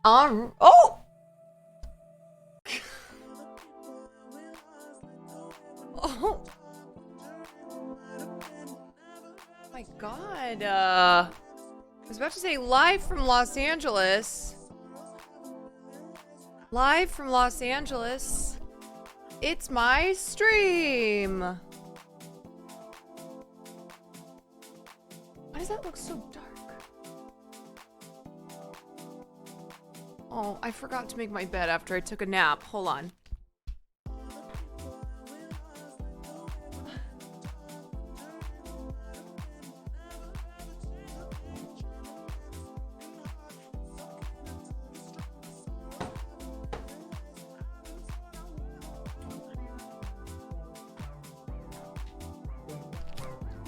Oh! Oh! My God, I was about to say live from Los Angeles. Live from Los Angeles. It's my stream. Why does that look so dark? Oh, I forgot to make my bed after I took a nap. Hold on.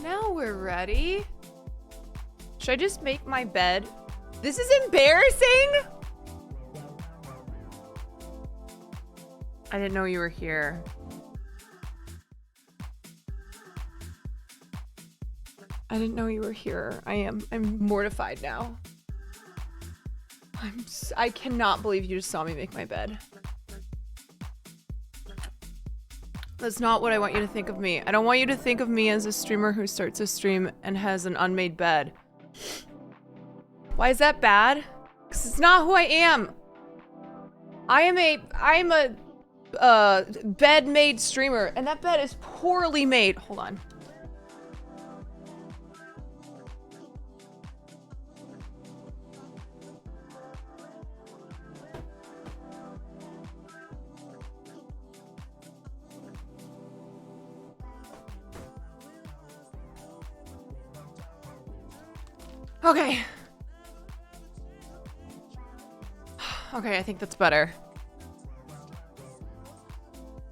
Now we're ready. Should I just make my bed? This is embarrassing. I didn't know you were here. I didn't know you were here. I'm mortified now. I cannot believe you just saw me make my bed. That's not what I want you to think of me. I don't want you to think of me as a streamer who starts a stream and has an unmade bed. Why is that bad? Because it's not who I am. I'm a bed made streamer, and that bed is poorly made. Hold on. Okay. Okay, I think that's better.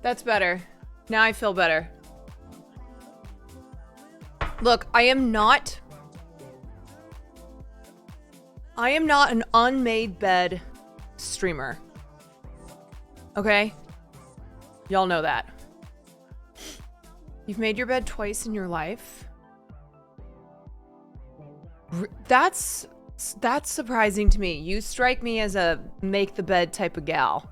That's better. Now I feel better. Look, I am not an unmade bed streamer. Okay? Y'all know that. You've made your bed twice in your life? That's surprising to me. You strike me as a make the bed type of gal.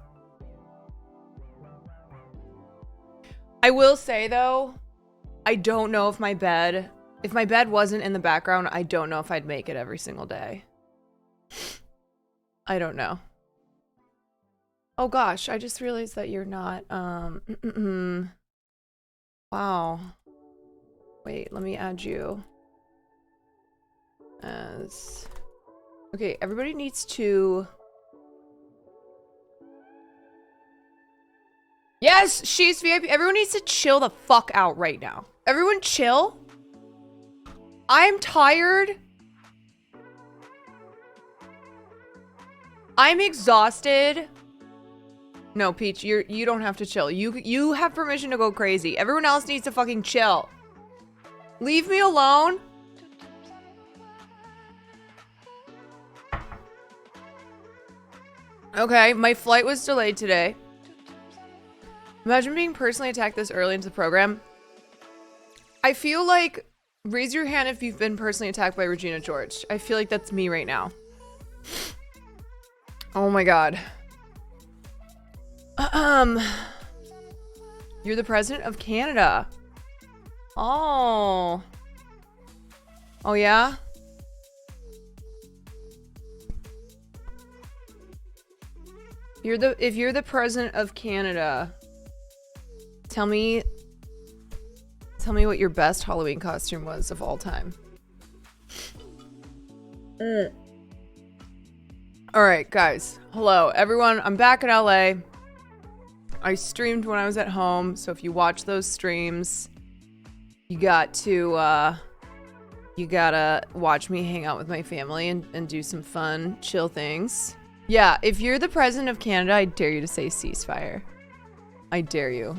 I will say though, I don't know if my bed wasn't in the background, I don't know if I'd make it every single day. I don't know. Oh gosh, I just realized that you're not, wow. Wait, let me add you. As... Okay, everybody needs to... Yes, she's VIP. Everyone needs to chill the fuck out right now. Everyone chill. I'm tired. I'm exhausted. No, Peach, you don't have to chill. You have permission to go crazy. Everyone else needs to fucking chill. Leave me alone. Okay, my flight was delayed today. Imagine being personally attacked this early into the program. I feel like, raise your hand if you've been personally attacked by Regina George. I feel like that's me right now. Oh my god. You're the president of Canada. Oh. Oh yeah? If you're the president of Canada, tell me what your best Halloween costume was of all time. All right, guys. Hello, everyone. I'm back in LA. I streamed when I was at home, so if you watch those streams, you gotta watch me hang out with my family and do some fun, chill things. Yeah, if you're the president of Canada, I dare you to say ceasefire. I dare you.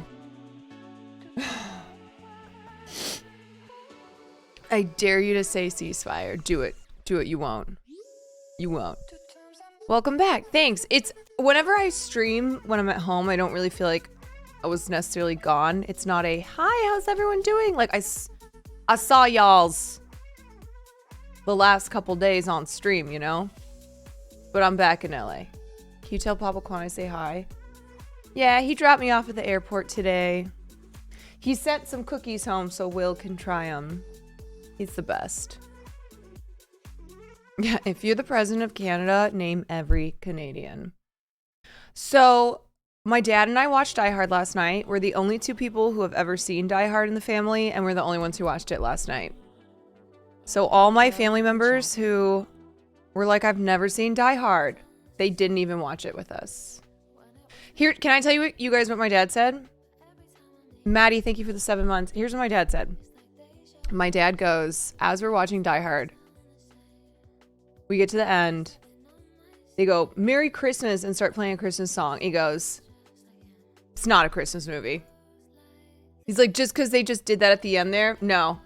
I dare you to say ceasefire. Do it. Do it. You won't. You won't. Welcome back. Thanks. It's whenever I stream when I'm at home, I don't really feel like I was necessarily gone. It's not a hi, how's everyone doing? Like I saw y'all's the last couple days on stream, you know? But I'm back in LA. Can you tell Papa Quan I say hi? Yeah, he dropped me off at the airport today. He sent some cookies home so Will can try them. He's the best. Yeah, if you're the president of Canada, name every Canadian. So, my dad and I watched Die Hard last night. We're the only two people who have ever seen Die Hard in the family, and we're the only ones who watched it last night. So all my family members who were like, I've never seen Die Hard, they didn't even watch it with us. Here, can I tell you guys what my dad said? Maddie, thank you for the 7 months. Here's what my dad said. My dad goes, as we're watching Die Hard, we get to the end. They go, Merry Christmas, and start playing a Christmas song. He goes, it's not a Christmas movie. He's like, just because they just did that at the end there? No.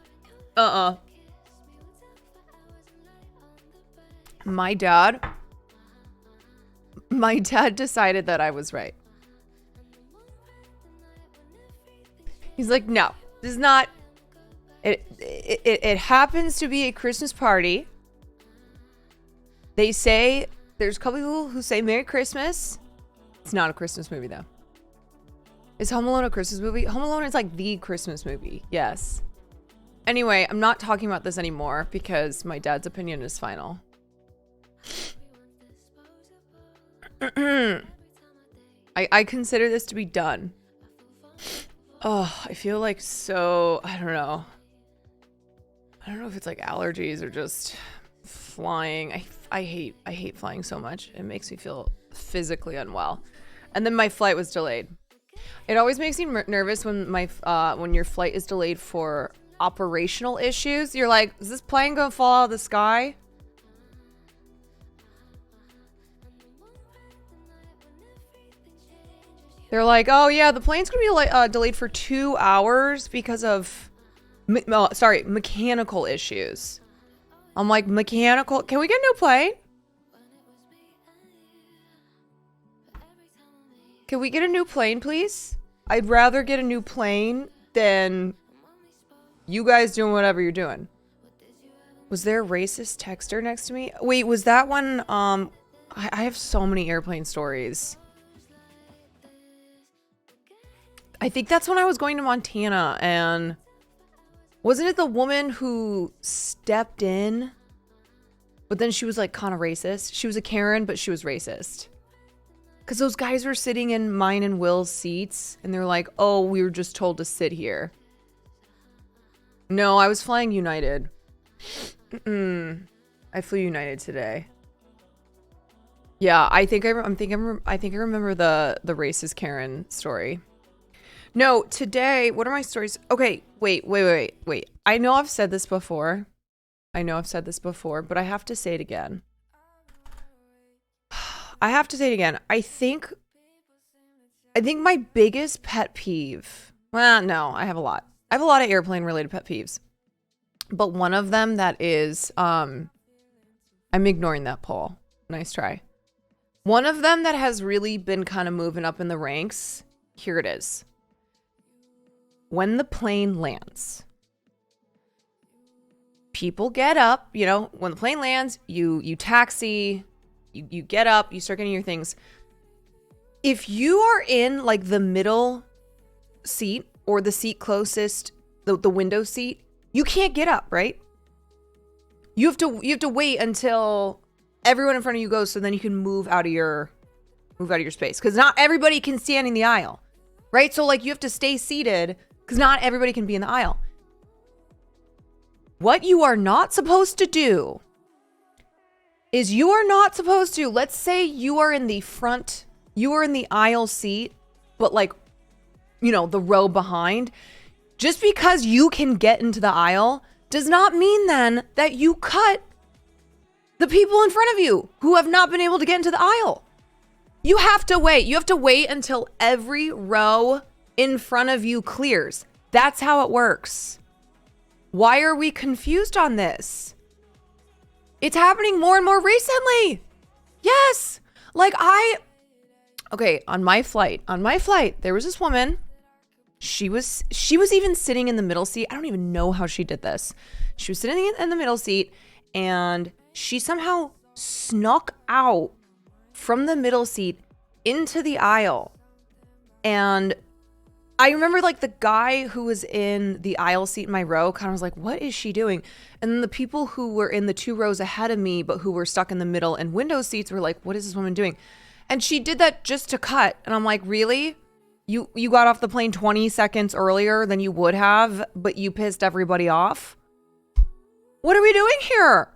My dad decided that I was right. He's like, no, this is not. It happens to be a Christmas party. They say, there's a couple people who say Merry Christmas. It's not a Christmas movie, though. Is Home Alone a Christmas movie? Home Alone is like the Christmas movie. Yes. Anyway, I'm not talking about this anymore because my dad's opinion is final. I consider this to be done. Oh, I feel like so, I don't know if it's like allergies or just flying. I hate flying so much. It makes me feel physically unwell. And then my flight was delayed. It always makes me nervous when when your flight is delayed for operational issues. You're like, is this plane gonna fall out of the sky? They're like, oh yeah, the plane's gonna be delayed for 2 hours because of, mechanical issues. I'm like, mechanical? Can we get a new plane? Can we get a new plane, please? I'd rather get a new plane than you guys doing whatever you're doing. Was there a racist texter next to me? Wait, was that one, I have so many airplane stories. I think that's when I was going to Montana, and wasn't it the woman who stepped in, but then she was like kind of racist? She was a Karen, but she was racist. Because those guys were sitting in mine and Will's seats, and they're like, oh, we were just told to sit here. No, I was flying United. I flew United today. Yeah, I think I remember the racist Karen story. No, today, what are my stories? Okay, wait. I know I've said this before, but I have to say it again. I think my biggest pet peeve, well, no, I have a lot. I have a lot of airplane related pet peeves. But one of them that is, I'm ignoring that poll. Nice try. One of them that has really been kind of moving up in the ranks, here it is. When the plane lands, people get up, when the plane lands, you taxi, you get up, you start getting your things. If you are in like the middle seat or the seat closest, the window seat, you can't get up, right? You have to wait until everyone in front of you goes, so then you can move out of your space, because not everybody can stand in the aisle, right? So like you have to stay seated because not everybody can be in the aisle. What you are not supposed to do is let's say you are in the front, you are in the aisle seat, but like, the row behind. Just because you can get into the aisle does not mean then that you cut the people in front of you who have not been able to get into the aisle. You have to wait. You have to wait until every row in front of you clears. That's how it works. Why are we confused on this? It's happening more and more recently. Yes. On my flight, there was this woman. She was even sitting in the middle seat. I don't even know how she did this. She was sitting in the middle seat, and she somehow snuck out from the middle seat into the aisle. And I remember like the guy who was in the aisle seat in my row kind of was like, what is she doing? And then the people who were in the 2 rows ahead of me, but who were stuck in the middle and window seats were like, what is this woman doing? And she did that just to cut. And I'm like, really? You got off the plane 20 seconds earlier than you would have, but you pissed everybody off? What are we doing here?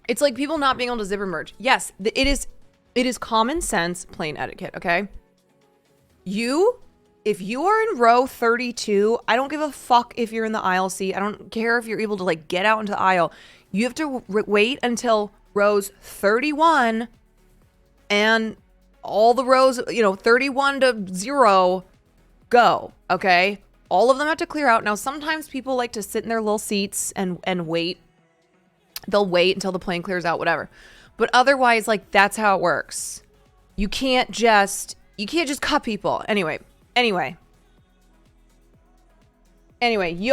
It's like people not being able to zipper merge. Yes, it is common sense plane etiquette, okay? If you are in row 32, I don't give a fuck if you're in the aisle seat. I don't care if you're able to like get out into the aisle. You have to wait until rows 31 and all the rows, 31 to 0 go, okay? All of them have to clear out. Now, sometimes people like to sit in their little seats and wait. They'll wait until the plane clears out, whatever. But otherwise, like, that's how it works. You can't just cut people. Anyway, you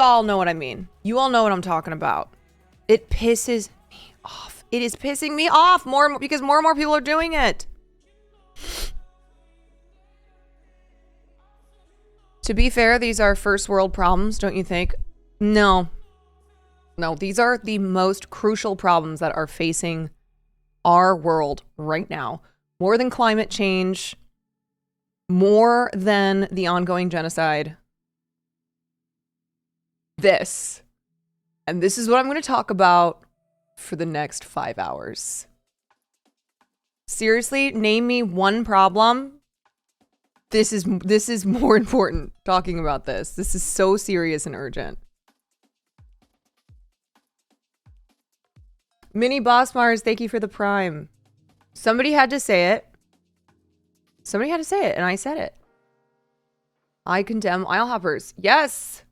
all know what I mean. You all know what I'm talking about. It pisses me off. It is pissing me off more because more and more people are doing it. To be fair, these are first world problems, don't you think? No, these are the most crucial problems that are facing our world right now. More than climate change, more than the ongoing genocide. This is what I'm going to talk about for the next 5 hours. Seriously, name me one problem. This is more important talking about this. This is so serious and urgent. Mini Boss Mars, thank you for the prime. Somebody had to say it. And I said it. I condemn aisle hoppers. Yes.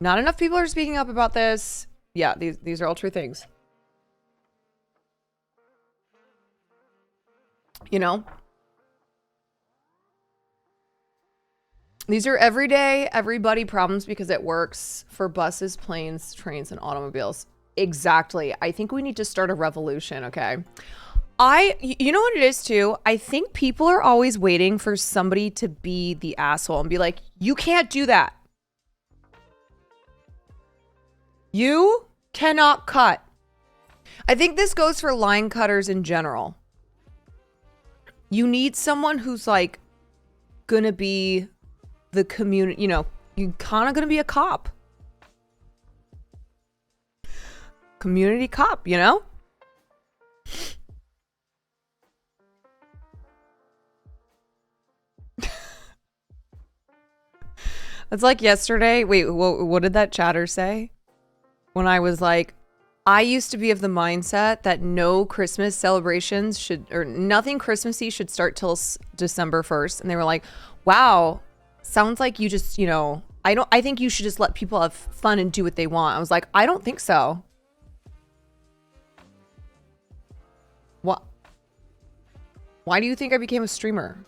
Not enough people are speaking up about this. Yeah, these are all true things. These are everyday, everybody problems because it works for buses, planes, trains, and automobiles. Exactly. I think we need to start a revolution, okay? You know what it is too? I think people are always waiting for somebody to be the asshole and be like, you can't do that. You cannot cut. I think this goes for line cutters in general. You need someone who's like gonna be the community, you're kind of gonna be a cop. Community cop, It's like yesterday. Wait, what did that chatter say? When I was like, I used to be of the mindset that no Christmas celebrations nothing Christmassy should start till December 1st. And they were like, wow, sounds like you just, I think you should just let people have fun and do what they want. I was like, I don't think so. What? Why do you think I became a streamer?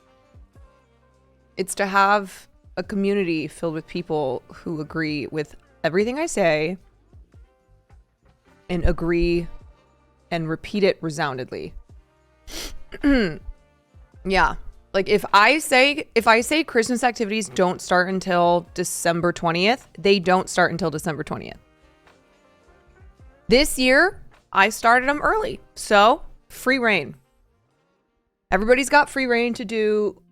It's to have a community filled with people who agree with everything I say and agree and repeat it resoundingly. Yeah. Like if I say Christmas activities don't start until December 20th, they don't start until December 20th. This year, I started them early. So, free reign. Everybody's got free reign to do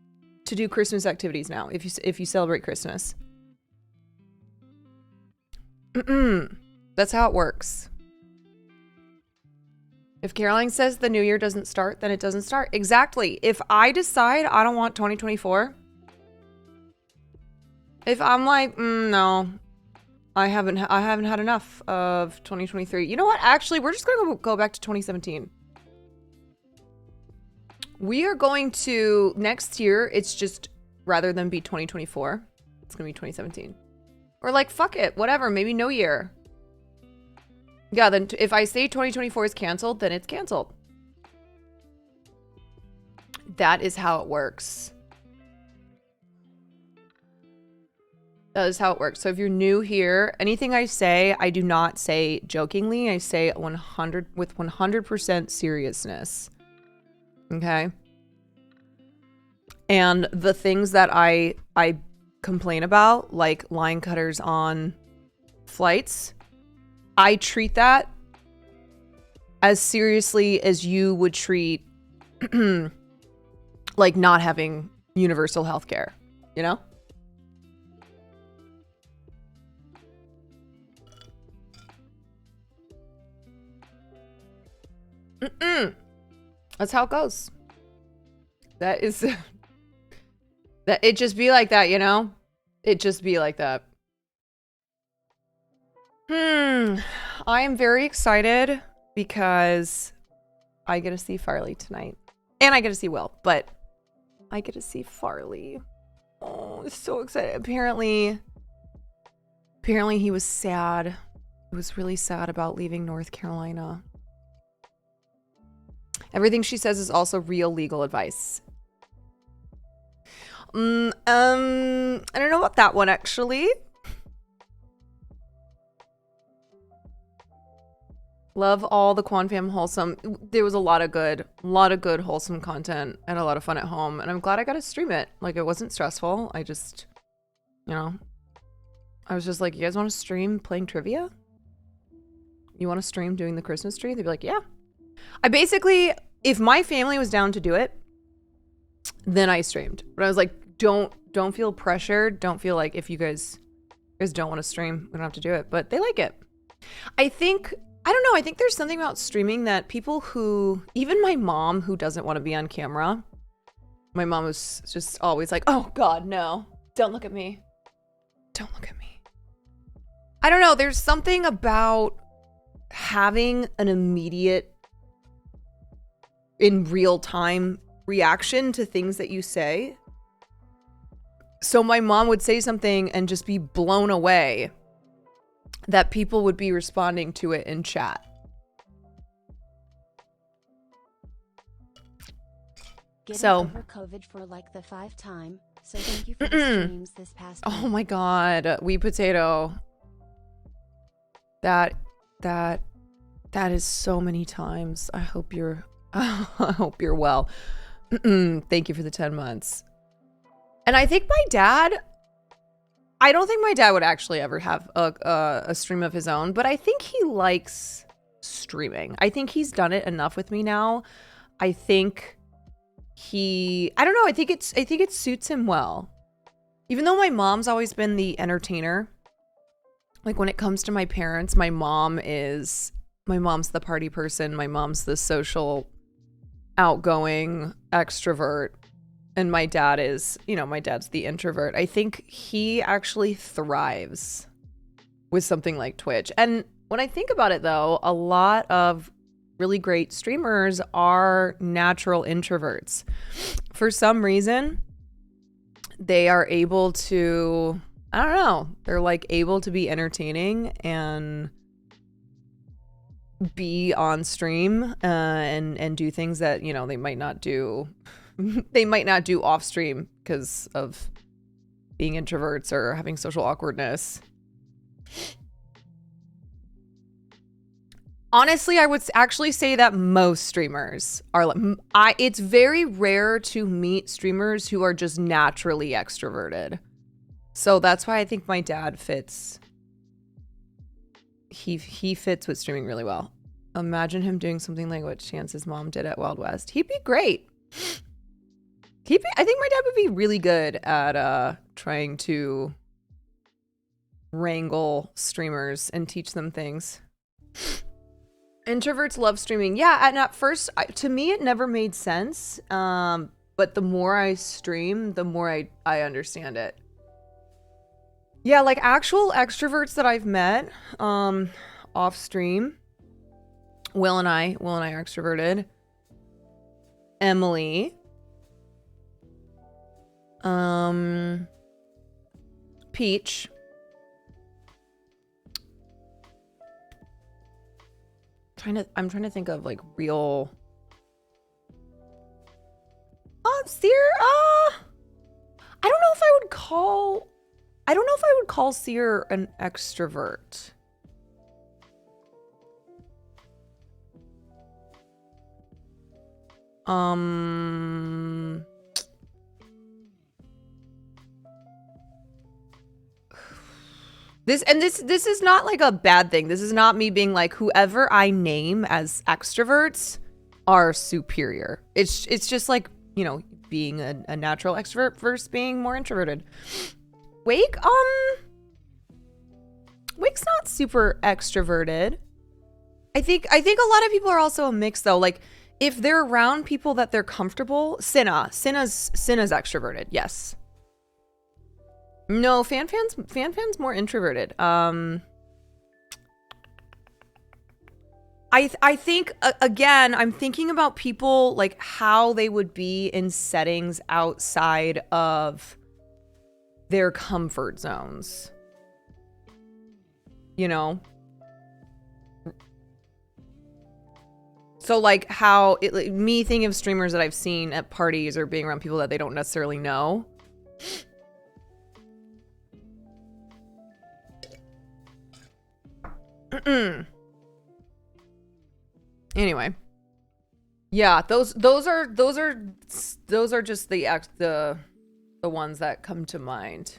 Christmas activities now if you celebrate Christmas. That's how it works. If Caroline says the new year doesn't start, then it doesn't start. Exactly. If I decide I don't want 2024, if I'm like, no, I haven't had enough of 2023. You know what? Actually, we're just going to go back to 2017. We are going to next year. It's just rather than be 2024, it's going to be 2017. Or like, fuck it, whatever. Maybe no year. Yeah, then if I say 2024 is canceled, then it's canceled. That is how it works. That is how it works. So if you're new here, anything I say, I do not say jokingly. I say 100% seriousness. Okay? And the things that I complain about, like line cutters on flights, I treat that as seriously as you would treat like not having universal health care, you know? That's how it goes. That is that it just be like that, you know? It just be like that. I am very excited because I get to see Farley tonight. And I get to see Will, but I get to see Farley. Oh, I'm so excited. Apparently he was sad. He was really sad about leaving North Carolina. Everything she says is also real legal advice. I don't know about that one, actually. Love all the Quan Fam wholesome. There was a lot of good wholesome content and a lot of fun at home. And I'm glad I got to stream it. Like, it wasn't stressful. I just, you know, I was just like, you guys want to stream playing trivia? You want to stream doing the Christmas tree? They'd be like, yeah. I basically, if my family was down to do it, then I streamed. But I was like, don't feel pressured. Don't feel like if you guys don't want to stream, we don't have to do it. But they like it. I don't know. I think there's something about streaming that people who, even my mom who doesn't want to be on camera, my mom was just always like, oh God, no, don't look at me. Don't look at me. I don't know. There's something about having an immediate, in real time reaction to things that you say. So my mom would say something and just be blown away that people would be responding to it in chat. Getting over COVID for like the 5th time. So thank you for the streams this past week. Oh my God, Wee Potato. That is so many times. I hope you're well. Thank you for the 10 months. And I think my dad, I don't think my dad would actually ever have a stream of his own, but I think he likes streaming. I think he's done it enough with me now. I think I don't know, I think it suits him well. Even though my mom's always been the entertainer, like when it comes to my parents, my mom's the party person. My mom's the social, outgoing extrovert. And my dad is, my dad's the introvert. I think he actually thrives with something like Twitch. And when I think about it, though, a lot of really great streamers are natural introverts. For some reason, they are able to, I don't know, they're like able to be entertaining and be on stream and do things that, they might not do. They might not do off stream because of being introverts or having social awkwardness. Honestly, I would actually say that most streamers are it's very rare to meet streamers who are just naturally extroverted. So that's why I think my dad fits. He fits with streaming really well. Imagine him doing something like what Chance's mom did at Wild West. He'd be great. I think my dad would be really good at trying to wrangle streamers and teach them things. Introverts love streaming. Yeah, and at first, to me, it never made sense. But the more I stream, the more I understand it. Yeah, like actual extroverts that I've met off stream. Will and I are extroverted. Emily. Peach. I'm trying to think of like real. Seer. I don't know if I would call I don't know if I would call Seer an extrovert. This is not like a bad thing. This is not me being like, whoever I name as extroverts are superior. It's just like, you know, being a natural extrovert versus being more introverted. Wake's not super extroverted. I think a lot of people are also a mix though. Like if they're around people that they're comfortable, Cinna's extroverted. Yes. No, Fanfan's more introverted. I think again, I'm thinking about people like how they would be in settings outside of their comfort zones. You know? So like how me thinking of streamers that I've seen at parties or being around people that they don't necessarily know. Anyway, yeah, those are just the ones that come to mind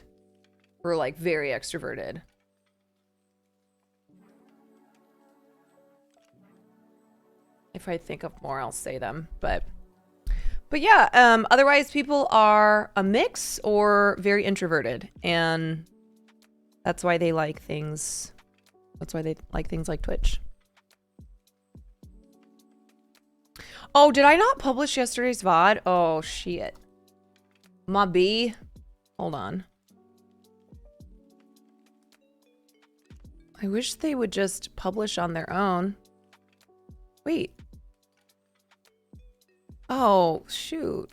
for like very extroverted. If I think of more, I'll say them, but yeah, otherwise people are a mix or very introverted, and that's why they like things. That's why they like things like Twitch. Oh, did I not publish yesterday's VOD? Oh, shit. My B. Hold on. I wish they would just publish on their own. Wait. Oh, shoot.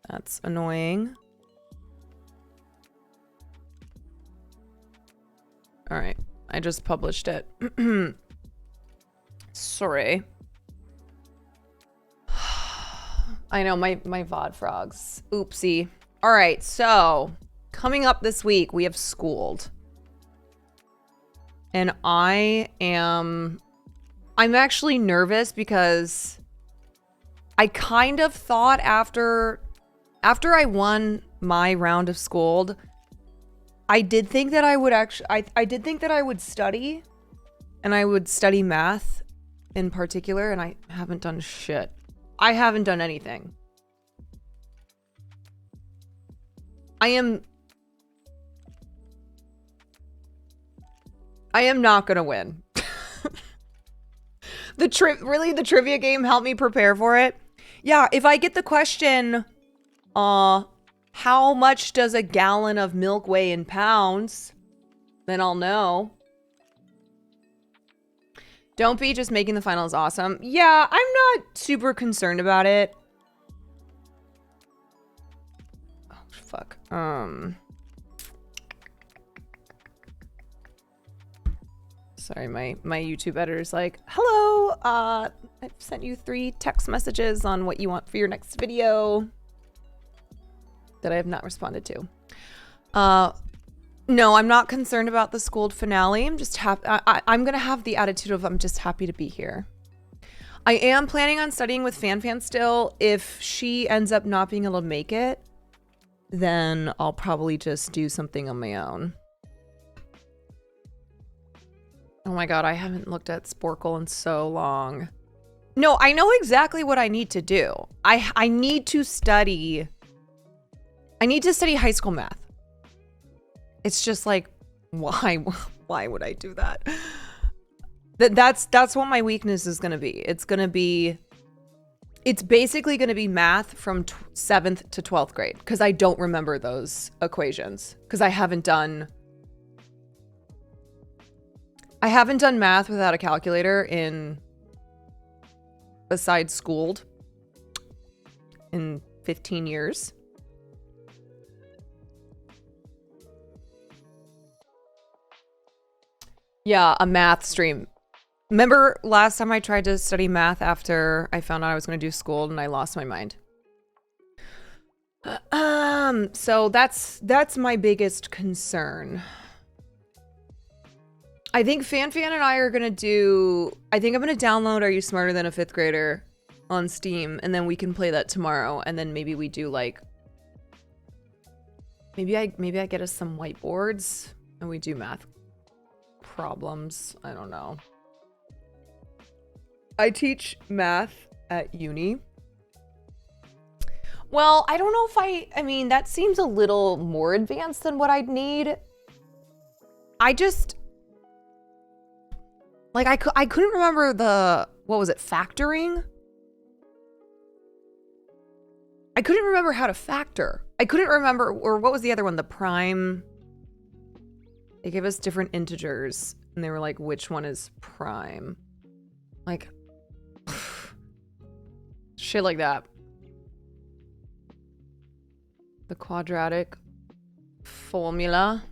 That's annoying. All right. I just published it. Sorry. I know, my VOD frogs. Oopsie. All right, so coming up this week, we have Schooled. And I'm actually nervous because I kind of thought after I won my round of Schooled, I did think that I would I did think that I would study, and I would study math in particular, and I haven't done shit. I haven't done anything. I am not gonna win. The trivia game helped me prepare for it. Yeah, if I get the question, how much does a gallon of milk weigh in pounds? Then I'll know. Don't be just making the finals awesome. Yeah, I'm not super concerned about it. Oh, fuck. Sorry, my YouTube editor's like, hello, I've sent you 3 text messages on what you want for your next video that I have not responded to. No, I'm not concerned about the Schooled finale. I'm just happy. I'm gonna have the attitude of I'm just happy to be here. I am planning on studying with Fanfan still. If she ends up not being able to make it, then I'll probably just do something on my own. Oh my god, I haven't looked at Sporkle in so long. No, I know exactly what I need to do. I need to study. I need to study high school math. It's just like, why would I do that? That's what my weakness is going to be. It's basically going to be math from 7th to 12th grade, because I don't remember those equations, because I haven't done math without a calculator in, besides Schooled, in 15 years. Yeah, a math stream. Remember last time I tried to study math after I found out I was going to do Schooled and I lost my mind? So that's my biggest concern. I think Fan and I are gonna I think I'm gonna download Are You Smarter Than a Fifth Grader on Steam, and then we can play that tomorrow, and then maybe we do like maybe I get us some whiteboards and we do math problems. I don't know. I teach math at uni. Well, I don't know if I mean, that seems a little more advanced than what I'd need. I just, like, I couldn't remember what was it, factoring? I couldn't remember how to factor. I couldn't remember, or what was the other one, the prime? They gave us different integers, and they were like, which one is prime? Like, shit like that. The quadratic formula.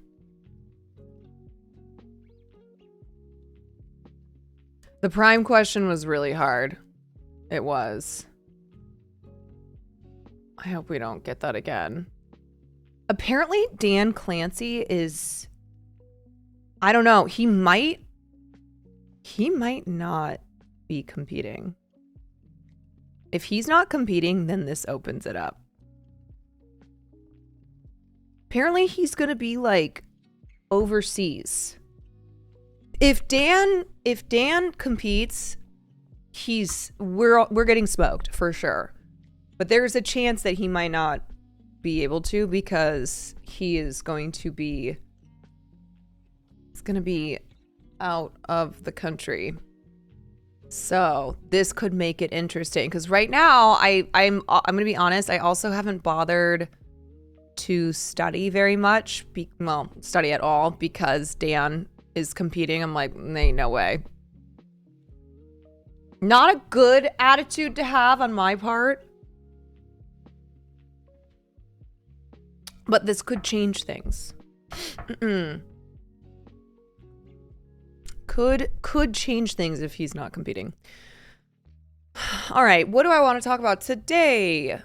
The prime question was really hard. It was. I hope we don't get that again. Apparently, Dan Clancy is... I don't know. He might not be competing. If he's not competing, then this opens it up. Apparently, he's gonna be like overseas. If Dan competes, we're getting smoked for sure. But there's a chance that he might not be able to because he is going to be out of the country. So this could make it interesting because right now I'm gonna be honest, I also haven't bothered to study very much, study at all, because Dan is competing. I'm like, ain't no way. Not a good attitude to have on my part. But this could change things. Could change things if he's not competing. All right, what do I want to talk about today?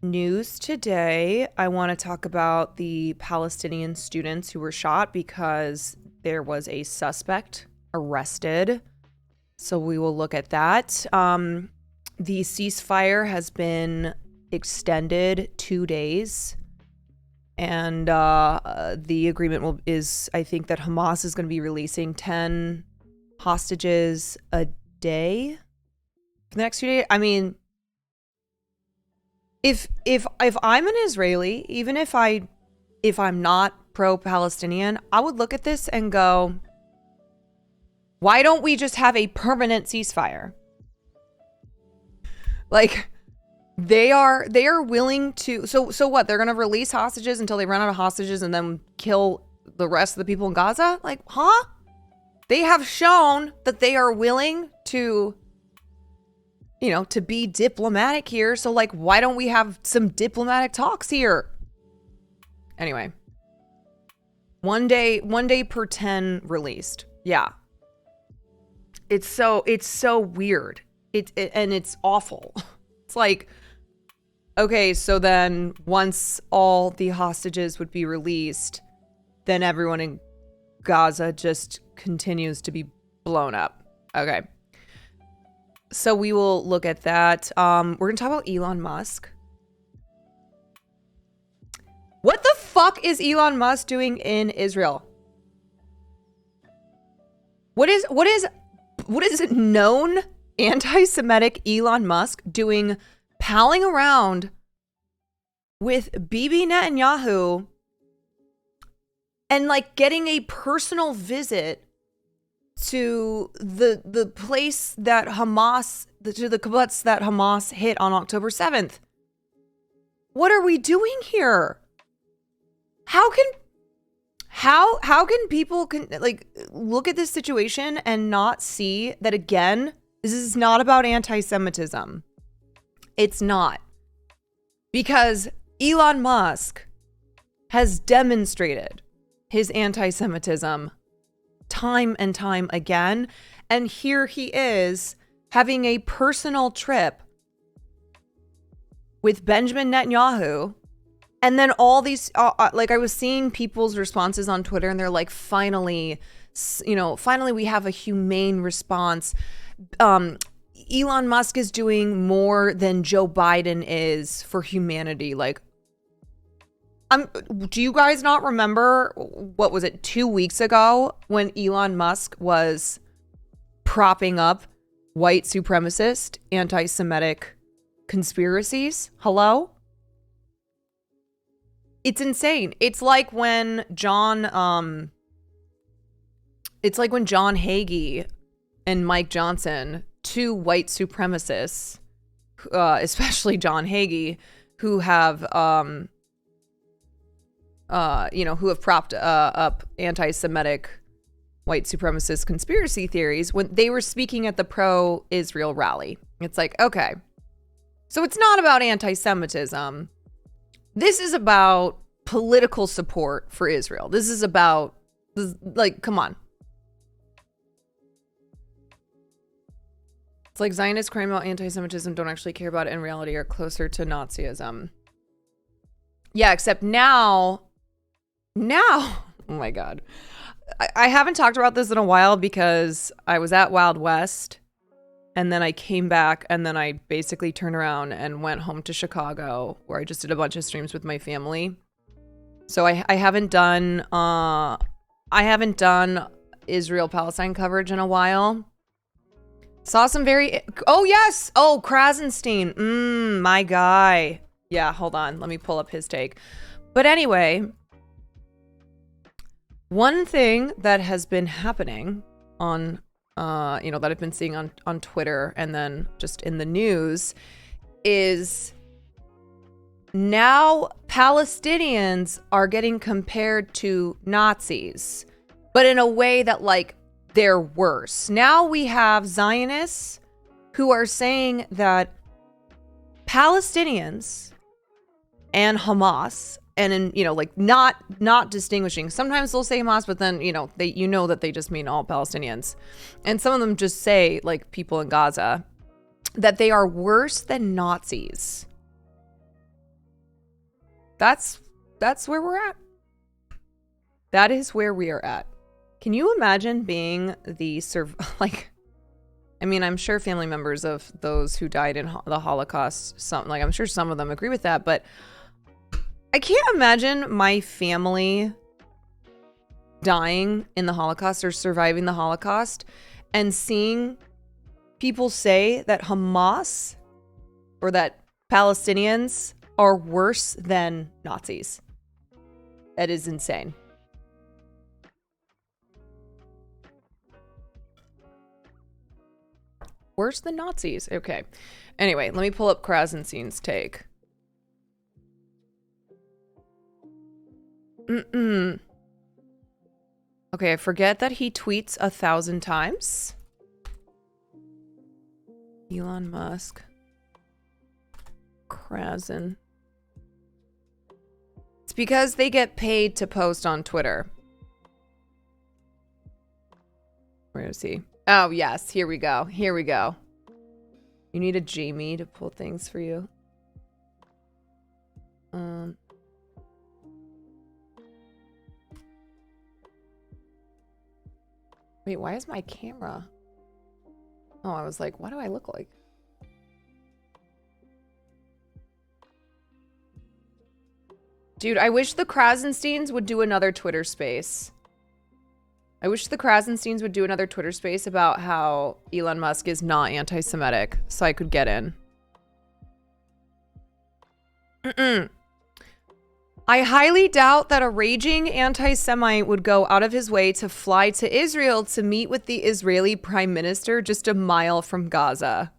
News today. I want to talk about the Palestinian students who were shot because there was a suspect arrested. So we will look at that. The ceasefire has been extended 2 days, and the agreement is I think that Hamas is going to be releasing 10 hostages a day for the next few days. I mean, if I'm an Israeli, even if I'm not pro-Palestinian, I would look at this and go, why don't we just have a permanent ceasefire? Like, they are willing to, so what? They're going to release hostages until they run out of hostages and then kill the rest of the people in Gaza? Like, huh? They have shown that they are willing to, to be diplomatic here. So, like, why don't we have some diplomatic talks here? Anyway. One day per 10 released. Yeah. It's so weird. And it's awful. It's like, okay, so then once all the hostages would be released, then everyone in Gaza just continues to be blown up. Okay. So we will look at that. We're going to talk about Elon Musk. What the fuck is Elon Musk doing in Israel? What is known anti-Semitic Elon Musk doing palling around with Bibi Netanyahu and like getting a personal visit to the place that Hamas, to the kibbutz that Hamas hit on October 7th? What are we doing here? How can people look at this situation and not see that, again, this is not about anti-Semitism. It's not. Because Elon Musk has demonstrated his anti-Semitism time and time again. And here he is having a personal trip with Benjamin Netanyahu. And then all these, like I was seeing people's responses on Twitter and they're like, finally, finally we have a humane response. Elon Musk is doing more than Joe Biden is for humanity. Like, do you guys not remember, what was it, 2 weeks ago when Elon Musk was propping up white supremacist, anti-Semitic conspiracies? Hello? It's insane. It's like when John Hagee and Mike Johnson, two white supremacists, especially John Hagee, who have who have propped up anti-Semitic white supremacist conspiracy theories when they were speaking at the pro-Israel rally. It's like, okay, so it's not about anti-Semitism. This is about political support for Israel. This is about, like, come on. It's like Zionists crying about anti-Semitism don't actually care about it in reality, are closer to Nazism. Yeah, except now, oh my God. I haven't talked about this in a while because I was at Wild West and then I came back and then I basically turned around and went home to Chicago where I just did a bunch of streams with my family. So I haven't done Israel-Palestine coverage in a while. Saw some oh yes! Oh, Krasenstein. My guy. Yeah, hold on. Let me pull up his take. But anyway, one thing that has been happening on, that I've been seeing on Twitter and then just in the news is now Palestinians are getting compared to Nazis, but in a way that, like, they're worse. Now we have Zionists who are saying that Palestinians and Hamas, and in, not distinguishing. Sometimes they'll say Hamas, but then, that they just mean all Palestinians. And some of them just say, like, people in Gaza, that they are worse than Nazis. That's where we're at. That is where we are at. Can you imagine being the I'm sure family members of those who died in the Holocaust, I'm sure some of them agree with that, but I can't imagine my family dying in the Holocaust or surviving the Holocaust and seeing people say that Hamas or that Palestinians are worse than Nazis. That is insane. Worse than Nazis. Okay. Anyway, let me pull up Krasenstein's take. Okay, I forget that he tweets 1,000 times. Elon Musk. Krasen. It's because they get paid to post on Twitter. Where is he? Oh, yes. Here we go. Here we go. You need a Jamie to pull things for you. Wait, why is my camera? Oh, I was like, what do I look like? Dude, I wish the Krasensteins would do another Twitter space. I wish the Krasensteins would do another Twitter space about how Elon Musk is not anti-Semitic, so I could get in. I highly doubt that a raging anti-Semite would go out of his way to fly to Israel to meet with the Israeli Prime Minister just a mile from Gaza.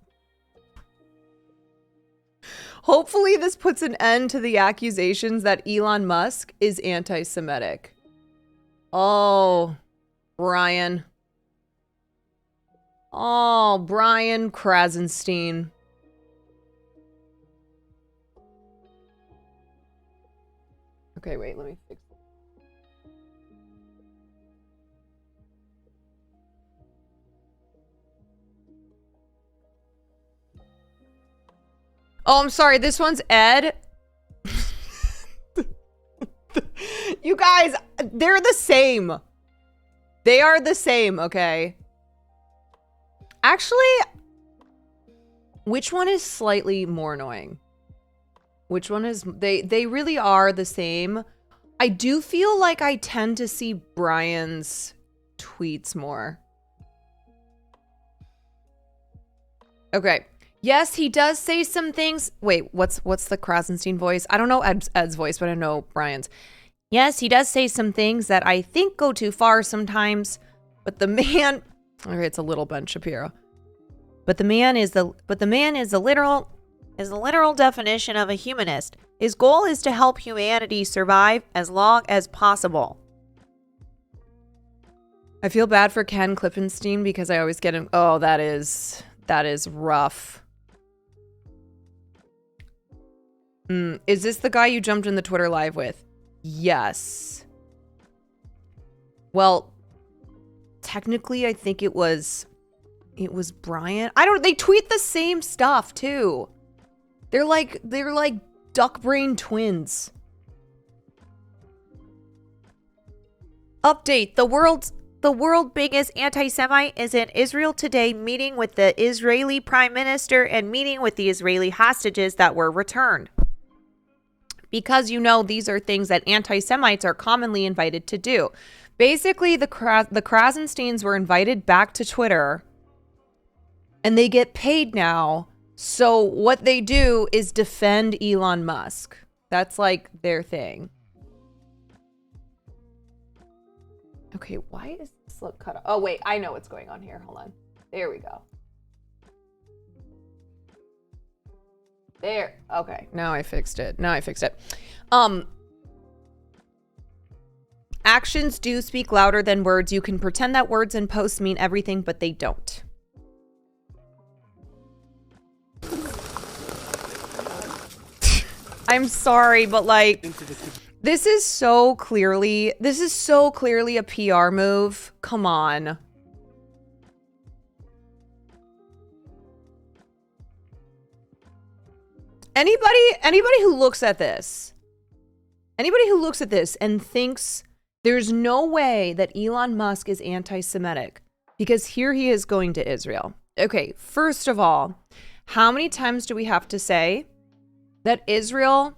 Hopefully this puts an end to the accusations that Elon Musk is anti-Semitic. Oh, Brian. Oh, Brian Krasenstein. Okay, wait, let me fix it. Oh, I'm sorry. This one's Ed. You guys, they're the same. They are the same, okay? Actually, which one is slightly more annoying? Which one is... They really are the same. I do feel like I tend to see Brian's tweets more. Okay. Yes, he does say some things. Wait, what's the Krasenstein voice? I don't know Ed's voice, but I know Brian's. Yes, he does say some things that I think go too far sometimes, but the man... Okay, it's a little Ben Shapiro. But the man is the literal definition of a humanist. His goal is to help humanity survive as long as possible. I feel bad for Ken Klippenstein because I always get him. Oh, that is rough. Is this the guy you jumped in the Twitter live with? Yes. Well, technically, I think it was Brian. They tweet the same stuff too. They're like duck brain twins. Update: the world's biggest anti-Semite is in Israel today, meeting with the Israeli Prime Minister and meeting with the Israeli hostages that were returned. Because these are things that anti-Semites are commonly invited to do. Basically, the Krasensteins were invited back to Twitter, and they get paid now. So what they do is defend Elon Musk. That's like their thing. Okay, why is this look cut off? Oh, wait, I know what's going on here. Hold on. There we go. There. Okay, now I fixed it. Actions do speak louder than words. You can pretend that words and posts mean everything, but they don't. I'm sorry, but like, this is so clearly a PR move. Come on. Anybody who looks at this and thinks there's no way that Elon Musk is anti-Semitic because here he is going to Israel. Okay, first of all, how many times do we have to say that Israel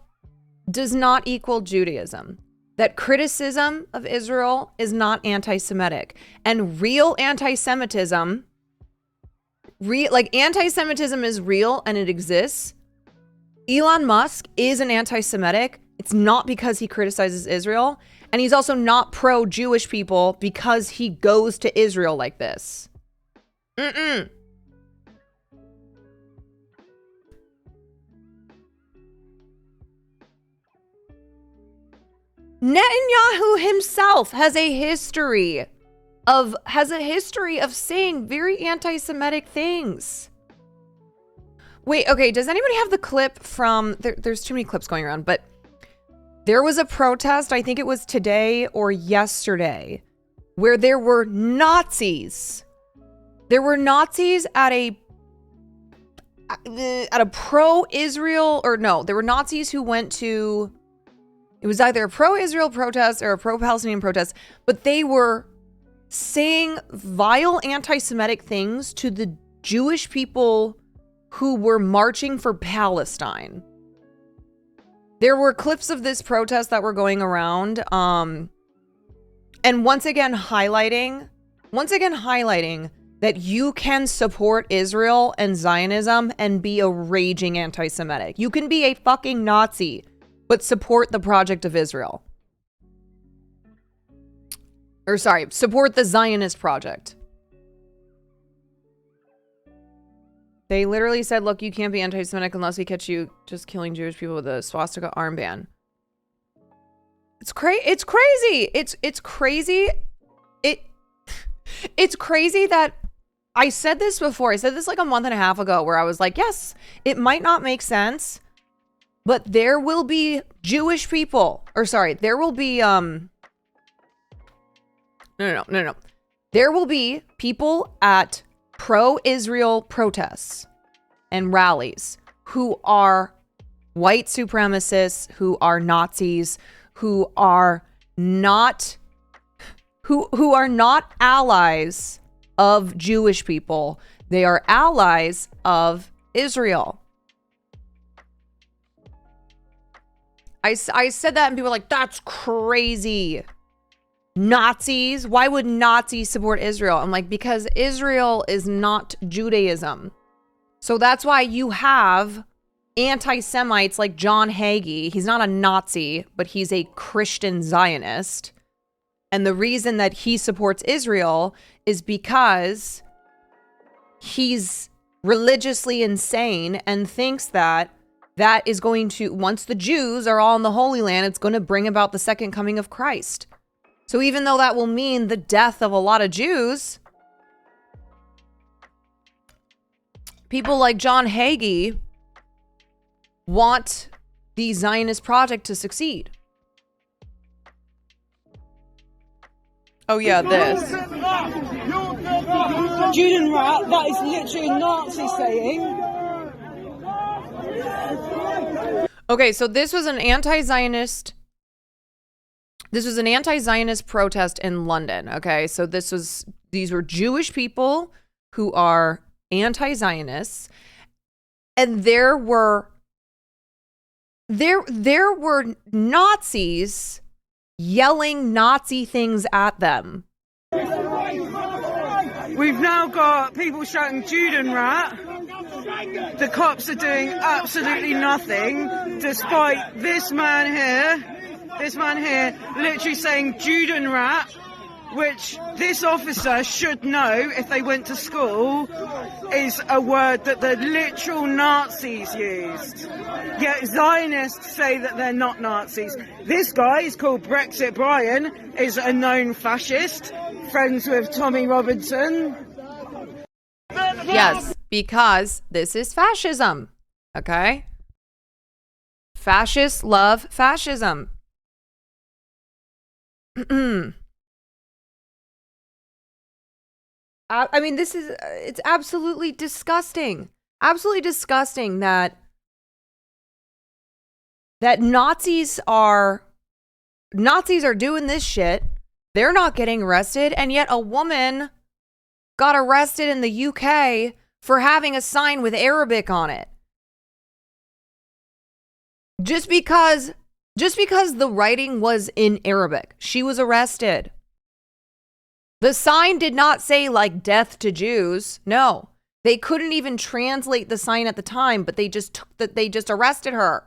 does not equal Judaism? That criticism of Israel is not anti-Semitic. And real anti-Semitism, anti-Semitism is real and it exists. Elon Musk is an anti-Semitic. It's not because he criticizes Israel. And he's also not pro-Jewish people because he goes to Israel like this. Netanyahu himself has a history of saying very anti-Semitic things. Wait, okay, does anybody have the clip from there's too many clips going around, but there was a protest, I think it was today or yesterday, where there were Nazis. There were Nazis at a pro-Israel, or no, there were Nazis who went to, it was either a pro-Israel protest or a pro-Palestinian protest, but they were saying vile anti-Semitic things to the Jewish people who were marching for Palestine. There were clips of this protest that were going around, and once again highlighting that you can support Israel and Zionism and be a raging anti-Semitic. You can be a fucking Nazi, but support the project of Israel. Or sorry, support the Zionist project. They literally said, look, you can't be anti-Semitic unless we catch you just killing Jewish people with a swastika armband. It's crazy. It's crazy. It's crazy. It's crazy that I said this before. I said this like a month and a half ago where I was like, yes, it might not make sense, but there will be Jewish people, or sorry, there will be, no. There will be people at pro-Israel protests and rallies who are white supremacists, who are Nazis, who are not allies of Jewish people. They are allies of Israel. I said that and people were like, that's crazy. Nazis? Why would Nazis support Israel? I'm like, because Israel is not Judaism. So that's why you have anti-Semites like John Hagee. He's not a Nazi, but he's a Christian Zionist. And the reason that he supports Israel is because he's religiously insane and thinks that that is going to, once the Jews are all in the Holy Land, it's going to bring about the second coming of Christ. So even though that will mean the death of a lot of Jews, people like John Hagee want the Zionist project to succeed. Oh yeah, this. Judenrat, that is literally a Nazi saying. Okay, so this was an anti-Zionist protest in London. Okay, so these were Jewish people who are anti-Zionists, and there were Nazis yelling Nazi things at them. We've now got people shouting Judenrat. The cops are doing absolutely nothing, despite this man here literally saying Judenrat, which this officer should know if they went to school is a word that the literal Nazis used. Yet Zionists say that they're not Nazis. This guy is called Brexit Brian, is a known fascist, friends with Tommy Robinson. Yes, because this is fascism. Okay? Fascists love fascism. I mean, it's absolutely disgusting. Absolutely disgusting that Nazis are doing this shit. They're not getting arrested, and yet a woman got arrested in the UK for having a sign with Arabic on it. Just because the writing was in Arabic, she was arrested. The sign did not say like death to Jews. No, they couldn't even translate the sign at the time, but they just arrested her.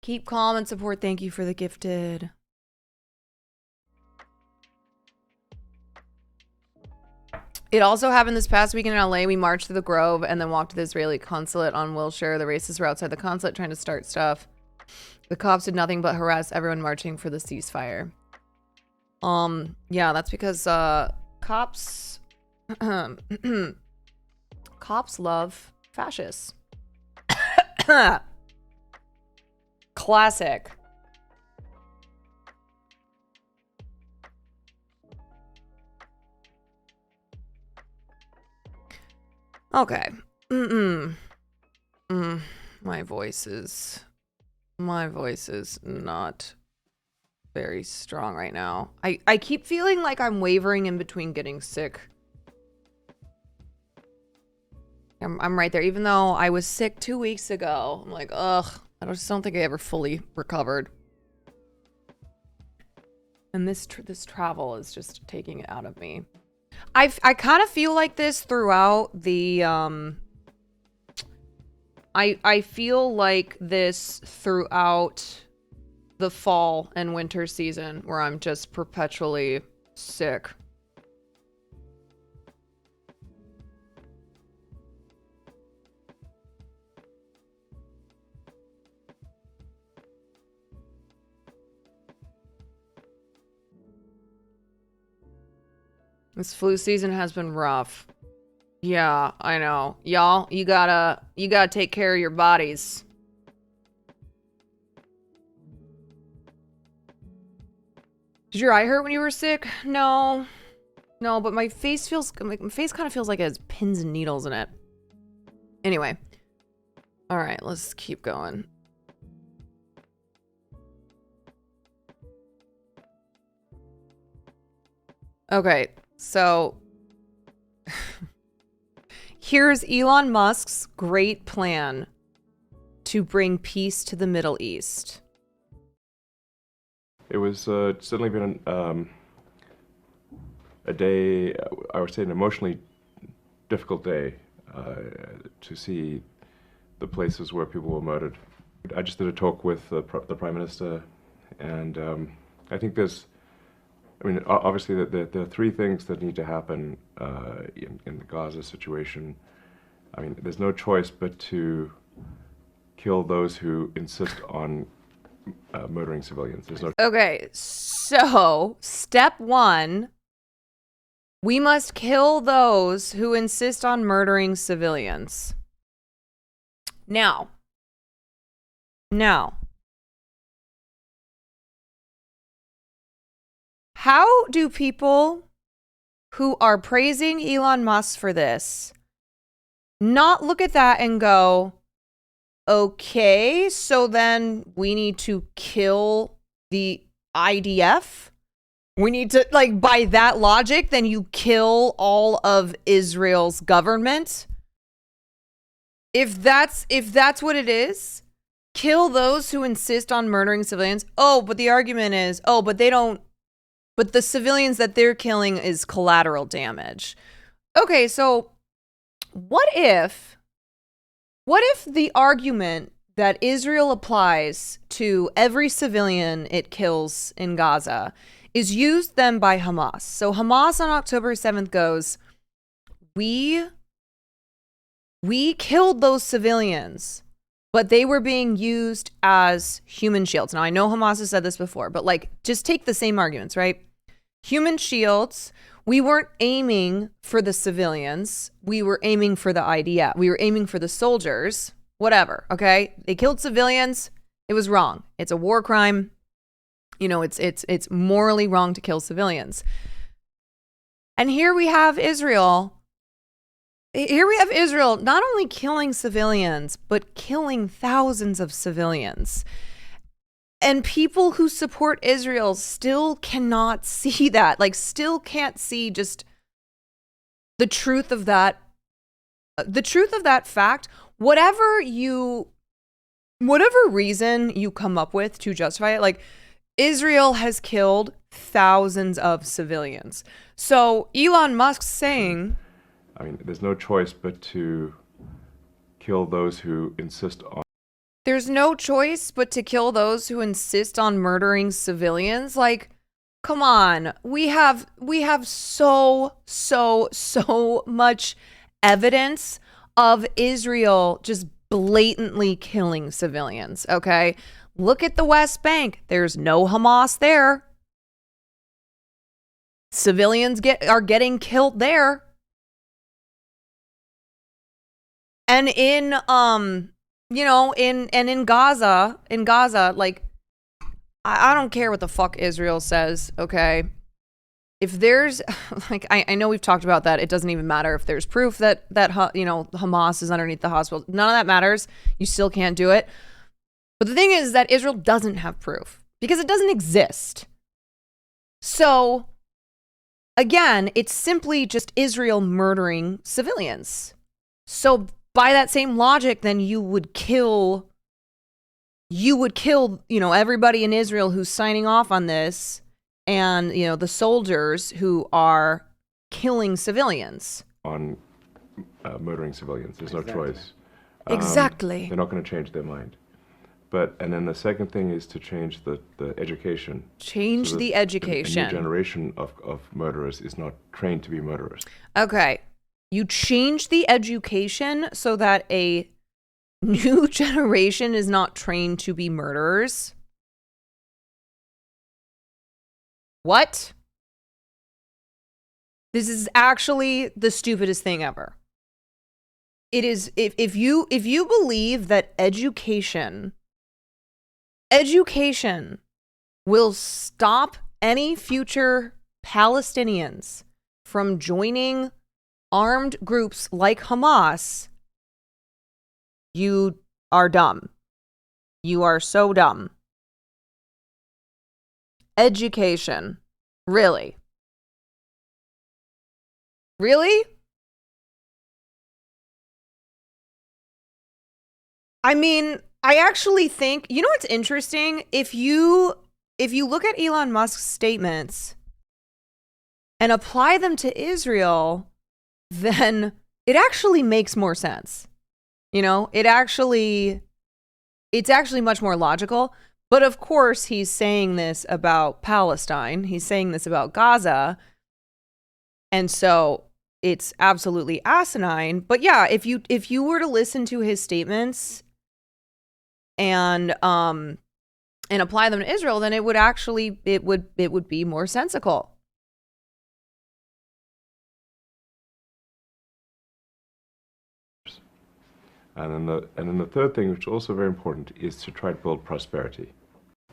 Keep calm and support. Thank you for the gifted. It also happened this past weekend in LA. We marched through the Grove and then walked to the Israeli consulate on Wilshire. The racists were outside the consulate trying to start stuff. The cops did nothing but harass everyone marching for the ceasefire. Yeah, that's because cops cops love fascists. Classic. Okay. My voice is not very strong right now. I keep feeling like I'm wavering in between getting sick. I'm right there. Even though I was sick 2 weeks ago, I'm like, ugh, I just don't think I ever fully recovered. And this travel is just taking it out of me. I kind of feel like this throughout the I feel like this throughout the fall and winter season where I'm just perpetually sick. This flu season has been rough. Yeah, I know. Y'all, you gotta take care of your bodies. Did your eye hurt when you were sick? No, but my face kind of feels like it has pins and needles in it. Anyway. All right, let's keep going. Okay, so here's Elon Musk's great plan to bring peace to the Middle East. It was certainly been a day, I would say an emotionally difficult day to see the places where people were murdered. I just did a talk with the Prime Minister, and I think obviously there are three things that need to happen in the Gaza situation. I mean, there's no choice but to kill those who insist on murdering civilians. There's no. Okay, so step one, we must kill those who insist on murdering civilians. Now, how do people who are praising Elon Musk for this not look at that and go, okay, so then we need to kill the IDF? We need to, like, by that logic, then you kill all of Israel's government? If that's what it is, kill those who insist on murdering civilians. Oh, but the argument is, but the civilians that they're killing is collateral damage. Okay, so what if the argument that Israel applies to every civilian it kills in Gaza is used then by Hamas? So Hamas on October 7th goes, we killed those civilians, but they were being used as human shields. Now, I know Hamas has said this before, but like, just take the same arguments, right? Human shields. We weren't aiming for the civilians. We were aiming for the IDF. We were aiming for the soldiers, whatever. Okay. They killed civilians. It was wrong. It's a war crime. You know, it's morally wrong to kill civilians. And here we have Israel. Not only killing civilians, but killing thousands of civilians. And people who support Israel still cannot see that, like, still can't see just the truth of that fact. Whatever reason you come up with to justify it, like, Israel has killed thousands of civilians. So Elon Musk's saying, I mean, there's no choice but to kill those who insist on. There's no choice but to kill those who insist on murdering civilians. Like, come on. We have so much evidence of Israel just blatantly killing civilians, okay? Look at the West Bank. There's no Hamas there. Civilians are getting killed there. And in in Gaza, like, I don't care what the fuck Israel says, okay? If there's, like, I know we've talked about that. It doesn't even matter if there's proof that Hamas is underneath the hospital. None of that matters. You still can't do it. But the thing is that Israel doesn't have proof because it doesn't exist. So, again, it's simply just Israel murdering civilians. So, by that same logic, then you would kill, everybody in Israel who's signing off on this, and, the soldiers who are killing civilians. On murdering civilians. There's no choice. Exactly. They're not going to change their mind. And then the second thing is to change the education. Change the education. A new generation of murderers is not trained to be murderers. Okay. You change the education so that a new generation is not trained to be murderers. What? This is actually the stupidest thing ever. It is, if you believe that education will stop any future Palestinians from joining armed groups like Hamas, You are dumb. You are so dumb. Education. Really? Really? I mean, I actually think, you know what's interesting? If you look at Elon Musk's statements and apply them to Israel, then it actually makes more sense. You know, it's actually much more logical. But of course, he's saying this about Palestine. He's saying this about Gaza. And so it's absolutely asinine. But yeah, if you were to listen to his statements and apply them to Israel, then it would be more sensical. And then the third thing, which is also very important, is to try to build prosperity.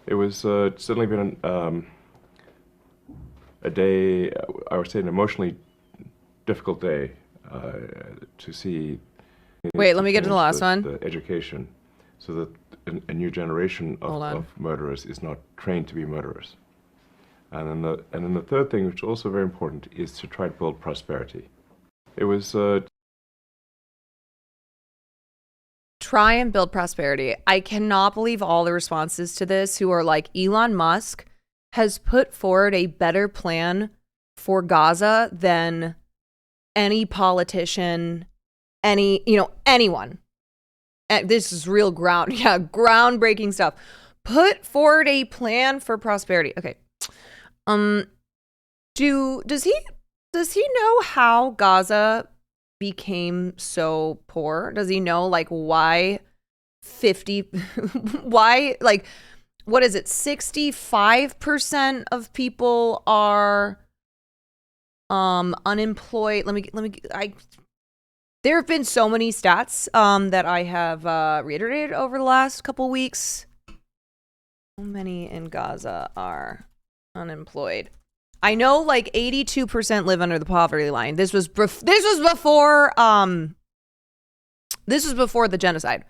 It was certainly been a day, I would say an emotionally difficult day to see. Wait, let me get to the last one. The education, so that a new generation of murderers is not trained to be murderers. And then the third thing, which is also very important, is to try to build prosperity. It was try and build prosperity. I cannot believe all the responses to this who are like, Elon Musk has put forward a better plan for Gaza than any politician, anyone. And this is real groundbreaking stuff. Put forward a plan for prosperity. Okay. Does he know how Gaza became so poor? Does he know like why what is it? 65% of people are unemployed. There have been so many stats that I have reiterated over the last couple weeks. How many in Gaza are unemployed? I know like 82% live under the poverty line. This was before the genocide.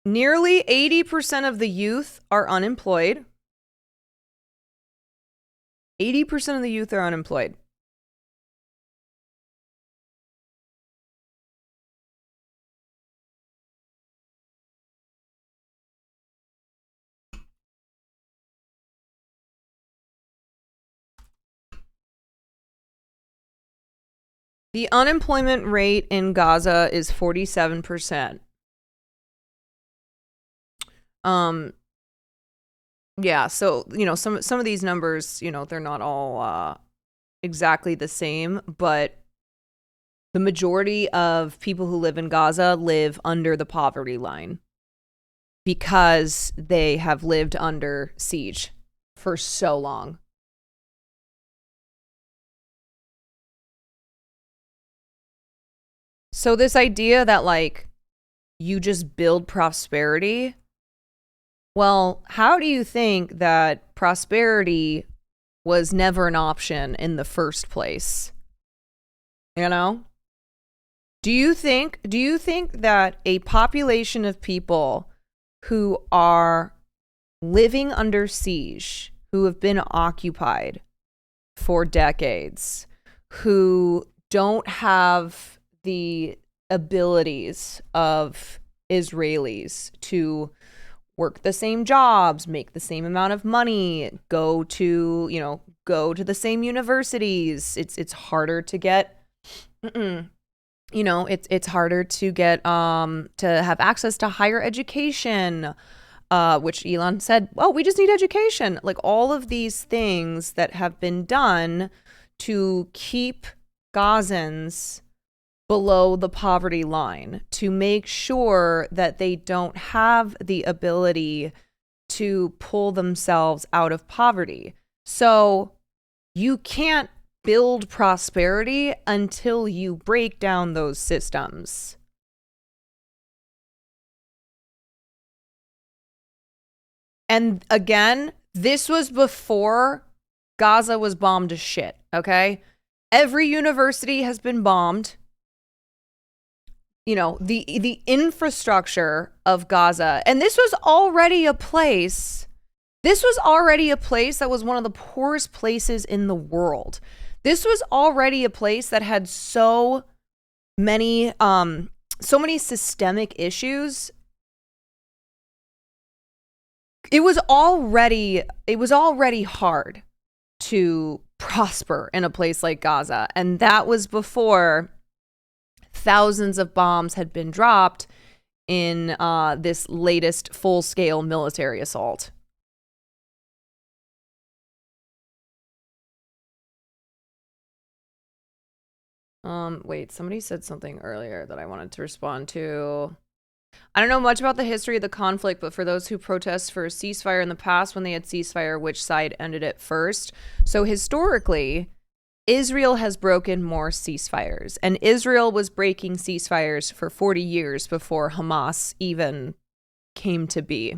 Nearly 80% of the youth are unemployed. 80% of the youth are unemployed. The unemployment rate in Gaza is 47%. Yeah, so, some of these numbers, they're not all exactly the same, but the majority of people who live in Gaza live under the poverty line because they have lived under siege for so long. So this idea that like you just build prosperity, well, how do you think that prosperity was never an option in the first place? Do you think that a population of people who are living under siege, who have been occupied for decades, who don't have the abilities of Israelis to work the same jobs, make the same amount of money, go to the same universities. It's harder to get it's harder to get to have access to higher education, which Elon said, well, we just need education. Like all of these things that have been done to keep Gazans below the poverty line, to make sure that they don't have the ability to pull themselves out of poverty. So you can't build prosperity until you break down those systems. And again, this was before Gaza was bombed to shit. okay? Every university has been bombed. You know, the infrastructure of Gaza, and this was already a place that was one of the poorest places in the world. This was already a place that had so many systemic issues. It was already hard to prosper in a place like Gaza, and that was before thousands of bombs had been dropped in this latest full-scale military assault. Wait, somebody said something earlier that I wanted to respond to. I don't know much about the history of the conflict, but for those who protest for a ceasefire in the past, when they had ceasefire, which side ended it first? So historically, Israel has broken more ceasefires, and Israel was breaking ceasefires for 40 years before Hamas even came to be.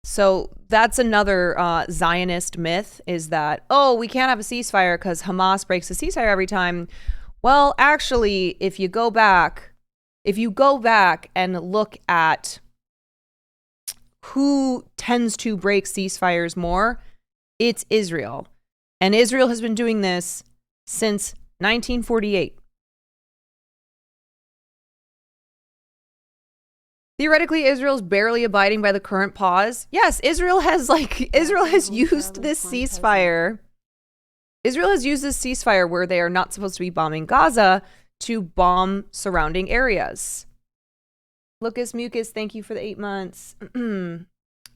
So that's another Zionist myth, is that, oh, we can't have a ceasefire because Hamas breaks a ceasefire every time. Well, actually, if you go back and look at who tends to break ceasefires more, it's Israel. And Israel has been doing this since 1948. Theoretically, Israel's barely abiding by the current pause. Yes, Israel has used this ceasefire. Israel has used this ceasefire where they are not supposed to be bombing Gaza to bomb surrounding areas. Lucas Mucus, thank you for the 8 months. The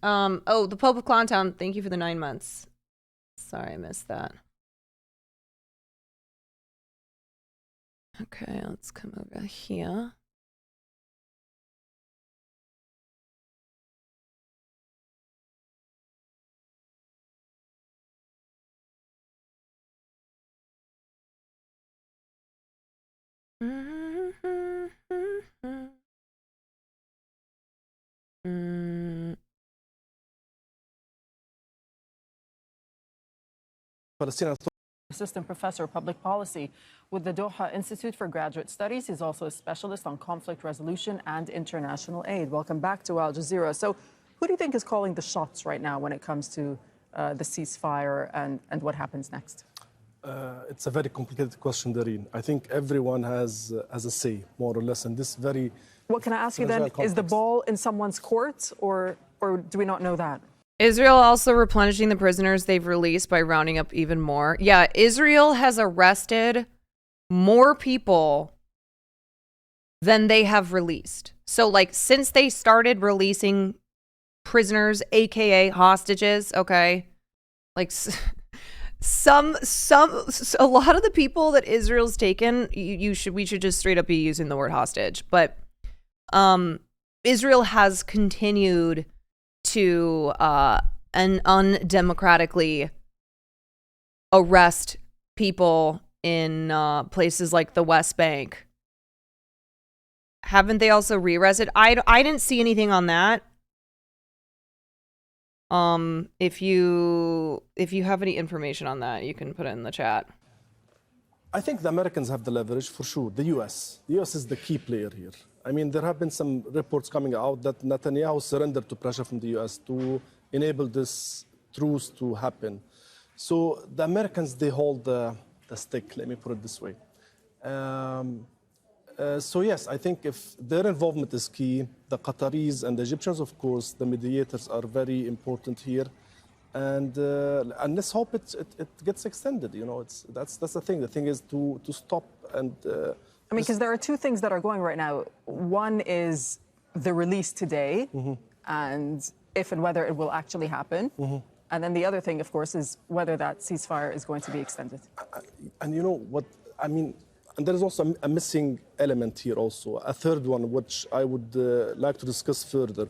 Pope of Clowntown, thank you for the 9 months. Sorry, I missed that. Okay, let's come over here. Assistant Professor of Public Policy with the Doha Institute for Graduate Studies. He's also a specialist on conflict resolution and international aid. Welcome back to Al Jazeera. So who do you think is calling the shots right now when it comes to the ceasefire and what happens next? It's a very complicated question, Doreen. I think everyone has a say, more or less, in this very... What can I ask you then? Context. Is the ball in someone's court, or do we not know that? Israel also replenishing the prisoners they've released by rounding up even more. Yeah, Israel has arrested more people than they have released. So, like, since they started releasing prisoners, aka hostages, okay, like a lot of the people that Israel's taken, we should just straight up be using the word hostage. But Israel has continued to and undemocratically arrest people in places like the West Bank. Haven't they also re-arrested? I didn't see anything on that. If you have any information on that, you can put it in the chat. I think the Americans have the leverage for sure. The U.S. is the key player here. I mean, there have been some reports coming out that Netanyahu surrendered to pressure from the U.S. to enable this truce to happen. So the Americans, they hold the stick, let me put it this way. So yes, I think if their involvement is key, the Qataris and the Egyptians, of course, the mediators are very important here. And let's hope it gets extended. You know, that's the thing. The thing is to stop and... I mean, because there are two things that are going right now. One is the release today, and if and whether it will actually happen. And then the other thing, of course, is whether that ceasefire is going to be extended. And you know what, I mean, and there is also a missing element here also, a third one, which I would like to discuss further.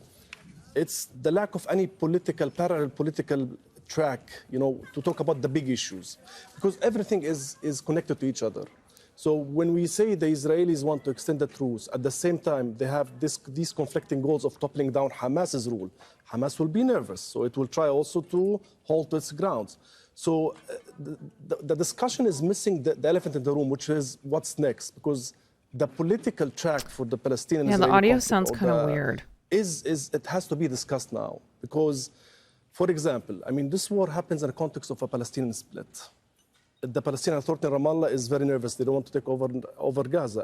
It's the lack of any parallel political track, you know, to talk about the big issues. Because everything is connected to each other. So when we say the Israelis want to extend the truce, at the same time, they have these conflicting goals of toppling down Hamas's rule. Hamas will be nervous, so it will try also to hold its grounds. So the discussion is missing the elephant in the room, which is what's next, because the political track for the Palestinian Yeah, the Israeli audio conflict, sounds or kind of the- weird. is it has to be discussed now, because, for example, I mean, this war happens in the context of a Palestinian split. The Palestinian Authority in Ramallah is very nervous. They don't want to take over Gaza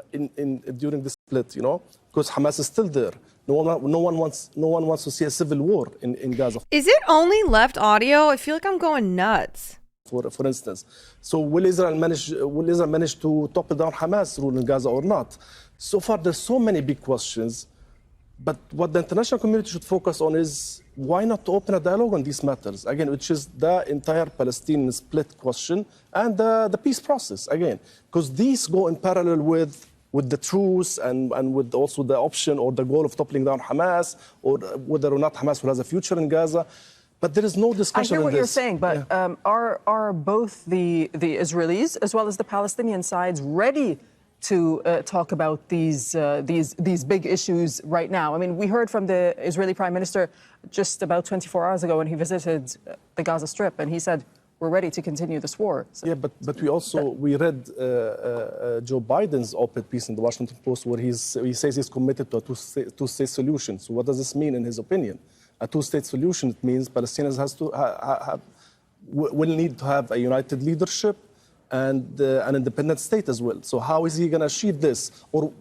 during the split, you know, because Hamas is still there. No one wants to see a civil war in Gaza, Is it only left audio? I feel like I'm going nuts. for instance. So will Israel manage to topple down Hamas rule in Gaza or not? So far, there's so many big questions. But what the international community should focus on is why not open a dialogue on these matters, again, which is the entire Palestinian split question and the peace process, again, because these go in parallel with the truce and with also the option or the goal of toppling down Hamas, or whether or not Hamas will have a future in Gaza. But there is no I discussion hear on what this. you're saying, but are both the Israelis as well as the Palestinian sides ready to talk about these big issues right now? I mean, we heard from the Israeli Prime Minister just about 24 hours ago when he visited the Gaza Strip, and he said, we're ready to continue this war. So, Yeah, but we read Joe Biden's op-ed piece in the Washington Post where he says he's committed to a two-state solution. So what does this mean in his opinion? A two-state solution, it means Palestinians will need to have a united leadership and an independent state as well. So how is he going to achieve this? Or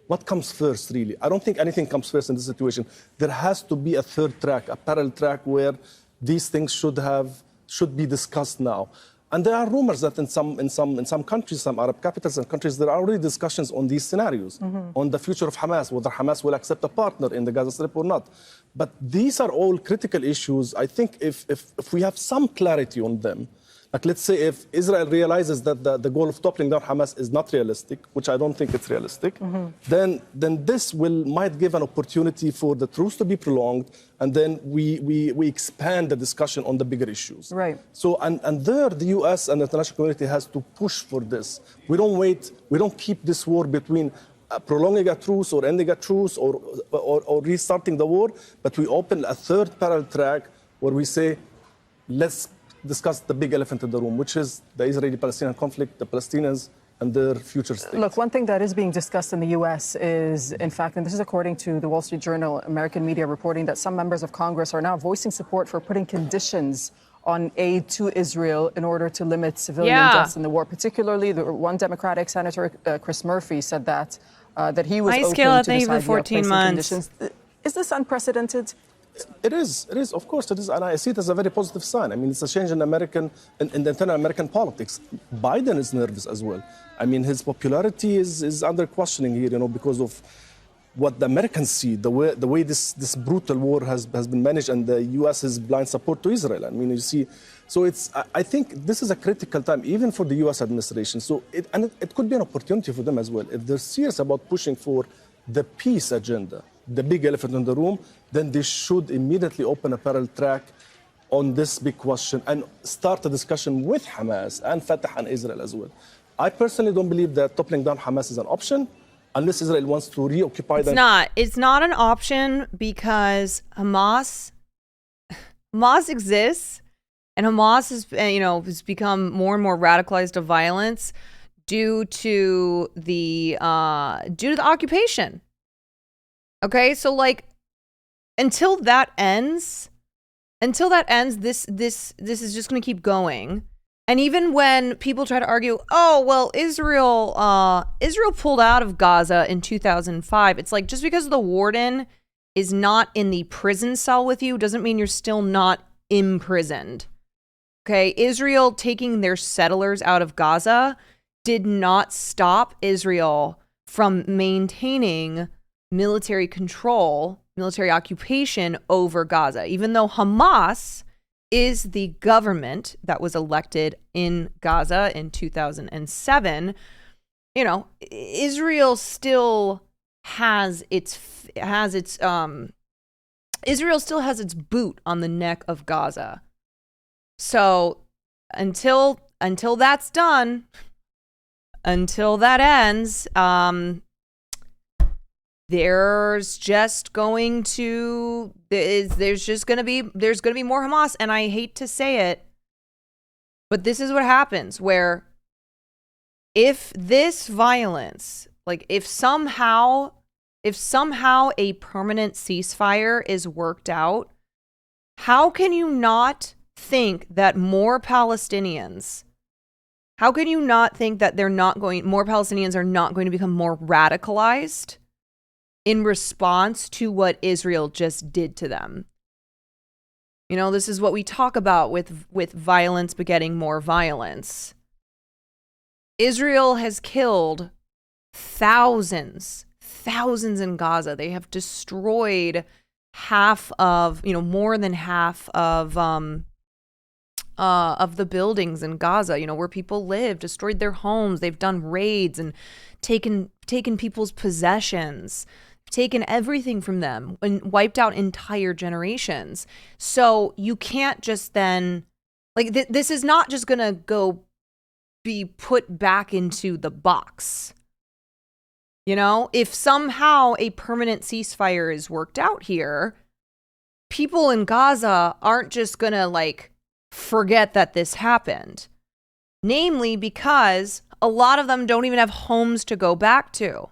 what comes first, really? I don't think anything comes first in this situation. There has to be a third track, a parallel track where these things should be discussed now. And there are rumors that in some countries, some Arab capitals and countries, there are already discussions on these scenarios, on the future of Hamas, whether Hamas will accept a partner in the Gaza Strip or not. But these are all critical issues. I think if we have some clarity on them, like let's say if Israel realizes that the goal of toppling down Hamas is not realistic, which I don't think it's realistic, then this might give an opportunity for the truce to be prolonged, and then we expand the discussion on the bigger issues. Right. So and there the U.S. and the international community has to push for this. We don't wait. We don't keep this war between prolonging a truce or ending a truce or restarting the war, but we open a third parallel track where we say, let's discuss the big elephant in the room, which is the Israeli-Palestinian conflict, the Palestinians, and their future state. look, one thing that is being discussed in the U.S. is, in fact, and this is according to the Wall Street Journal, American media reporting that some members of Congress are now voicing support for putting conditions on aid to Israel in order to limit civilian deaths in the war. Particularly, the one Democratic Senator, Chris Murphy, said that he was open scale, I to think, this for idea 14 of placing months. conditions. Is this unprecedented? It is, of course it is, and I see it as a very positive sign. I mean, it's a change in the internal American politics. Biden is nervous as well. I mean, his popularity is under questioning here, you know, because of what the Americans see, the way this brutal war has been managed, and the U.S.'s blind support to Israel. I mean, you see, so I think this is a critical time, even for the U.S. administration. So it could be an opportunity for them as well. If they're serious about pushing for the peace agenda, the big elephant in the room, then they should immediately open a parallel track on this big question and start a discussion with Hamas and Fatah and Israel as well. I personally don't believe that toppling down Hamas is an option unless Israel wants to reoccupy them. It's not an option because Hamas exists, and Hamas has become more and more radicalized to violence due to the occupation. Okay, so like until that ends, this is just going to keep going. And even when people try to argue, oh well, Israel pulled out of Gaza in 2005, it's like just because the warden is not in the prison cell with you doesn't mean you're still not imprisoned. Okay, Israel taking their settlers out of Gaza did not stop Israel from maintaining military control, military occupation over Gaza, even though Hamas is the government that was elected in Gaza in 2007. You know, Israel still has its boot on the neck of Gaza. So until that's done, until that ends, there's going to be more Hamas, and I hate to say it, But this is what happens where if this violence, like if somehow a permanent ceasefire is worked out, how can you not think that more Palestinians more Palestinians are not going to become more radicalized in response to what Israel just did to them? You know, this is what we talk about with violence begetting more violence. Israel has killed thousands in Gaza. They have destroyed more than half of the buildings in Gaza, where people live, destroyed their homes. They've done raids and taken people's possessions, taken everything from them and wiped out entire generations. So you can't just then, like, this is not just going to go be put back into the box. If somehow a permanent ceasefire is worked out here, people in Gaza aren't just going to, like, forget that this happened. Namely because a lot of them don't even have homes to go back to.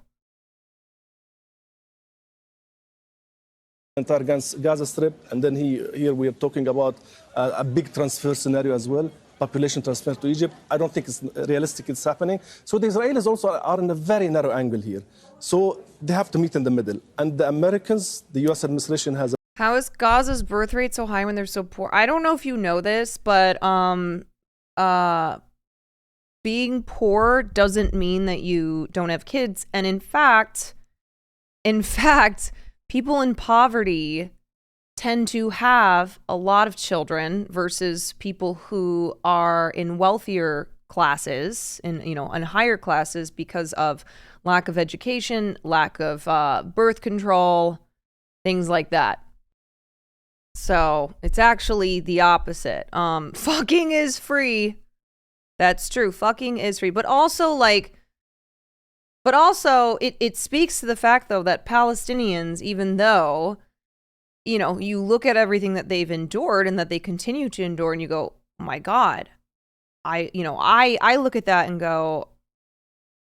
Entire Gaza Strip, and then here we are talking about a big transfer scenario as well, population transfer to Egypt. I don't think it's realistic it's happening. So the Israelis also are in a very narrow angle here. So they have to meet in the middle. And the Americans, the U.S. administration has... How is Gaza's birth rate so high when they're so poor? I don't know if you know this, but being poor doesn't mean that you don't have kids. And in fact, people in poverty tend to have a lot of children versus people who are in wealthier classes, in higher classes, because of lack of education, lack of birth control, things like that. So it's actually the opposite. Fucking is free. That's true. Fucking is free. But also it speaks to the fact, though, that Palestinians, even though, you look at everything that they've endured and that they continue to endure and you go, oh my God, I look at that and go,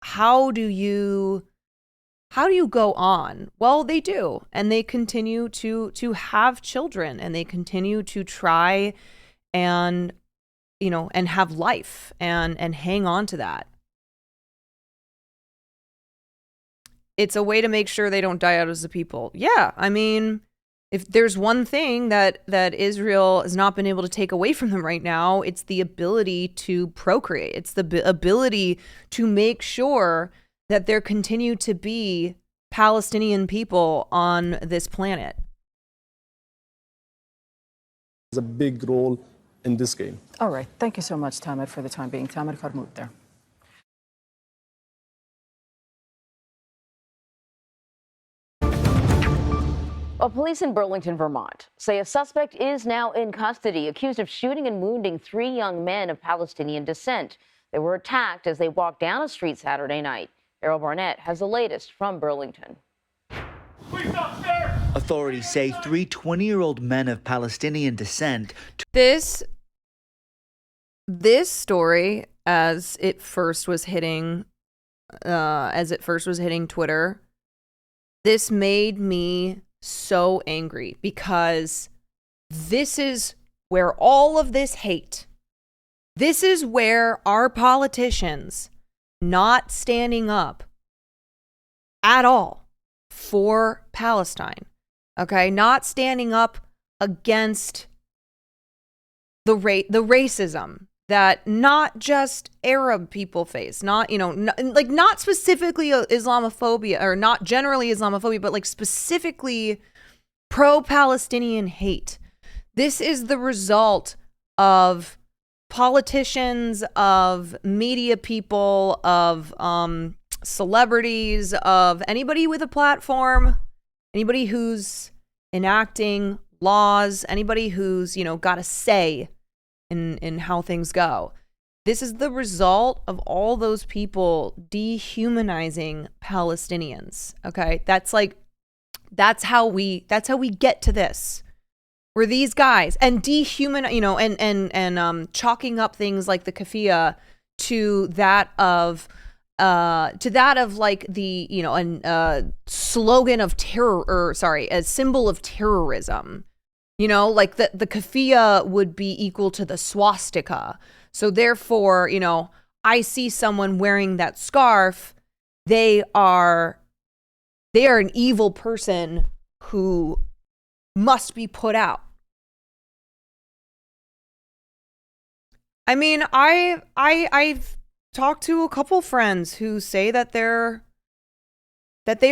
how do you go on? Well, they do. And they continue to have children, and they continue to try and have life and hang on to that. It's a way to make sure they don't die out as a people. Yeah, I mean, if there's one thing that Israel has not been able to take away from them right now, it's the ability to procreate. It's the ability to make sure that there continue to be Palestinian people on this planet. There's a big role in this game. All right. Thank you so much, Tamer, for the time being. Tamer Karmout there. Well, police in Burlington, Vermont, say a suspect is now in custody, accused of shooting and wounding 3 young men of Palestinian descent. They were attacked as they walked down a street Saturday night. Errol Barnett has the latest from Burlington. Authorities say 3 20-year-old men of Palestinian descent. This story, as it first was hitting Twitter, this made me so angry, because this is where all of this hate, this is where our politicians not standing up at all for Palestine, okay, not standing up against the racism that not just Arab people face, not specifically Islamophobia, or not generally Islamophobia, but like specifically pro-Palestinian hate. This is the result of politicians, of media people, of celebrities, of anybody with a platform, anybody who's enacting laws, anybody who's, got a say in how things go. This is the result of all those people dehumanizing Palestinians. Okay, that's how we get to this. were these guys, and chalking up things like the keffiyeh to that of like the, slogan of terror, or sorry, a symbol of terrorism. Like the keffiyeh would be equal to the swastika. So therefore, I see someone wearing that scarf, they are an evil person who must be put out. I mean, I've talked to a couple friends who say that they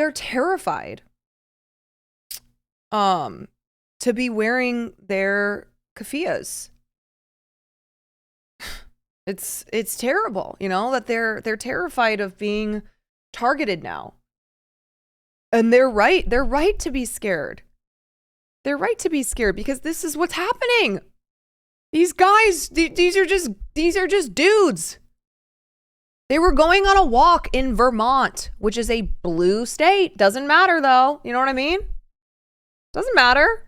are terrified to be wearing their keffiyehs. It's terrible, that they're terrified of being targeted now. And they're right to be scared. They're right to be scared because this is what's happening. These guys, these are just dudes. They were going on a walk in Vermont, which is a blue state. Doesn't matter though. You know what I mean? Doesn't matter.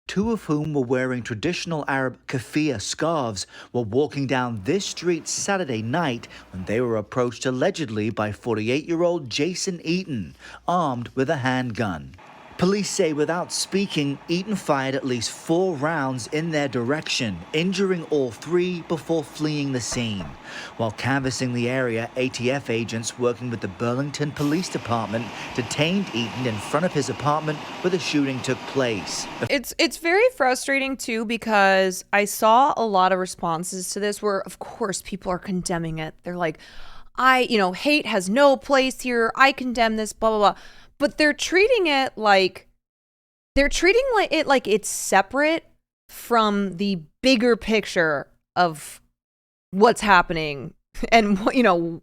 Two of whom were wearing traditional Arab keffiyeh scarves were walking down this street Saturday night when they were approached allegedly by 48-year-old Jason Eaton, armed with a handgun. Police say without speaking, Eaton fired at least 4 rounds in their direction, injuring all 3 before fleeing the scene. While canvassing the area, ATF agents working with the Burlington Police Department detained Eaton in front of his apartment where the shooting took place. It's very frustrating too, because I saw a lot of responses to this where, of course, people are condemning it. They're like, hate has no place here. I condemn this, blah, blah, blah. But they're treating it like it's separate from the bigger picture of what's happening and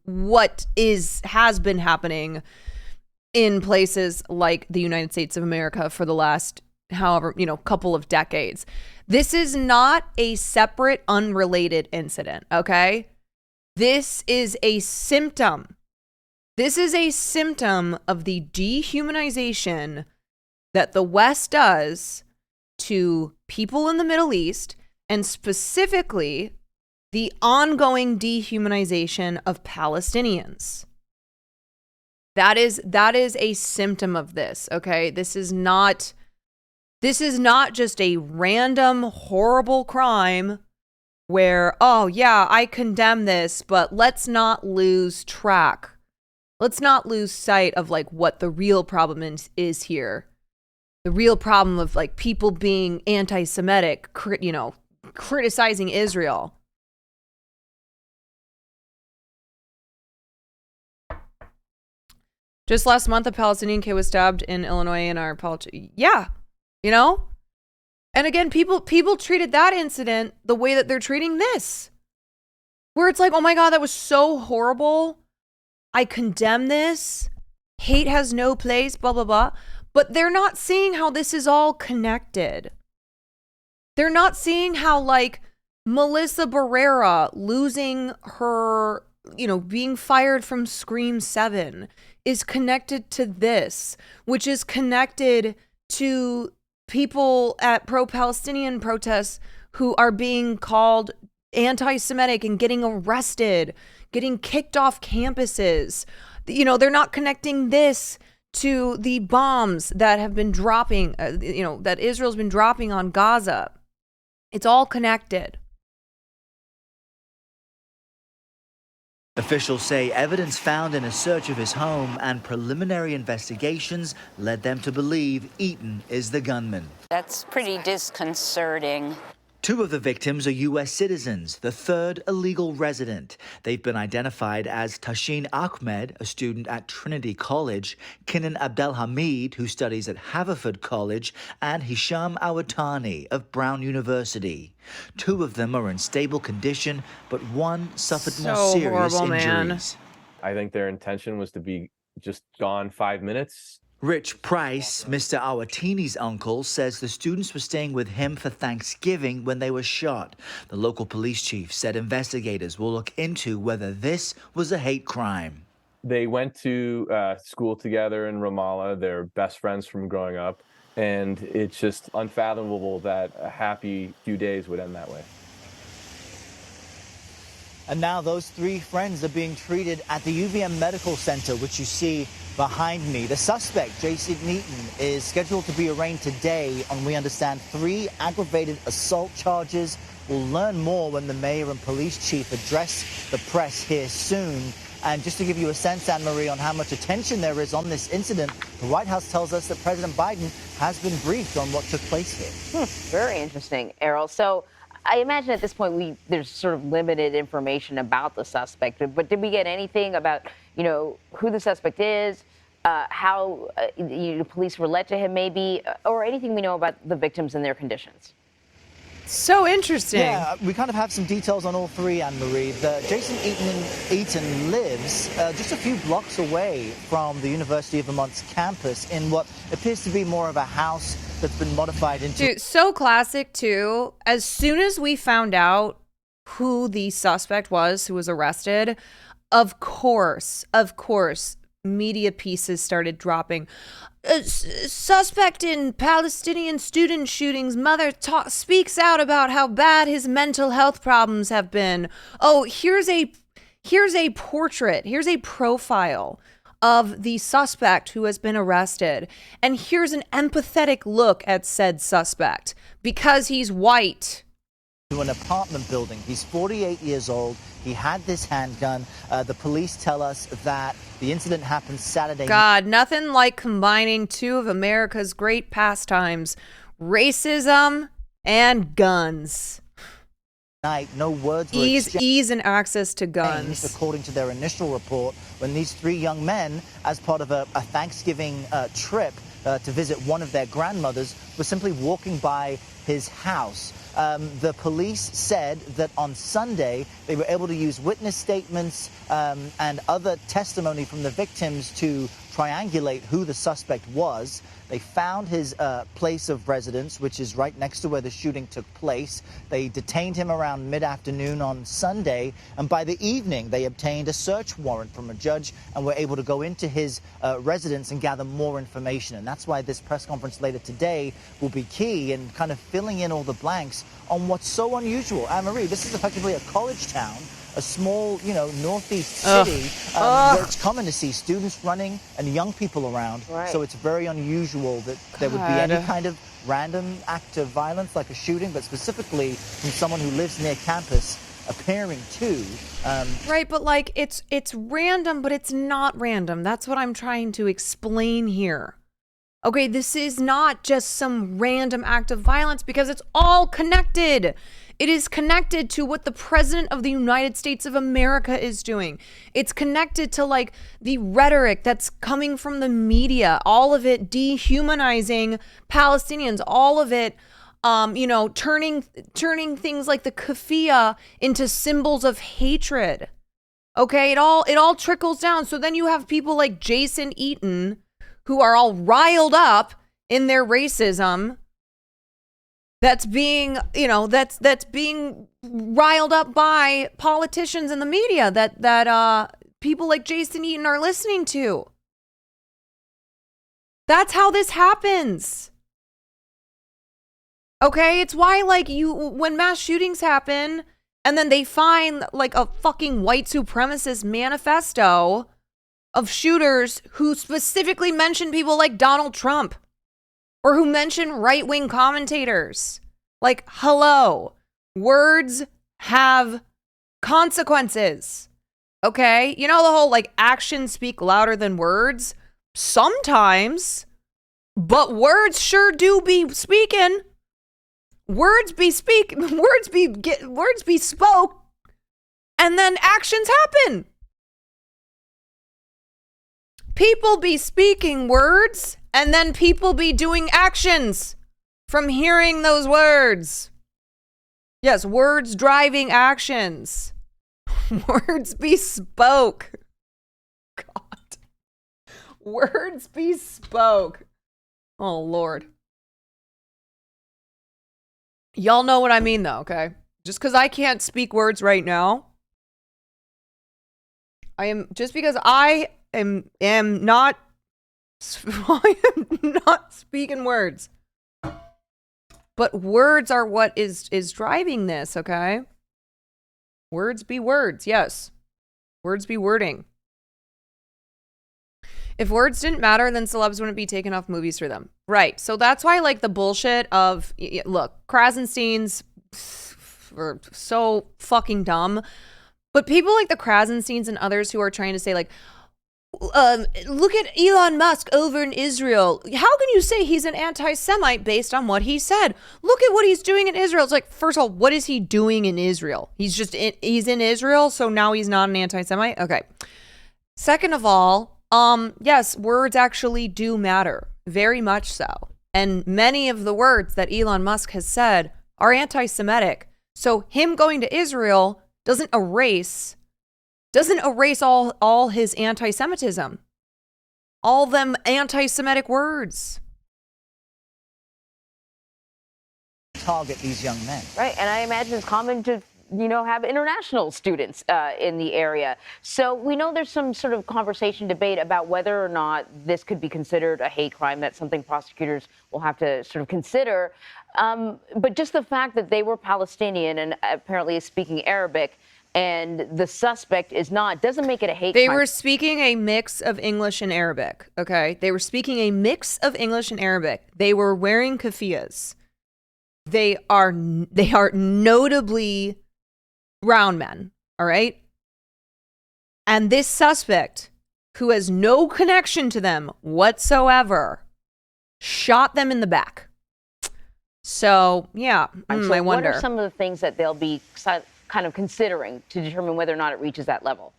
what has been happening in places like the United States of America for the last couple of decades. This is not a separate, unrelated incident, okay? This is a symptom. This is a symptom of the dehumanization that the West does to people in the Middle East, and specifically the ongoing dehumanization of Palestinians. That is a symptom of this, okay? This is not just a random horrible crime where, oh yeah, I condemn this, but let's not lose track. Let's not lose sight of what the real problem is here. The real problem of people being anti-Semitic, criticizing Israel. Just last month, a Palestinian kid was stabbed in Illinois in our yeah, And again, people treated that incident the way that they're treating this. Where it's like, oh my God, that was so horrible. I condemn this. Hate has no place, blah, blah, blah. But they're not seeing how this is all connected. They're not seeing how, Melissa Barrera losing her, being fired from Scream 7 is connected to this, which is connected to people at pro-Palestinian protests who are being called anti-Semitic and getting arrested, getting kicked off campuses. They're not connecting this to the bombs that have been dropping, that Israel's been dropping on Gaza. It's all connected. Officials say evidence found in a search of his home and preliminary investigations led them to believe Eaton is the gunman. That's pretty disconcerting. 2 of the victims are U.S. citizens, the 3rd a legal resident. They've been identified as Tashin Ahmed, a student at Trinity College, Kinan Abdelhamid, who studies at Haverford College, and Hisham Awatani of Brown University. 2 of them are in stable condition, but one suffered more serious horrible, injuries. I think their intention was to be just gone 5 minutes. Rich Price, Mr. Awatini's uncle, says the students were staying with him for Thanksgiving when they were shot. The local police chief said investigators will look into whether this was a hate crime. They went to school together in Ramallah. They're best friends from growing up. And it's just unfathomable that a happy few days would end that way. And now those 3 friends are being treated at the UVM Medical Center, which you see behind me. The suspect, Jason Eaton, is scheduled to be arraigned today on, we understand, 3 aggravated assault charges. We'll learn more when the mayor and police chief address the press here soon. And just to give you a sense, Anne-Marie, on how much attention there is on this incident, the White House tells us that President Biden has been briefed on what took place here. Very interesting, Errol. So I imagine at this point there's sort of limited information about the suspect, but did we get anything about, who the suspect is, how police were led to him maybe, or anything we know about the victims and their conditions? So interesting. Yeah, we kind of have some details on all 3, Anne-Marie. Jason Eaton lives just a few blocks away from the University of Vermont's campus in what appears to be more of a house that's been modified into... Dude, so classic, too. As soon as we found out who the suspect was who was arrested, of course, media pieces started dropping. Suspect in Palestinian student shootings, mother speaks out about how bad his mental health problems have been. Oh, here's a portrait, here's a profile of the suspect who has been arrested. And here's an empathetic look at said suspect because he's white. To an apartment building. He's 48 years old. He had this handgun. The police tell us that the incident happened Saturday. God, nothing like combining 2 of America's great pastimes, racism and guns. Night, no words were ease and access to guns. According to their initial report, when these 3 young men, as part of a Thanksgiving trip to visit one of their grandmothers, were simply walking by his house. The police said that on Sunday they were able to use witness statements and other testimony from the victims to triangulate who the suspect was. They found his place of residence, which is right next to where the shooting took place. They detained him around mid-afternoon on Sunday, and by the evening they obtained a search warrant from a judge and were able to go into his residence and gather more information. And that's why this press conference later today will be key in kind of filling in all the blanks on what's so unusual. Anne-Marie, this is effectively a college town, a small, northeast city where it's common to see students running and young people around. Right. So it's very unusual that there would be any kind of random act of violence like a shooting, but specifically from someone who lives near campus appearing to. Right, but like it's random, but it's not random. That's what I'm trying to explain here. Okay, this is not just some random act of violence because it's all connected. It is connected to what the President of the United States of America is doing. It's connected to like the rhetoric that's coming from the media, all of it dehumanizing Palestinians, all of it, turning things like the keffiyeh into symbols of hatred. Okay, it all trickles down. So then you have people like Jason Eaton who are all riled up in their racism. That's being, that's being riled up by politicians and the media that people like Jason Eaton are listening to. That's how this happens. Okay, it's why when mass shootings happen and then they find like a fucking white supremacist manifesto of shooters who specifically mention people like Donald Trump. Or who mention right-wing commentators. Like, hello, words have consequences. Okay? You know the whole, actions speak louder than words? Sometimes. But words sure do be speaking. Words be spoke. And then actions happen. People be speaking words, and then people be doing actions from hearing those words. Yes, words driving actions. Words be spoke. God. Words be spoke. Oh, Lord. Y'all know what I mean, though, okay? Just because I can't speak words right now, because I am not I am not speaking words. But words are what is driving this, okay? Words be words, yes. Words be wording. If words didn't matter, then celebs wouldn't be taken off movies for them. Right. So that's why, like, the bullshit of, look, Krasensteins are so fucking dumb. But people like the Krasensteins and others who are trying to say, like, look at Elon Musk over in Israel. How can you say he's an anti-Semite based on what he said? Look at what he's doing in Israel. It's like, first of all, what is he doing in Israel? He's in Israel, so now he's not an anti-Semite? Okay. Second of all, yes, words actually do matter. Very much so. And many of the words that Elon Musk has said are anti-Semitic. So him going to Israel doesn't erase all his anti-Semitism. All them anti-Semitic words. Target these young men. Right, and I imagine it's common to, have international students in the area. So we know there's some sort of conversation, debate about whether or not this could be considered a hate crime. That's something prosecutors will have to sort of consider. But just the fact that they were Palestinian and apparently is speaking Arabic, and the suspect is not, doesn't make it a hate crime. They were speaking a mix of English and Arabic, okay? They were speaking a mix of English and Arabic. They were wearing keffiyehs. They are notably brown men, all right? And this suspect, who has no connection to them whatsoever, shot them in the back. So, yeah, So I wonder. What are some of the things that they'll be kind of considering to determine whether or not it reaches that level?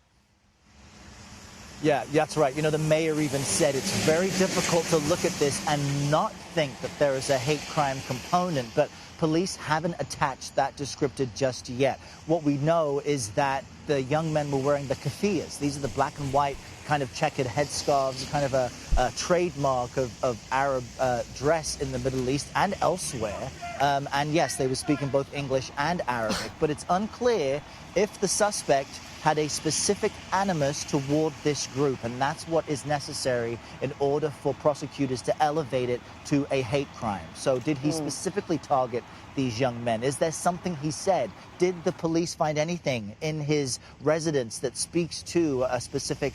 Yeah, that's right. The mayor even said it's very difficult to look at this and not think that there is a hate crime component, but police haven't attached that descriptor just yet. What we know is that the young men were wearing the keffiyehs. These are the black and white kind of checkered headscarves, kind of a trademark of Arab dress in the Middle East and elsewhere. And yes, they were speaking both English and Arabic, but it's unclear if the suspect had a specific animus toward this group, and that's what is necessary in order for prosecutors to elevate it to a hate crime. So did he specifically target these young men? Is there something he said? Did the police find anything in his residence that speaks to a specific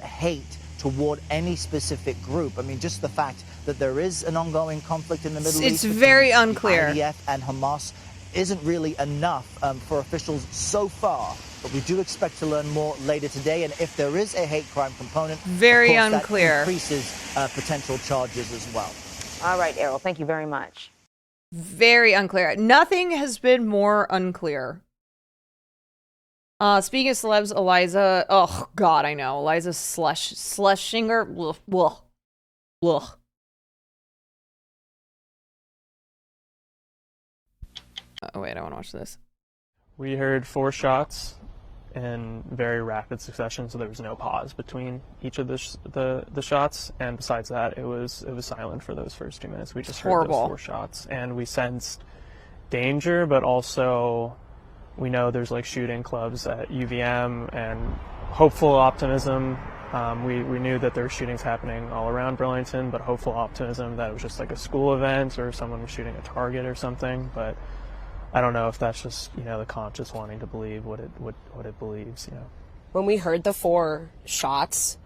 hate toward any specific group? I mean, just the fact that there is an ongoing conflict in the Middle East. It's very unclear. The IDF and Hamas isn't really enough for officials so far. But we do expect to learn more later today. And if there is a hate crime component, very of course, unclear. That increases potential charges as well. All right, Errol, thank you very much. Very unclear. Nothing has been more unclear. Speaking of celebs, Eliza. Oh, God, I know. Eliza Schlesinger. Ugh. Ugh. Oh, wait, I want to watch this. We heard 4 shots in very rapid succession, so there was no pause between each of the shots. And besides that, it was silent for those first 2 minutes. We just heard those 4 shots, and we sensed danger, but also we know there's like shooting clubs at UVM and hopeful optimism. We knew that there were shootings happening all around Burlington, but hopeful optimism that it was just like a school event or someone was shooting a target or something. But I don't know if that's just, the conscious wanting to believe what it believes, When we heard the 4 shots,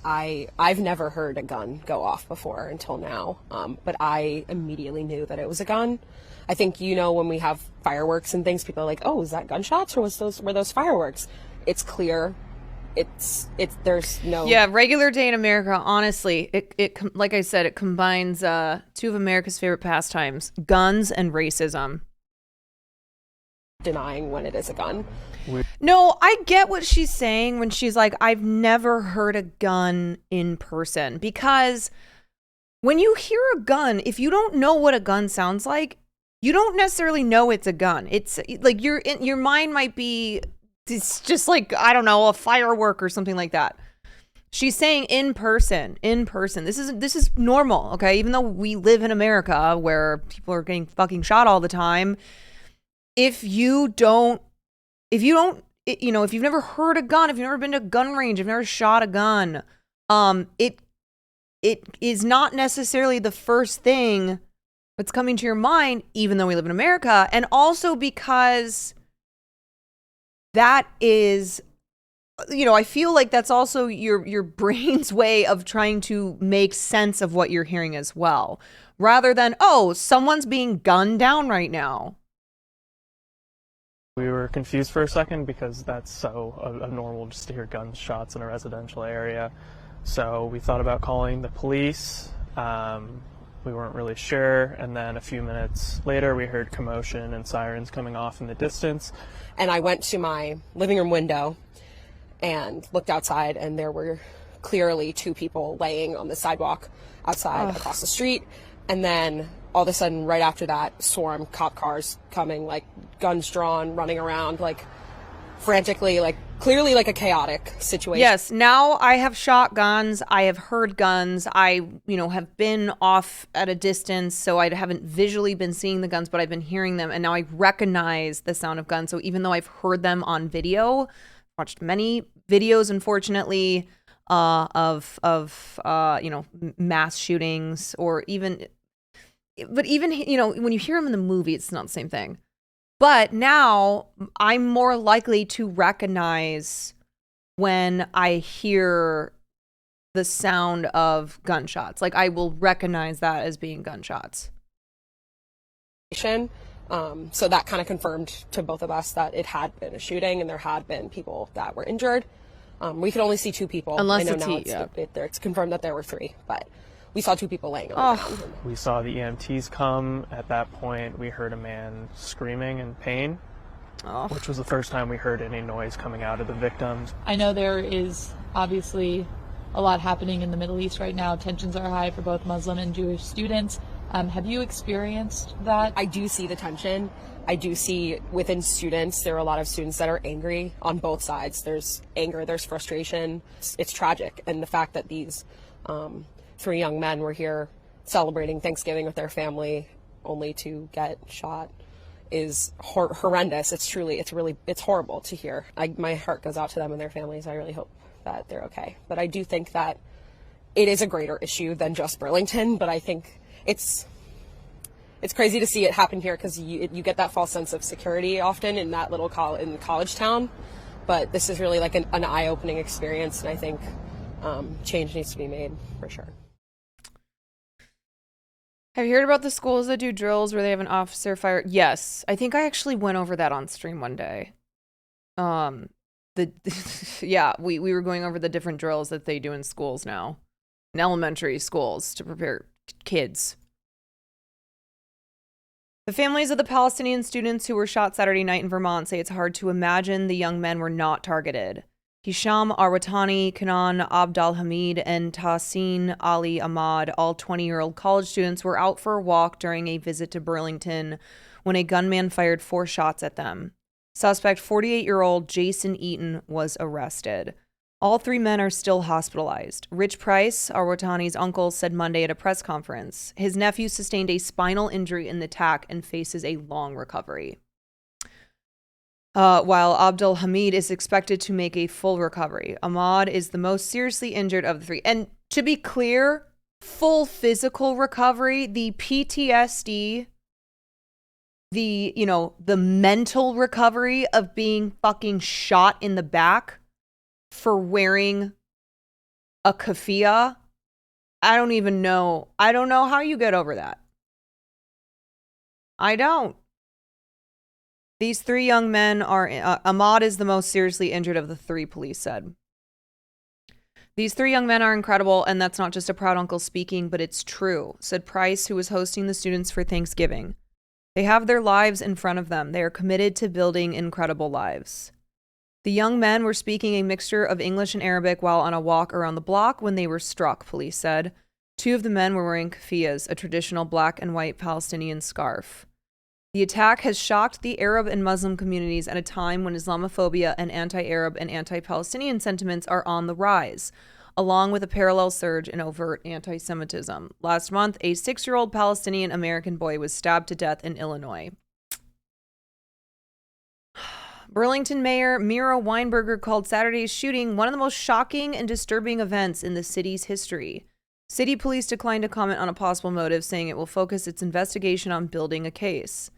I've never heard a gun go off before until now, but I immediately knew that it was a gun. I think, when we have fireworks and things, people are like, oh, is that gunshots or were those fireworks? It's clear. There's no. Yeah, regular day in America, honestly, it like I said, it combines 2 of America's favorite pastimes, guns and racism. Denying when it is a gun. No, I get what she's saying when she's like, I've never heard a gun in person, because when you hear a gun, if you don't know what a gun sounds like, you don't necessarily know it's a gun. It's like your mind might be, it's just like, I don't know, a firework or something like that. She's saying in person. This is normal, okay? Even though we live in America where people are getting fucking shot all the time, if you've never heard a gun, if you've never been to a gun range, if you've never shot a gun, it is not necessarily the first thing that's coming to your mind, even though we live in America. And also because that is, you know, I feel like that's also your brain's way of trying to make sense of what you're hearing as well, rather than, oh, someone's being gunned down right now. We were confused for a second because that's so abnormal just to hear gunshots in a residential area. So we thought about calling the police. We weren't really sure. And then a few minutes later, we heard commotion and sirens coming off in the distance. And I went to my living room window and looked outside, and there were clearly 2 people laying on the sidewalk outside across the street. And then all of a sudden, right after that, swarm cop cars coming, like guns drawn, running around, like frantically, like clearly like a chaotic situation. Yes, now I have shotguns. I have heard guns. I, have been off at a distance, so I haven't visually been seeing the guns, but I've been hearing them, and now I recognize the sound of guns. So even though I've heard them on video, watched many videos, unfortunately, of mass shootings, or even when you hear them in the movie, it's not the same thing. But now I'm more likely to recognize when I hear the sound of gunshots. Like, I will recognize that as being gunshots. So that kind of confirmed to both of us that it had been a shooting and there had been people that were injured. We could only see 2 people. Unless I know it's confirmed that there were 3, but we saw 2 people laying on the ground. We saw the EMTs come. At that point, we heard a man screaming in pain, which was the first time we heard any noise coming out of the victims. I know there is obviously a lot happening in the Middle East right now. Tensions are high for both Muslim and Jewish students. Have you experienced that? I do see the tension. I do see within students, there are a lot of students that are angry on both sides. There's anger, there's frustration. It's tragic. And the fact that these 3 young men were here celebrating Thanksgiving with their family only to get shot is horrendous. It's horrible to hear. My heart goes out to them and their families. I really hope that they're okay. But I do think that it is a greater issue than just Burlington, but I think it's crazy to see it happen here because you get that false sense of security often in that little college town. But this is really like an eye-opening experience, and I think change needs to be made for sure. Have you heard about the schools that do drills where they have an officer fire? Yes. I think I actually went over that on stream one day. We were going over the different drills that they do in schools now. In elementary schools to prepare kids. The families of the Palestinian students who were shot Saturday night in Vermont say it's hard to imagine the young men were not targeted. Hisham Arwatani, Kanan Abdalhamid, and Tahsin Ali Ahmad, all 20-year-old college students, were out for a walk during a visit to Burlington when a gunman fired 4 shots at them. Suspect 48-year-old Jason Eaton was arrested. All 3 men are still hospitalized. Rich Price, Arwatani's uncle, said Monday at a press conference. His nephew sustained a spinal injury in the attack and faces a long recovery. While Abdul Hamid is expected to make a full recovery. Ahmad is the most seriously injured of the 3. And to be clear, full physical recovery, the PTSD, the mental recovery of being fucking shot in the back for wearing a keffiyeh, I don't know how you get over that. I don't. These 3 young men are, Ahmad is the most seriously injured of the 3, police said. These 3 young men are incredible, and that's not just a proud uncle speaking, but it's true, said Price, who was hosting the students for Thanksgiving. They have their lives in front of them. They are committed to building incredible lives. The young men were speaking a mixture of English and Arabic while on a walk around the block when they were struck, police said. 2 of the men were wearing keffiyehs, a traditional black and white Palestinian scarf. The attack has shocked the Arab and Muslim communities at a time when Islamophobia and anti-Arab and anti-Palestinian sentiments are on the rise, along with a parallel surge in overt anti-Semitism. Last month, a 6-year-old Palestinian American boy was stabbed to death in Illinois. Burlington Mayor Mira Weinberger called Saturday's shooting one of the most shocking and disturbing events in the city's history. City police declined to comment on a possible motive, saying it will focus its investigation on building a case.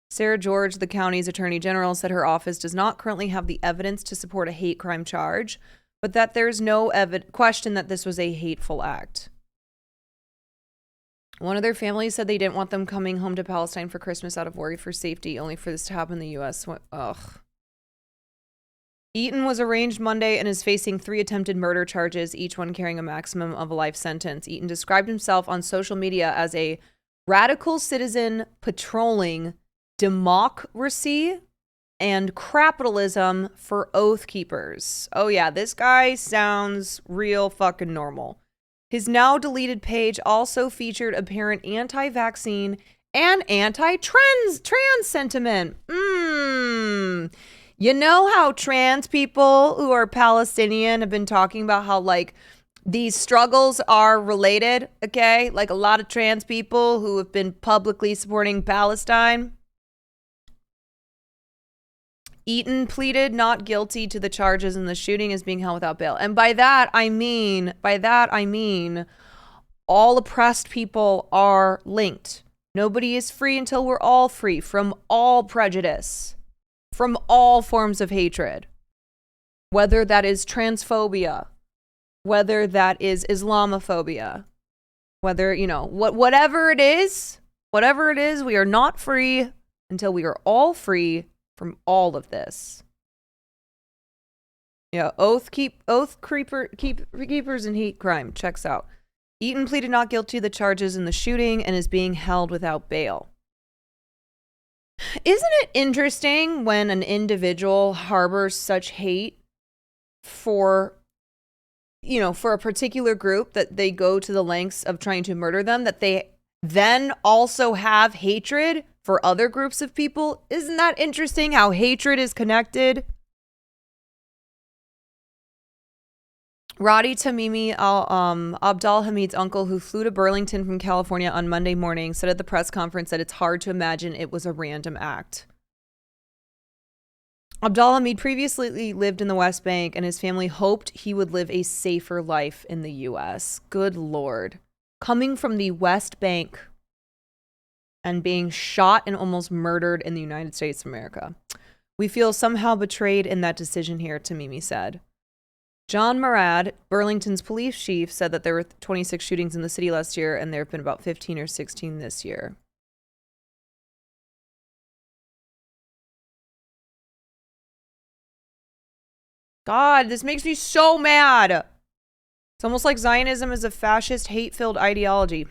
Sarah George, the county's attorney general, said her office does not currently have the evidence to support a hate crime charge, but that there's no question that this was a hateful act. One of their families said they didn't want them coming home to Palestine for Christmas out of worry for safety, only for this to happen in the U.S. Ugh. Eaton was arraigned Monday and is facing 3 attempted murder charges, each one carrying a maximum of a life sentence. Eaton described himself on social media as a radical citizen patrolling democracy and capitalism for Oath Keepers. Oh yeah, this guy sounds real fucking normal. His now deleted page also featured apparent anti-vaccine and anti-trans sentiment. You know how trans people who are Palestinian have been talking about how, like, these struggles are related, okay? Like, a lot of trans people who have been publicly supporting Palestine. Eaton pleaded not guilty to the charges and the shooting is being held without bail. And by that I mean, all oppressed people are linked. Nobody is free until we're all free from all prejudice, from all forms of hatred. Whether that is transphobia, whether that is Islamophobia, whether, you know, whatever it is, we are not free until we are all free from all of this. Yeah, keepers and hate crime checks out. Eaton pleaded not guilty to the charges in the shooting and is being held without bail. Isn't it interesting when an individual harbors such hate for, you know, for a particular group that they go to the lengths of trying to murder them, that they then also have hatred for other groups of people? Isn't that interesting how hatred is connected? Radi Tamimi Abdal Hamid's uncle, who flew to Burlington from California on Monday morning, said at the press conference that it's hard to imagine it was a random act. Abdal Hamid previously lived in the West Bank, and his family hoped he would live a safer life in the U.S. Good Lord. Coming from the West Bank and being shot and almost murdered in the United States of America. We feel somehow betrayed in that decision here, Tamimi said. John Murad, Burlington's police chief, said that there were 26 shootings in the city last year, and there have been about 15 or 16 this year. God, this makes me so mad. It's almost like Zionism is a fascist, hate-filled ideology.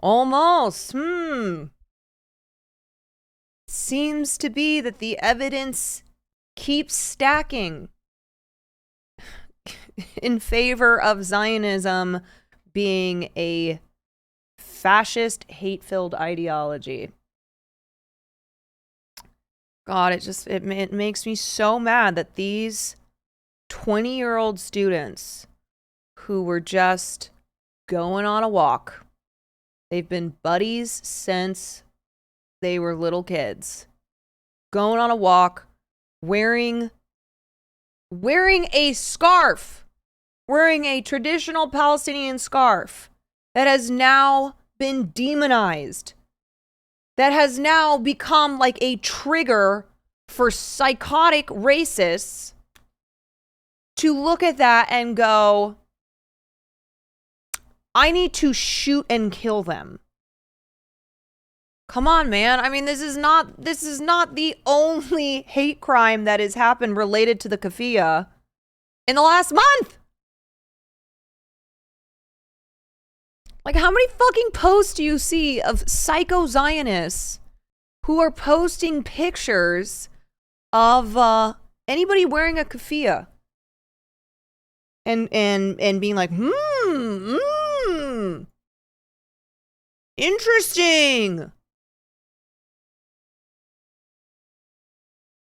Almost. Seems to be that the evidence keeps stacking in favor of Zionism being a fascist, hate-filled ideology. God, it makes me so mad that these 20-year-old students who were just going on a walk, they've been buddies since they were little kids, going on a walk, wearing a scarf, wearing a traditional Palestinian scarf that has now been demonized, that has now become like a trigger for psychotic racists to look at that and go, I need to shoot and kill them. Come on, man. I mean, this is not the only hate crime that has happened related to the Kafia in the last month. Like, how many fucking posts do you see of psycho Zionists who are posting pictures of anybody wearing a keffiyeh and being like, interesting.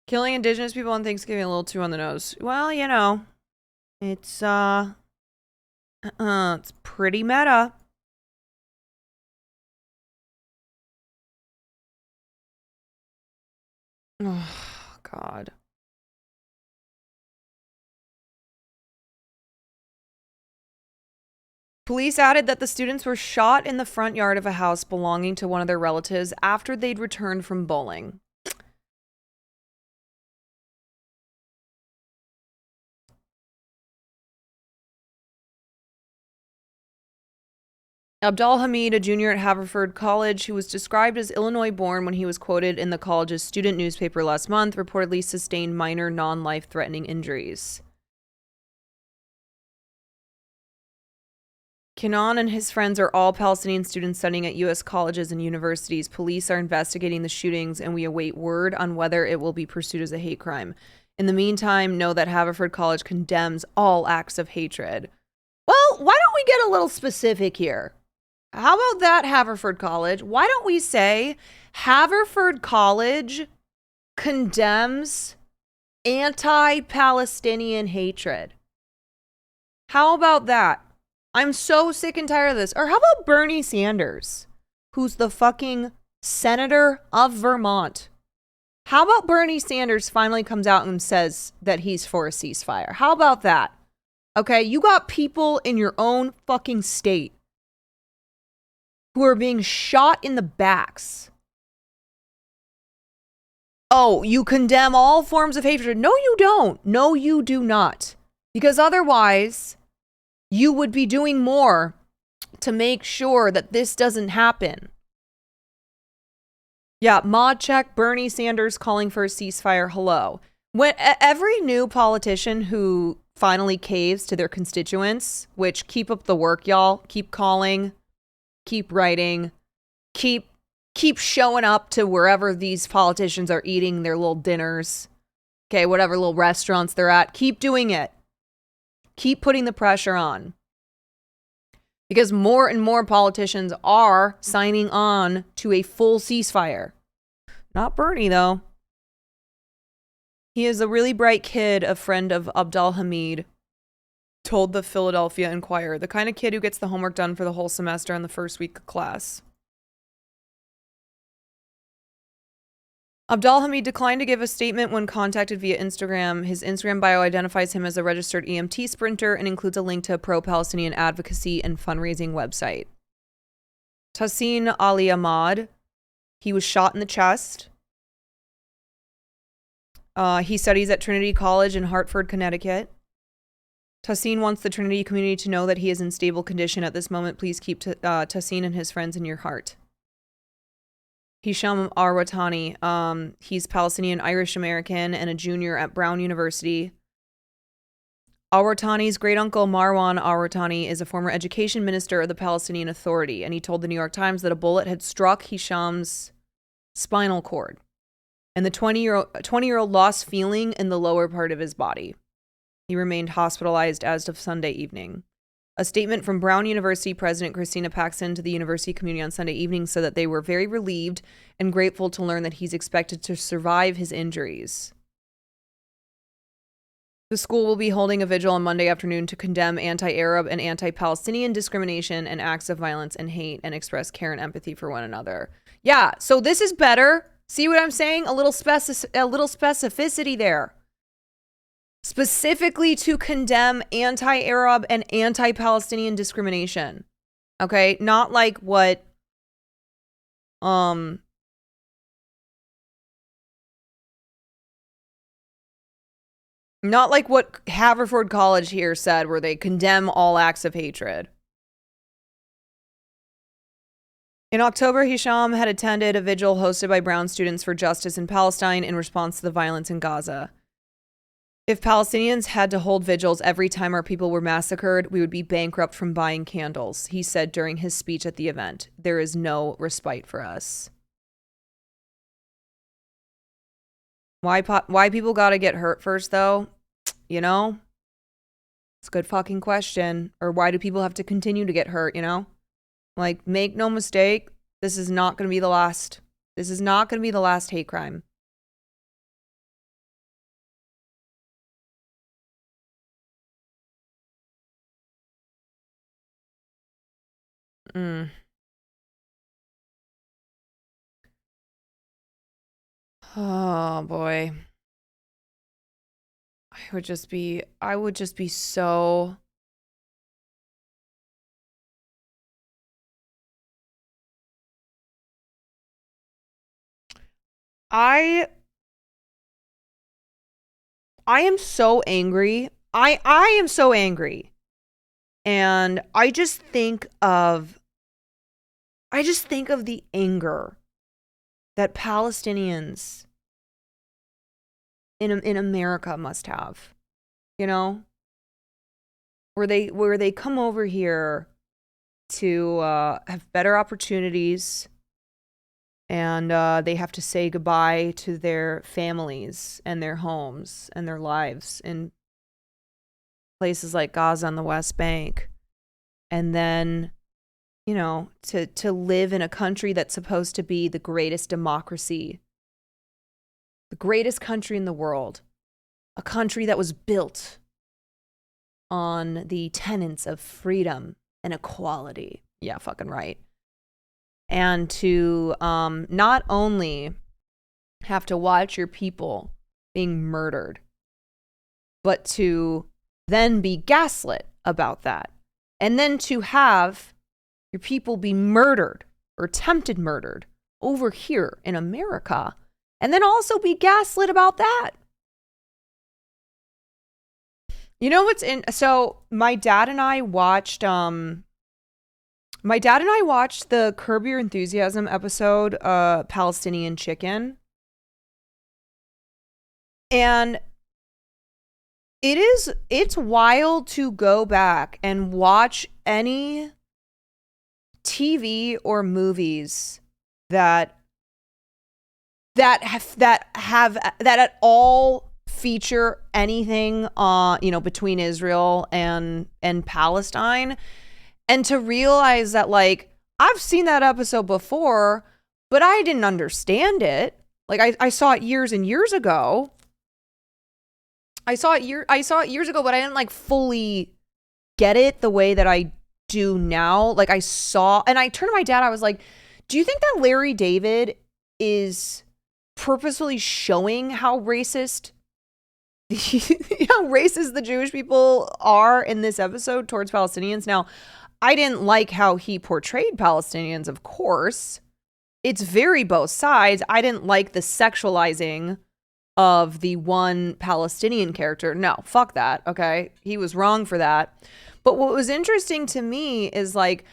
Killing indigenous people on Thanksgiving a little too on the nose. Well, you know, it's pretty meta. Oh, God. Police added that the students were shot in the front yard of a house belonging to one of their relatives after they'd returned from bowling. Abdul Hamid, a junior at Haverford College who was described as Illinois-born when he was quoted in the college's student newspaper last month, reportedly sustained minor non-life-threatening injuries. Kenan and his friends are all Palestinian students studying at U.S. colleges and universities. Police are investigating the shootings, and we await word on whether it will be pursued as a hate crime. In the meantime, know that Haverford College condemns all acts of hatred. Well, why don't we get a little specific here? How about that, Haverford College? Why don't we say Haverford College condemns anti-Palestinian hatred? How about that? I'm so sick and tired of this. Or how about Bernie Sanders, who's the fucking senator of Vermont? How about Bernie Sanders finally comes out and says that he's for a ceasefire? How about that? Okay, you got people in your own fucking state who are being shot in the backs. Oh, you condemn all forms of hatred. No, you don't. No, you do not. Because otherwise, you would be doing more to make sure that this doesn't happen. Yeah, mod check, Bernie Sanders calling for a ceasefire. Hello. When every new politician who finally caves to their constituents, which keep up the work, y'all. Keep calling. Keep writing, keep showing up to wherever these politicians are eating their little dinners. Okay, whatever little restaurants they're at. Keep doing it. Keep putting the pressure on. Because more and more politicians are signing on to a full ceasefire. Not Bernie, though. He is a really bright kid, a friend of Abdul Hamid told the Philadelphia Inquirer, the kind of kid who gets the homework done for the whole semester on the first week of class. Abdul Hamid declined to give a statement when contacted via Instagram. His Instagram bio identifies him as a registered EMT sprinter and includes a link to a pro-Palestinian advocacy and fundraising website. Tassin Ali Ahmad, he was shot in the chest. He studies at Trinity College in Hartford, Connecticut. Tassin wants the Trinity community to know that he is in stable condition at this moment. Please keep Tassin and his friends in your heart. Hisham Arwatani, he's Palestinian Irish American and a junior at Brown University. Arwatani's great uncle Marwan Arwatani is a former education minister of the Palestinian Authority, and he told the New York Times that a bullet had struck Hisham's spinal cord, and the 20-year-old lost feeling in the lower part of his body. He remained hospitalized as of Sunday evening. A statement from Brown University President Christina Paxson to the university community on Sunday evening said that they were very relieved and grateful to learn that he's expected to survive his injuries. The school will be holding a vigil on Monday afternoon to condemn anti-Arab and anti-Palestinian discrimination and acts of violence and hate and express care and empathy for one another. Yeah, so this is better. See what I'm saying? A little specificity there. Specifically to condemn anti-Arab and anti-Palestinian discrimination. Okay? Not like what not like what Haverford College here said, where they condemn all acts of hatred. In October, Hisham had attended a vigil hosted by Brown Students for Justice in Palestine in response to the violence in Gaza. If Palestinians had to hold vigils every time our people were massacred, we would be bankrupt from buying candles, he said during his speech at the event. There is no respite for us. Why people gotta get hurt first, though? You know? It's a good fucking question. Or why do people have to continue to get hurt, you know? Like, make no mistake, this is not gonna be the last. This is not gonna be the last hate crime. Oh boy. I would just be so I am so angry. I am so angry. And I just think of the anger that Palestinians in America must have, you know, where they come over here to have better opportunities, and they have to say goodbye to their families and their homes and their lives in places like Gaza and the West Bank, and then, you know, to live in a country that's supposed to be the greatest democracy, the greatest country in the world, a country that was built on the tenets of freedom and equality. Yeah, fucking right. And to not only have to watch your people being murdered, but to then be gaslit about that. And then to have your people be murdered or attempted murdered over here in America, and then also be gaslit about that. You know what's in? So my dad and I watched the Curb Your Enthusiasm episode, Palestinian Chicken. And it's wild to go back and watch any TV or movies that at all feature anything between Israel and Palestine, and to realize that, like, I've seen that episode before, but I didn't understand it. Like, I saw it years and years ago. I saw it years ago, but I didn't like fully get it the way that I do now. Like, I saw, and I turned to my dad, I was like, do you think that Larry David is purposefully showing how racist the Jewish people are in this episode towards Palestinians? Now, I didn't like how he portrayed Palestinians, of course. It's very both sides. I didn't like the sexualizing of the one Palestinian character. No, fuck that, okay? He was wrong for that. But what was interesting to me is, like,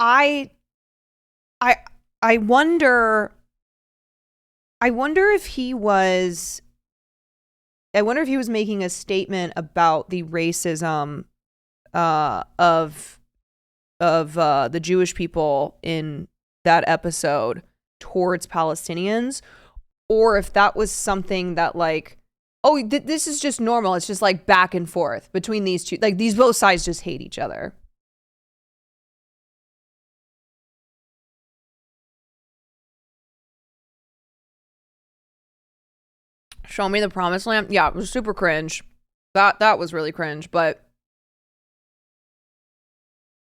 I wonder if he was making a statement about the racism of the Jewish people in that episode towards Palestinians, or if that was something that, like, oh, this is just normal. It's just like back and forth between these two. Like, these both sides just hate each other. Show Me the Promised Land. Yeah, it was super cringe. That was really cringe. But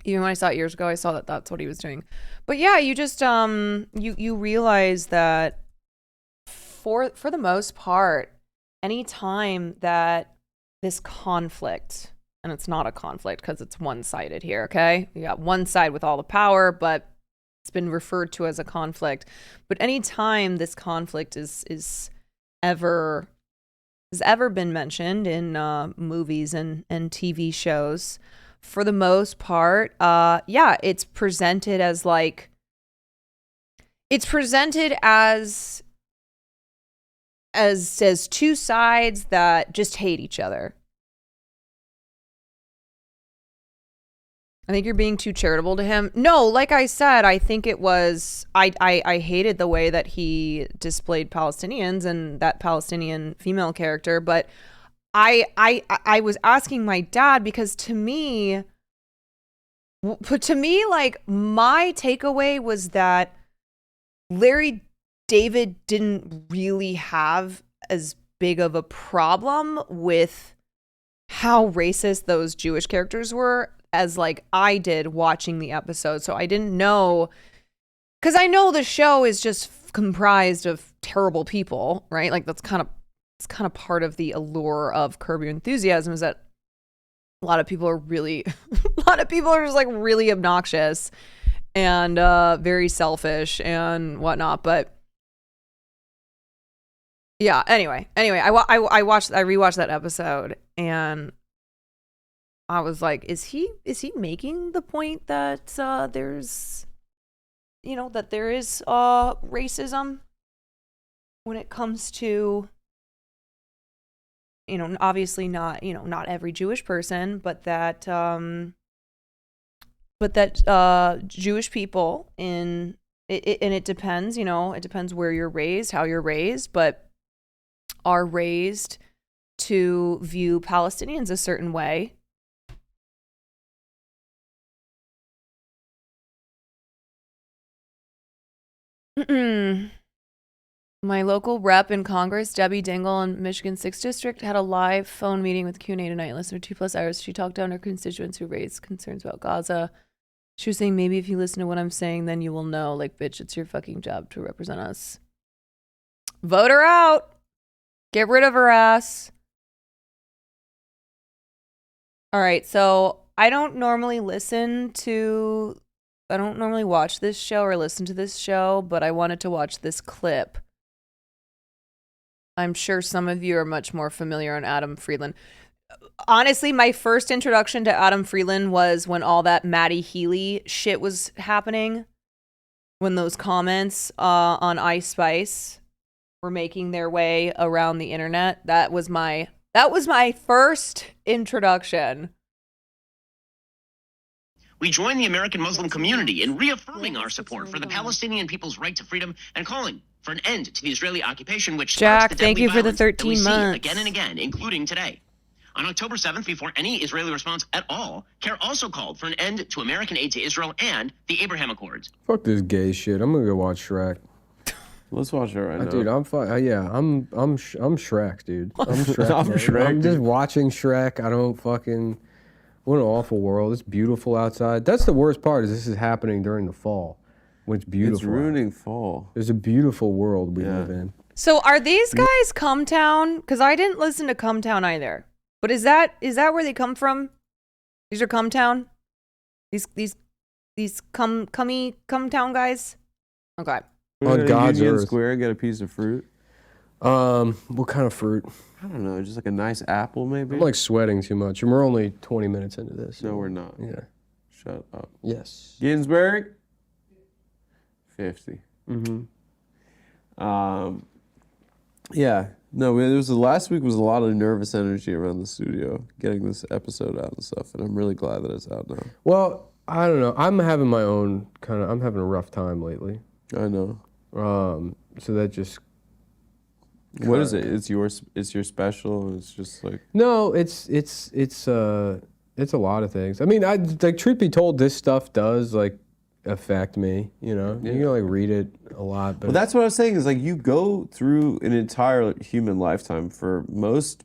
even when I saw it years ago, I saw that that's what he was doing. But yeah, you just you realize that for the most part, any time that this conflict, and it's not a conflict because it's one-sided here, okay? You got one side with all the power, but it's been referred to as a conflict. But any time this conflict is ever been mentioned in movies and TV shows, for the most part, it's presented as like, it's presented as two sides that just hate each other. I think you're being too charitable to him. No, like I said, I think it was, I hated the way that he displayed Palestinians and that Palestinian female character, but I was asking my dad because to me, like, my takeaway was that Larry David didn't really have as big of a problem with how racist those Jewish characters were as, like, I did watching the episode. So I didn't know, because I know the show is just comprised of terrible people, right? Like, it's kind of part of the allure of Curb Your Enthusiasm, is that a lot of people are just like really obnoxious and very selfish and whatnot. But Yeah. Anyway, I rewatched that episode, and I was like, is he making the point that there's, that there is racism when it comes to, obviously not, not every Jewish person, but that Jewish people and it depends, it depends where you're raised, how you're raised, but are raised to view Palestinians a certain way. My local rep in Congress, Debbie Dingell in Michigan 6th District, had a live phone meeting with Q&A tonight. Listened for 2+ hours. She talked down her constituents who raised concerns about Gaza. She was saying, maybe if you listen to what I'm saying, then you will know. Like, bitch, it's your fucking job to represent us. Vote her out. Get rid of her ass. All right, so I don't normally watch this show or listen to this show, but I wanted to watch this clip. I'm sure some of you are much more familiar on Adam Friedland. Honestly, my first introduction to Adam Friedland was when all that Maddie Healy shit was happening. When those comments on Ice Spice were making their way around the internet. That was my first introduction. We join the American Muslim community in reaffirming our support for the Palestinian people's right to freedom and calling for an end to the Israeli occupation, which Jack, starts the thank deadly you for the violence that we 13 see months. again and again, including today. On October 7th, before any Israeli response at all, CARE also called for an end to American aid to Israel and the Abraham Accords. Fuck this gay shit. I'm gonna go watch Shrek. Let's watch it right now. Dude, I'm fine. Yeah, I'm Shrek, dude. I'm Shrek. I'm man. Shrek, I'm just dude. watching Shrek. I don't fucking. What an awful world. It's beautiful outside. That's the worst part. Is this is happening during the fall, when it's beautiful. It's ruining fall. There's a beautiful world we live in. So are these guys Cumtown? Because I didn't listen to Cumtown either. But is that where they come from? These are Cumtown? These Cumtown guys? Okay. On God's Union earth. Square, get a piece of fruit. What kind of fruit? I don't know, just like a nice apple, maybe. I'm like sweating too much, and we're only 20 minutes into this. No, we're not. Yeah. Shut up. Yes. Ginsburg. 50. Mm-hmm. Yeah. No, last week was a lot of nervous energy around the studio, getting this episode out and stuff, and I'm really glad that it's out now. Well, I don't know. I'm having my own I'm having a rough time lately. I know. So that just. What is it? It's your special, and it's just like. No, it's a lot of things. I mean, like truth be told, this stuff does like affect me. You know, you can like read it a lot, but Well, that's what I was saying. Is like you go through an entire human lifetime. For most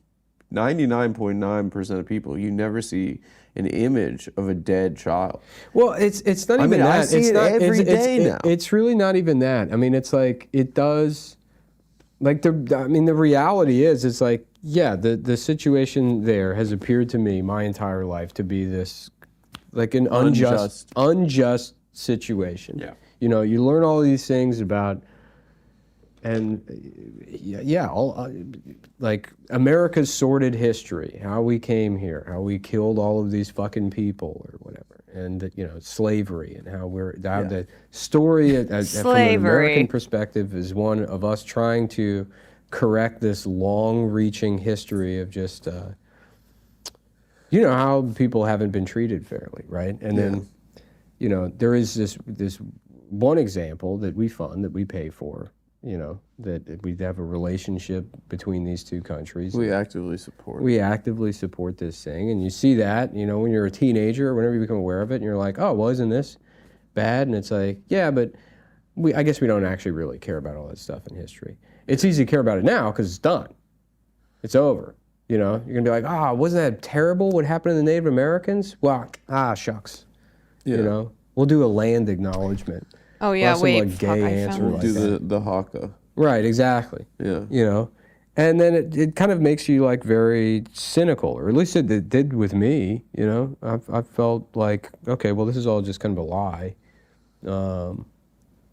99.9% of people, you never see an image of a dead child. Well, it's not even that. I see it every day now. It's really not even that. I mean, it's like it does. Like the reality is, it's like, yeah, the situation there has appeared to me my entire life to be this, like an unjust situation. Yeah. You know, you learn all these things about, and like America's sordid history, how we came here, how we killed all of these fucking people or whatever, and slavery, and how the story from an American perspective is one of us trying to correct this long-reaching history of just how people haven't been treated fairly, right? And then there is this one example that we fund, that we pay for, that we have a relationship between these two countries. We actively support. We actively support this thing, and you see that, when you're a teenager, or whenever you become aware of it, and you're like, oh, well, isn't this bad? And it's like, yeah, but I guess we don't actually really care about all that stuff in history. It's easy to care about it now because it's done. It's over. You're gonna be like, wasn't that terrible what happened to the Native Americans? Well, shucks. Yeah. We'll do a land acknowledgement. Oh yeah, Some, wait, like, gay answer We'll like do that. the haka. Right, exactly. Yeah. And then it kind of makes you like very cynical, or at least it did with me. I felt like, okay, well, this is all just kind of a lie.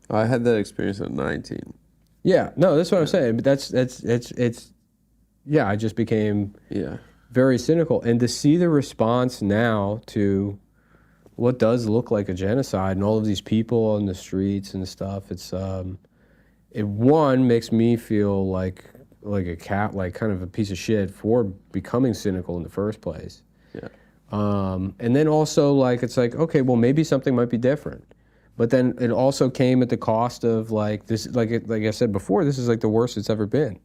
I had that experience at 19. Yeah, no, that's what I'm saying. But it's yeah, I just became very cynical. And to see the response now to what does look like a genocide and all of these people on the streets and stuff, it's it one makes me feel like a cat, like kind of a piece of shit for becoming cynical in the first place. Yeah. And then also like it's like, okay, well maybe something might be different. But then it also came at the cost of like this, like I said before, this is like the worst it's ever been.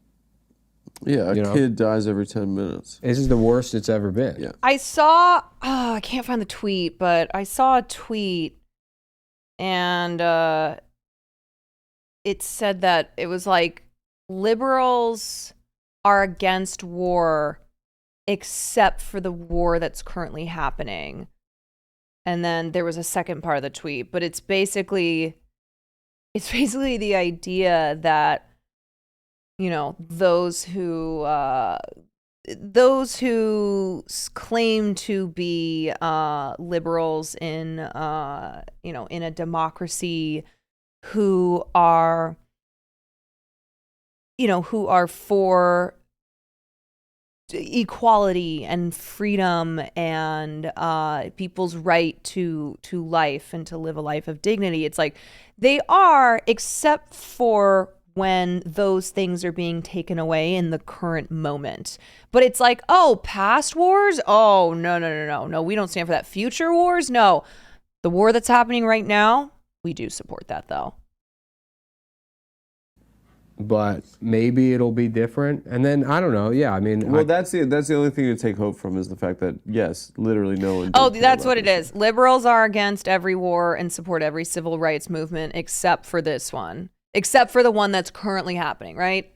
Yeah, a kid dies every 10 minutes. This is the worst it's ever been. Yeah. I saw, I can't find the tweet, but I saw a tweet and it said that it was like liberals are against war except for the war that's currently happening. And then there was a second part of the tweet, but it's basically the idea that, you know, those who claim to be liberals in you know, in a democracy, who are for equality and freedom and people's right to life and to live a life of dignity. It's like they are, except for when those things are being taken away in the current moment. But it's like, oh, past wars? Oh, no, we don't stand for that. Future wars? No. The war that's happening right now, we do support that though. But maybe it'll be different. And then I don't know. Yeah, I mean, well, that's the only thing to take hope from is the fact that yes, literally no one. Oh, that's what it is. Liberals are against every war and support every civil rights movement except for this one, except for the one that's currently happening, right?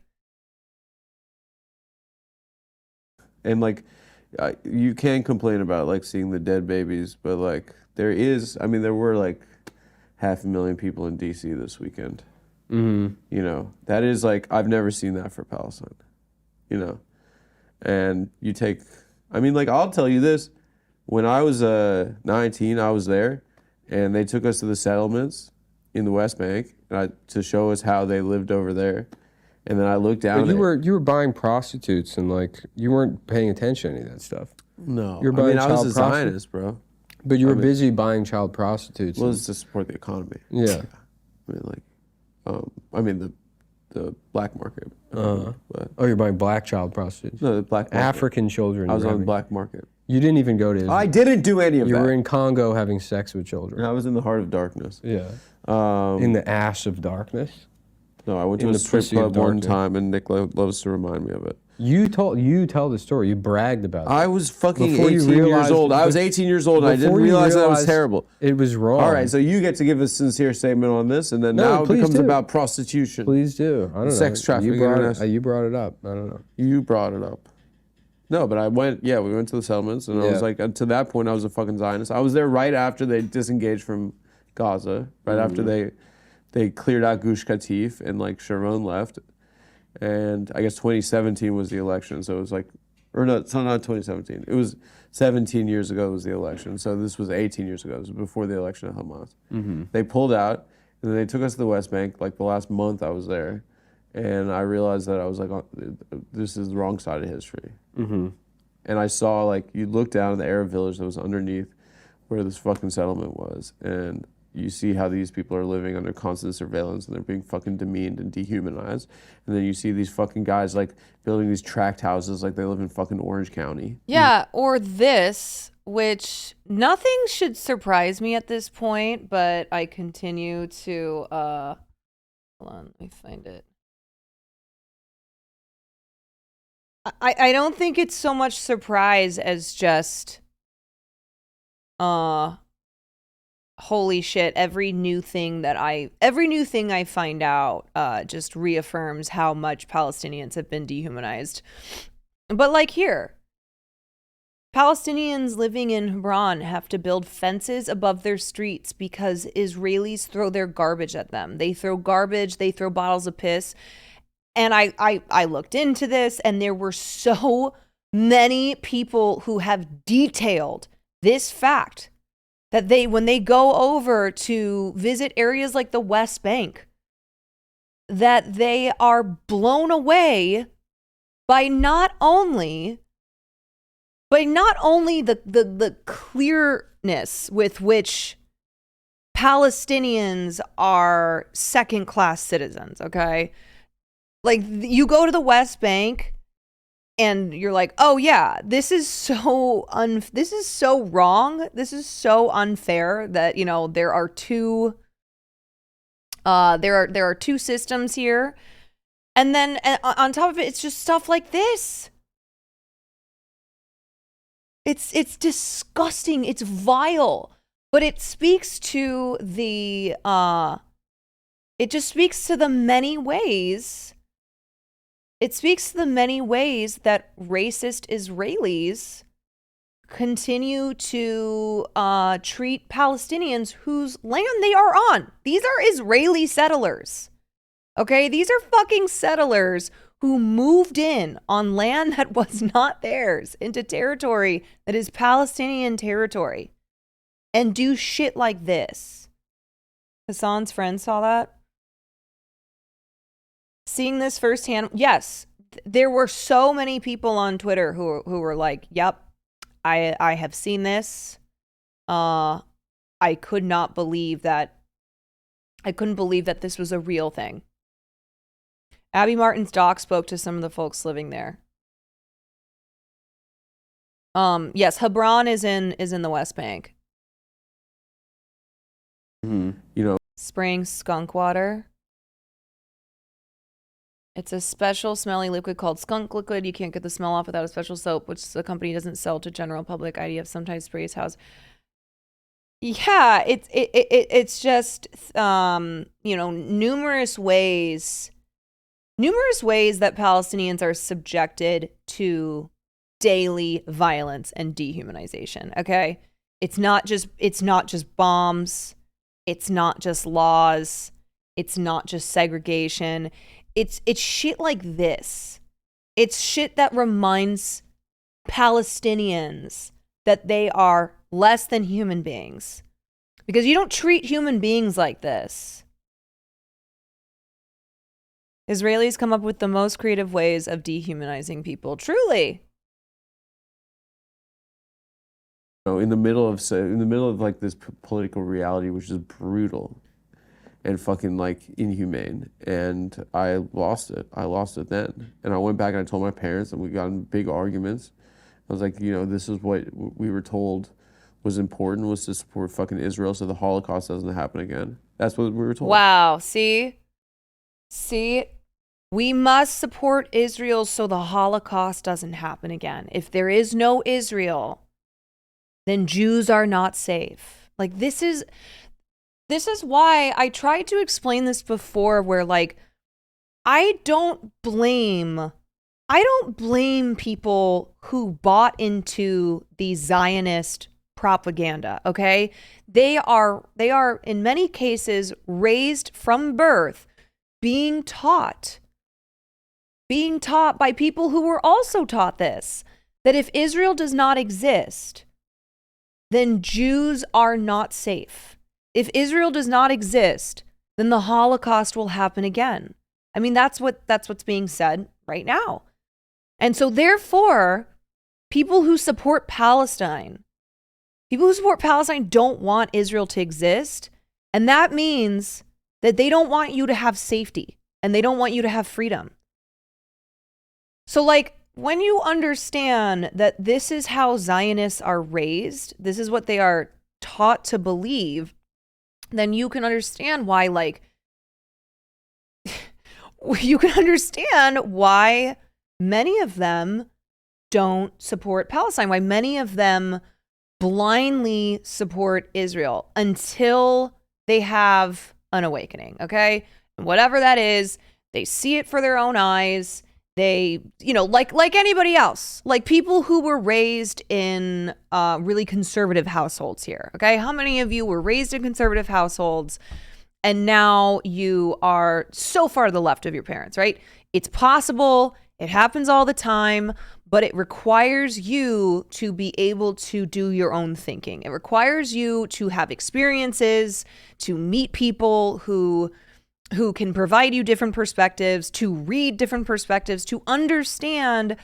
And like, you can complain about like seeing the dead babies, but like there were like 500,000 people in DC this weekend. Mm-hmm. You know, that is like, I've never seen that for Palestine, you know, and you take, I mean, like, I'll tell you this, when I was 19, I was there and they took us to the settlements in the West Bank to show us how they lived over there. And then I looked down. But you were buying prostitutes and like, you weren't paying attention to any of that stuff. No, You're buying I was a Zionist, bro. But you were busy buying child prostitutes. Well, it's to support the economy. Yeah. I mean, like, the black market. But, oh, you're buying black child prostitutes? No, the black market. African children. I was on the black market. You didn't even go to Israel. I didn't do any of that. You were in Congo having sex with children. I was in the heart of darkness. Yeah. In the ash of darkness? No, I went to a strip club one time, and Nick loves to remind me of it. You tell the story. You bragged about it. I was fucking 18 years old. I was 18 years old, and I didn't realize that was terrible. It was wrong. All right, so you get to give a sincere statement on this, and then now it becomes about prostitution. Please do. I don't know. Sex trafficking. You brought it up. I don't know. You brought it up. No, but we went to the settlements, and I was like, to that point, I was a fucking Zionist. I was there right after they disengaged from Gaza, right after they cleared out Gush Katif, and like Sharon left. And I guess 2017 was the election, so it was like, or no, it's not 2017. It was 17 years ago was the election, so this was 18 years ago. It was before the election of Hamas. Mm-hmm. They pulled out, and then they took us to the West Bank, like the last month I was there, and I realized that I was like, this is the wrong side of history. Mm-hmm. And I saw, like, you look down at the Arab village that was underneath where this fucking settlement was, and you see how these people are living under constant surveillance and they're being fucking demeaned and dehumanized. And then you see these fucking guys like building these tract houses like they live in fucking Orange County. Yeah, or this, which nothing should surprise me at this point, but I continue to, hold on, let me find it. I don't think it's so much surprise as just, holy shit, every new thing I find out just reaffirms how much Palestinians have been dehumanized. But like here, Palestinians living in Hebron have to build fences above their streets because Israelis throw their garbage at them. They throw garbage, they throw bottles of piss. And I looked into this, and there were so many people who have detailed this fact that when they go over to visit areas like the West Bank, that they are blown away by not only the clearness with which Palestinians are second-class citizens, okay? Like, you go to the West Bank and you're like, oh yeah, this is so wrong. This is so unfair that, you know, there are two systems here. And then on top of it, it's just stuff like this. It's disgusting. It's vile. But it speaks to the it just speaks to the many ways. It speaks to the many ways that racist Israelis continue to treat Palestinians whose land they are on. These are Israeli settlers. Okay? These are fucking settlers who moved in on land that was not theirs into territory that is Palestinian territory and do shit like this. Hassan's friend saw that. Seeing this firsthand, yes, there were so many people on Twitter who were like, yep, I have seen this. I couldn't believe that this was a real thing. Abby Martin's doc spoke to some of the folks living there. Yes, Hebron is in the West Bank. You know, spraying skunk water. It's a special smelly liquid called skunk liquid. You can't get the smell off without a special soap, which the company doesn't sell to general public. IDF sometimes sprays house. Yeah, it's just you know, numerous ways that Palestinians are subjected to daily violence and dehumanization. Okay, it's not just bombs. It's not just laws. It's not just segregation. It's shit like this. It's shit that reminds Palestinians that they are less than human beings. Because you don't treat human beings like this. Israelis come up with the most creative ways of dehumanizing people. Truly. in the middle of like this political reality, which is brutal and fucking like inhumane, and I lost it then, and I went back and I told my parents, and we got in big arguments. I was like, this is what we were told was important, was to support fucking Israel so the Holocaust doesn't happen again. That's what we were told. Wow, see, we must support Israel so the Holocaust doesn't happen again. If there is no Israel, then Jews are not safe. Like, this is why I tried to explain this before, where like I don't blame people who bought into the Zionist propaganda, okay? They are in many cases raised from birth being taught by people who were also taught this, that if Israel does not exist, then Jews are not safe. If Israel does not exist, then the Holocaust will happen again. I mean, that's what's being said right now. And so therefore, people who support Palestine don't want Israel to exist. And that means that they don't want you to have safety and they don't want you to have freedom. So like, when you understand that this is how Zionists are raised, this is what they are taught to believe, then you can understand why, like, you can understand why many of them don't support Palestine, why many of them blindly support Israel until they have an awakening, okay? Whatever that is, they see it for their own eyes. They, like anybody else, like people who were raised in really conservative households here, okay? How many of you were raised in conservative households and now you are so far to the left of your parents, right? It's possible, it happens all the time, but it requires you to be able to do your own thinking. It requires you to have experiences, to meet people who who can provide you different perspectives, to read different perspectives, to understand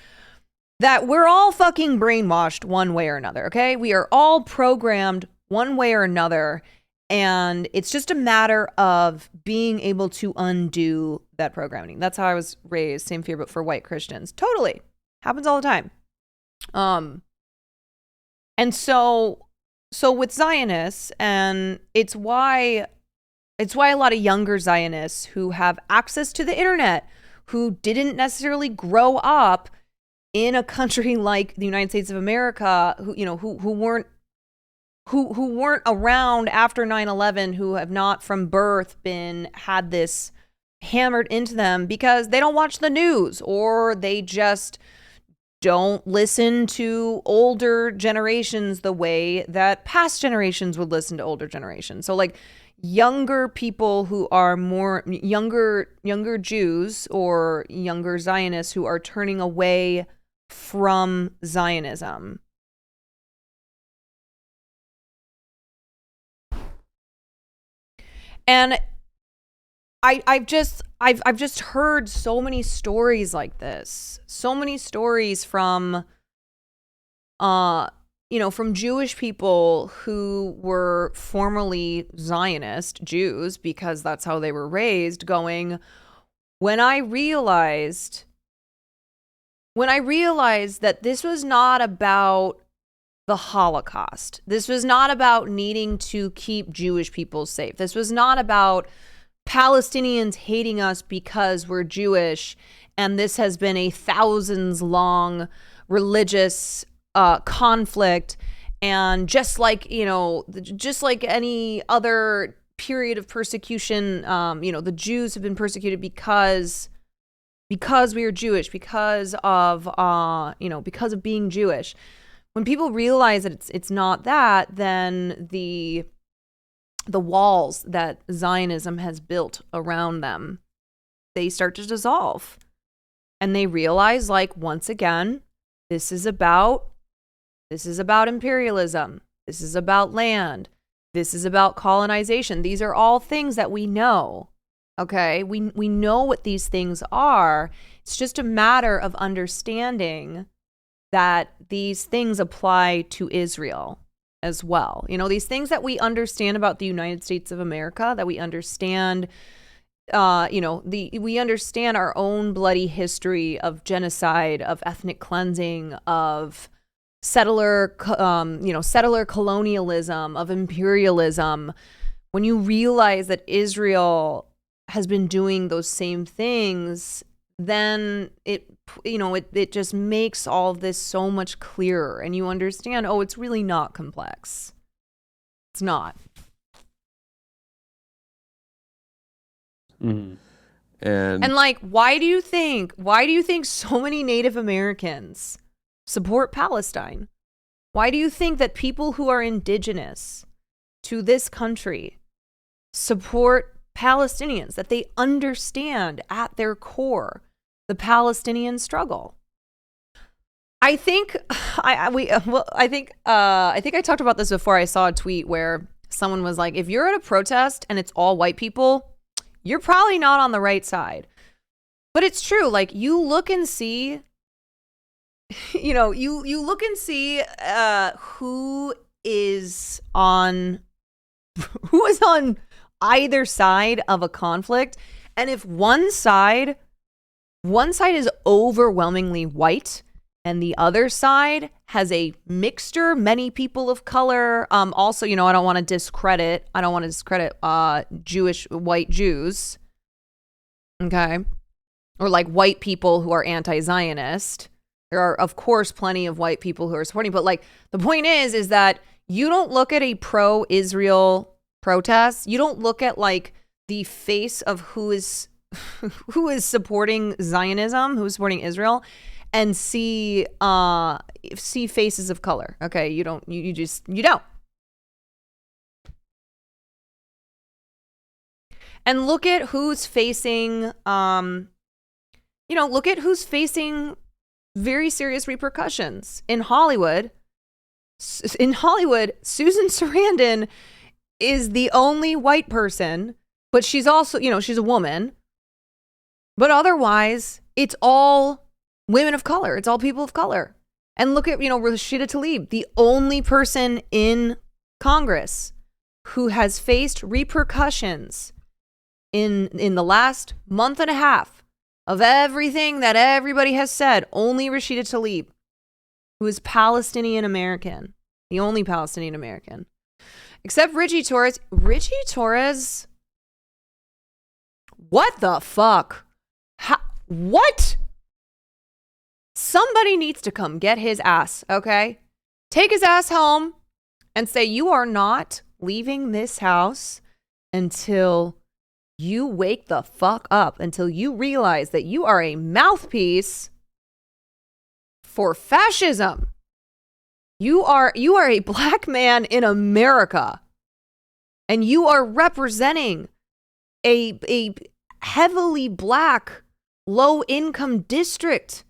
that we're all fucking brainwashed one way or another, okay? We are all programmed one way or another, and it's just a matter of being able to undo that programming. That's how I was raised, same fear, but for white Christians. Totally. Happens all the time. And so with Zionists, and it's why a lot of younger Zionists who have access to the internet, who didn't necessarily grow up in a country like the United States of America, who weren't around after 9/11, who have not from birth had this hammered into them because they don't watch the news, or they just don't listen to older generations the way that past generations would listen to older generations. So like younger people who are more younger Jews or younger Zionists who are turning away from Zionism. And I've just heard so many stories like this. So many stories from from Jewish people who were formerly Zionist Jews, because that's how they were raised, going, when I realized that this was not about the Holocaust. This was not about needing to keep Jewish people safe. This was not about Palestinians hating us because we're Jewish, and this has been a thousands-long religious conflict, and just like any other period of persecution, the Jews have been persecuted because we are Jewish, because of being Jewish. When people realize that it's not that, then the walls that Zionism has built around them, they start to dissolve. And they realize, like, once again, this is about imperialism. This is about land. This is about colonization. These are all things that we know. Okay? We know what these things are. It's just a matter of understanding that these things apply to Israel as well. These things that we understand about the United States of America, that we understand, we understand our own bloody history of genocide, of ethnic cleansing, of settler colonialism, of imperialism. When you realize that Israel has been doing those same things, then it just makes all of this so much clearer, and you understand, oh, it's really not complex. It's not. Mm-hmm. And like, why do you think so many Native Americans support Palestine? Why do you think that people who are indigenous to this country support Palestinians, that they understand at their core the Palestinian struggle? I think I think I talked about this before. I saw a tweet where someone was like, if you're at a protest and it's all white people, you're probably not on the right side. But it's true. Like, you look and see, you look and see who is on either side of a conflict. And if one side is overwhelmingly white and the other side has a mixture, many people of color. Also, I don't want to discredit Jewish white Jews. Okay. Or like white people who are anti-Zionist. There are, of course, plenty of white people who are supporting, but like the point is that you don't look at a pro-Israel protest. You don't look at like the face of who is supporting Zionism, who is supporting Israel, and see faces of color. Okay, you don't. And look at who's facing look at who's facing very serious repercussions in Hollywood. Susan Sarandon is the only white person But she's also, she's a woman. But otherwise, it's all women of color. It's all people of color. And look at, Rashida Tlaib, the only person in Congress who has faced repercussions in the last month and a half of everything that everybody has said. Only Rashida Tlaib, who is Palestinian American, the only Palestinian American, except Richie Torres. Richie Torres, what the fuck? What? Somebody needs to come get his ass, okay? Take his ass home and say, you are not leaving this house until you wake the fuck up, until you realize that you are a mouthpiece for fascism. You are a black man in America, and you are representing a heavily black, low-income district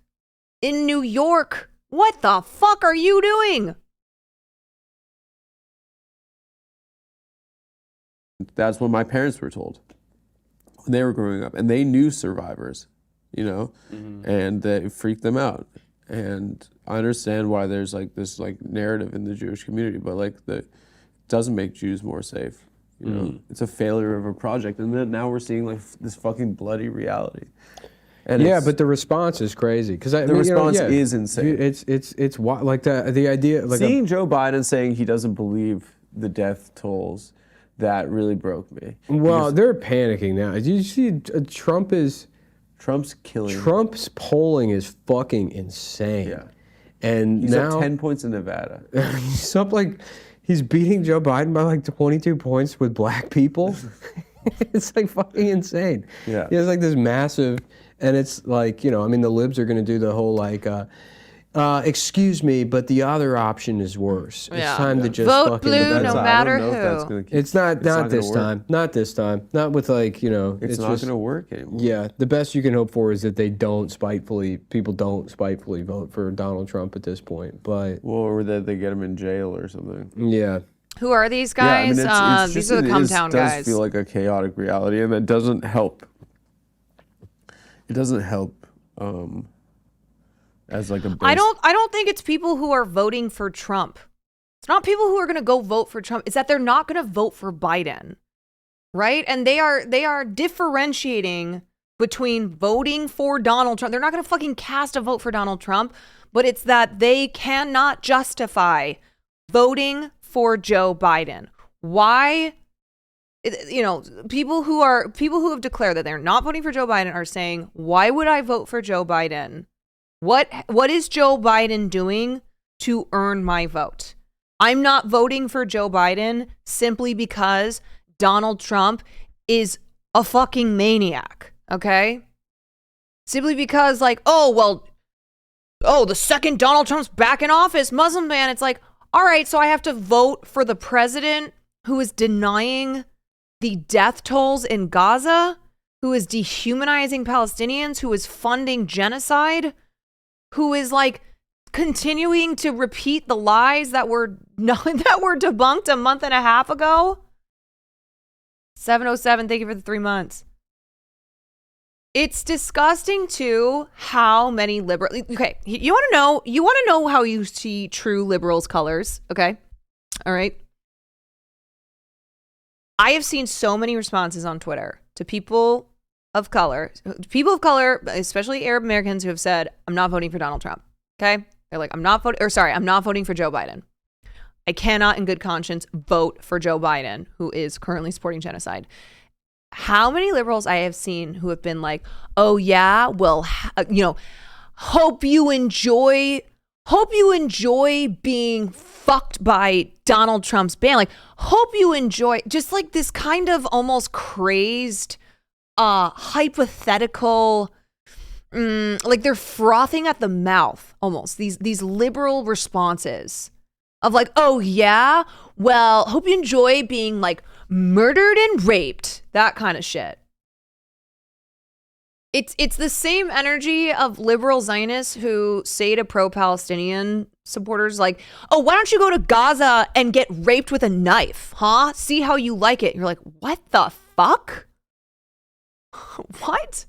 in New York. What the fuck are you doing? That's what my parents were told when they were growing up, and they knew survivors, and it freaked them out. And I understand why there's like this like narrative in the Jewish community, but like it doesn't make Jews more safe. It's a failure of a project, and then now we're seeing like this fucking bloody reality. And but the response is crazy because the response is insane. It's like the idea like seeing Joe Biden saying he doesn't believe the death tolls, that really broke me. Well, they're panicking now. Did you see Trump's killing. Trump's polling is fucking insane. Yeah, and he's now up 10 points in Nevada. He's up he's beating Joe Biden by like 22 points with black people. It's like fucking insane. Yeah, he has like this massive. And it's like, the libs are going to do the whole like, excuse me, but the other option is worse. Yeah. It's time to just vote fucking blue no matter who. It's not this time. Not this time. Not with like, It's not going to work anymore. Yeah, the best you can hope for is that people don't spitefully vote for Donald Trump at this point. But or that they get him in jail or something. Yeah. Who are these guys? It's these are the Come Town guys. It does feel like a chaotic reality, and that doesn't help. It doesn't help as like a base. I don't think it's people who are voting for Trump. It's not people who are going to go vote for Trump. It's that they're not going to vote for Biden. Right? And they are differentiating between voting for Donald Trump. They're not going to fucking cast a vote for Donald Trump, but it's that they cannot justify voting for Joe Biden. Why? People who have declared that they're not voting for Joe Biden are saying, why would I vote for Joe Biden? What is Joe Biden doing to earn my vote? I'm not voting for Joe Biden simply because Donald Trump is a fucking maniac, okay? Simply because the second Donald Trump's back in office, Muslim ban, it's like, all right, so I have to vote for the president who is denying the death tolls in Gaza, who is dehumanizing Palestinians, who is funding genocide, who is continuing to repeat the lies that were debunked a month and a half ago. 707, thank you for the 3 months. It's disgusting too how many liberals. Okay, you want to know how you see true liberals' colors. Okay, all right. I have seen so many responses on Twitter to people of color, especially Arab Americans, who have said, I'm not voting for Donald Trump. Okay. They're like, I'm not voting for Joe Biden. I cannot in good conscience vote for Joe Biden, who is currently supporting genocide. How many liberals I have seen who have been like, oh yeah, well, hope you enjoy being fucked by Donald Trump's ban. Hope you enjoy just this kind of almost crazed, hypothetical, they're frothing at the mouth almost. These liberal responses of oh yeah, well, hope you enjoy being murdered and raped, that kind of shit. It's the same energy of liberal Zionists who say to pro-Palestinian supporters oh, why don't you go to Gaza and get raped with a knife, huh? See how you like it. You're like, what the fuck? What?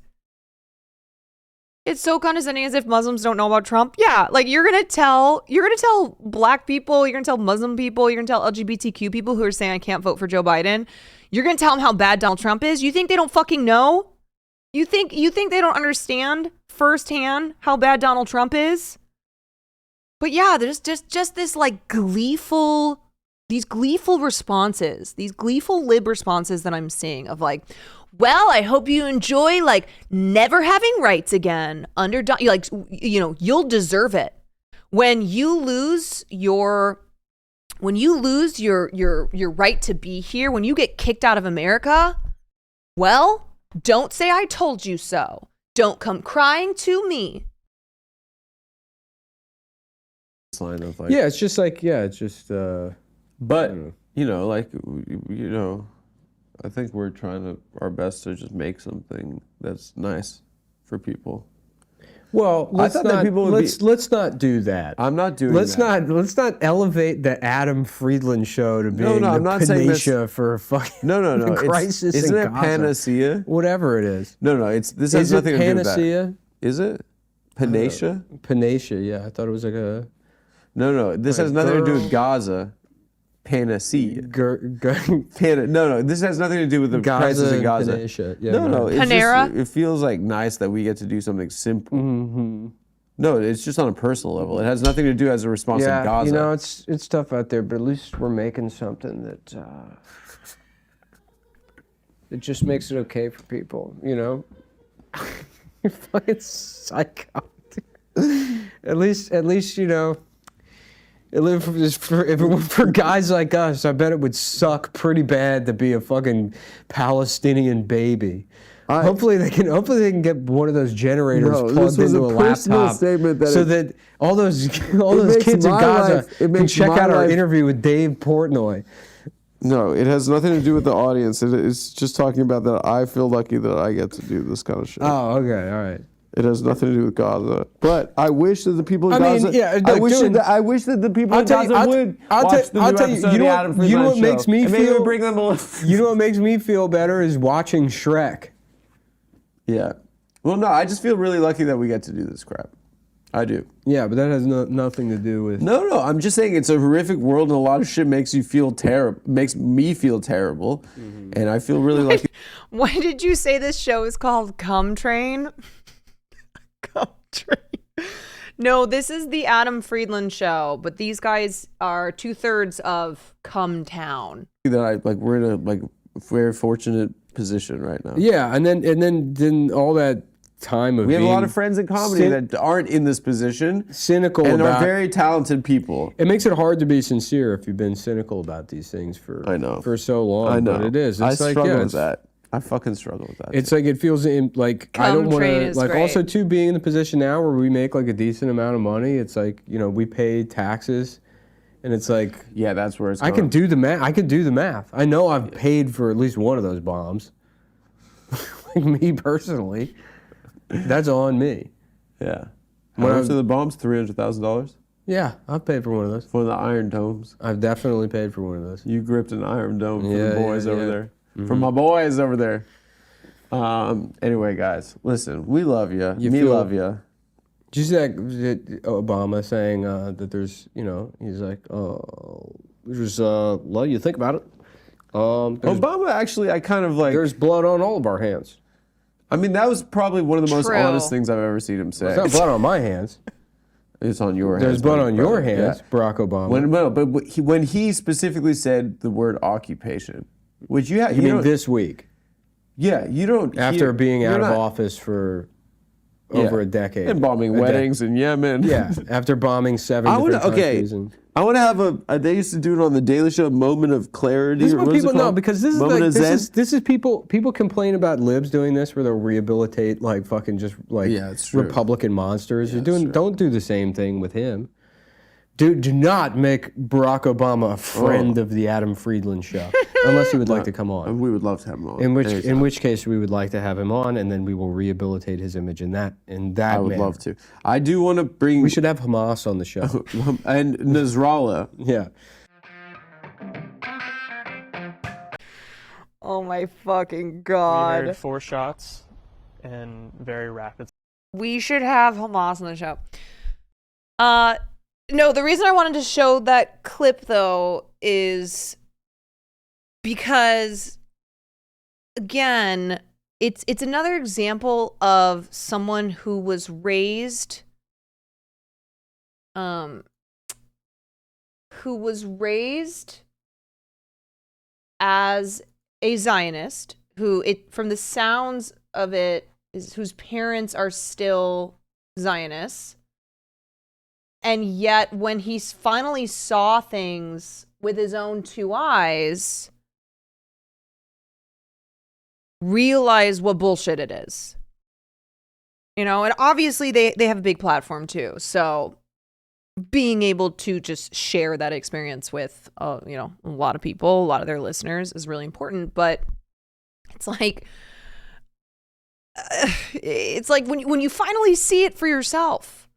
It's so condescending, as if Muslims don't know about Trump. Yeah, like you're gonna tell black people, you're gonna tell Muslim people, you're gonna tell LGBTQ people who are saying I can't vote for Joe Biden, you're gonna tell them how bad Donald Trump is. You think they don't fucking know? You think they don't understand firsthand how bad Donald Trump is? But yeah, there's just this like these gleeful responses, these gleeful lib responses that I'm seeing of like, well, I hope you enjoy like never having rights again under like, you know, you'll deserve it. When you lose your right to be here, when you get kicked out of America, well, don't say I told you so. Don't come crying to me. Yeah, it's just like, but you know, like, you know, I think we're trying our best to just make something that's nice for people. Well, let's not do that. I'm not doing that. Let's not elevate the Adam Friedland show to being I'm not saying this for fucking no. crisis. Isn't in it Gaza. Panacea? Whatever it is. No. This has nothing to do with that. Panacea? Is it Panacea? Panacea. Yeah, I thought it was like a. No. This has nothing to do with Gaza. Panacea. No. This has nothing to do with the crisis in Gaza. Panacea. Yeah, no. It's Panera? just, it feels like nice that we get to do something simple. Mm-hmm. No, it's just on a personal level. It has nothing to do as a response to Gaza. You know, it's tough out there, but at least we're making something that it just makes it okay for people. You know, you're fucking psycho. At least you know. For guys like us, I bet it would suck pretty bad to be a fucking Palestinian baby. Hopefully they can get one of those generators plugged into a laptop, so that all those kids in Gaza can check out our interview with Dave Portnoy. No, it has nothing to do with the audience. It's just talking about that I feel lucky that I get to do this kind of shit. Oh, okay, all right. It has nothing to do with Gaza. But I wish that the people in Gaza... I wish that the people in Gaza would watch the new episode of the Adam Friedland show. You know what makes me feel... bring them a... You know what makes me feel better is watching Shrek. Yeah. Well, no, I just feel really lucky that we get to do this crap. I do. Yeah, but that has nothing to do with... No, I'm just saying it's a horrific world and a lot of shit makes you feel terrible, makes me feel terrible, and I feel really lucky. Why did you say this show is called Cum Train? Cum Train. No, this is the Adam Friedland show, but these guys are 2/3 of Cum Town. We're in a very fortunate position right now. Yeah, and then all that time of we have a lot of friends in comedy that aren't in this position, cynical and about, are very talented people. It makes it hard to be sincere if you've been cynical about these things for so long. I know. But it is. It's I like, struggle with that. I fucking struggle with that. It's like it feels like I don't want to like. Great. Also, too, being in the position now where we make like a decent amount of money, it's like, you know, we pay taxes, and it's like, yeah, that's where it's. I can do the math. I can do the math. I know I've paid for at least one of those bombs. Like me personally, that's on me. Yeah. How much are the bombs? $300,000. Yeah, I've paid for one of those. For the Iron Domes. I've definitely paid for one of those. You gripped an Iron Dome for the boys over there. Mm-hmm. For my boys over there. Anyway, guys, listen, we love you. Love you. Did you see that Obama saying that there's, you know, he's like, there's, well, you think about it. Obama actually, I kind of like... There's blood on all of our hands. I mean, that was probably one of the most honest things I've ever seen him say. It's not blood on my hands. It's on your hands. There's blood on your hands, yeah. Barack Obama. When he specifically said the word occupation, which you mean this week? Yeah, you don't. After being out of office for over a decade. And bombing weddings in Yemen. Yeah, after bombing 7 different countries. I want to have they used to do it on the Daily Show, moment of clarity. This is what people know, because this is like, this is people complain about libs doing this where they'll rehabilitate like fucking just like Republican monsters. Don't do the same thing with him. Do not make Barack Obama a friend of the Adam Friedland show, unless he would like to come on. We would love to have him on. In which case we would like to have him on, and then we will rehabilitate his image in that. I would love to. I do want to bring. We should have Hamas on the show and Nasrallah. Yeah. Oh my fucking We god. heard 4 shots in very rapid. We should have Hamas on the show. No, the reason I wanted to show that clip though is because again, it's another example of someone who was raised as a Zionist, from the sounds of it, whose parents are still Zionists. And yet, when he finally saw things with his own 2 eyes, realized what bullshit it is. You know, and obviously they have a big platform too. So being able to just share that experience with, you know, a lot of people, a lot of their listeners is really important. But it's like when you finally see it for yourself.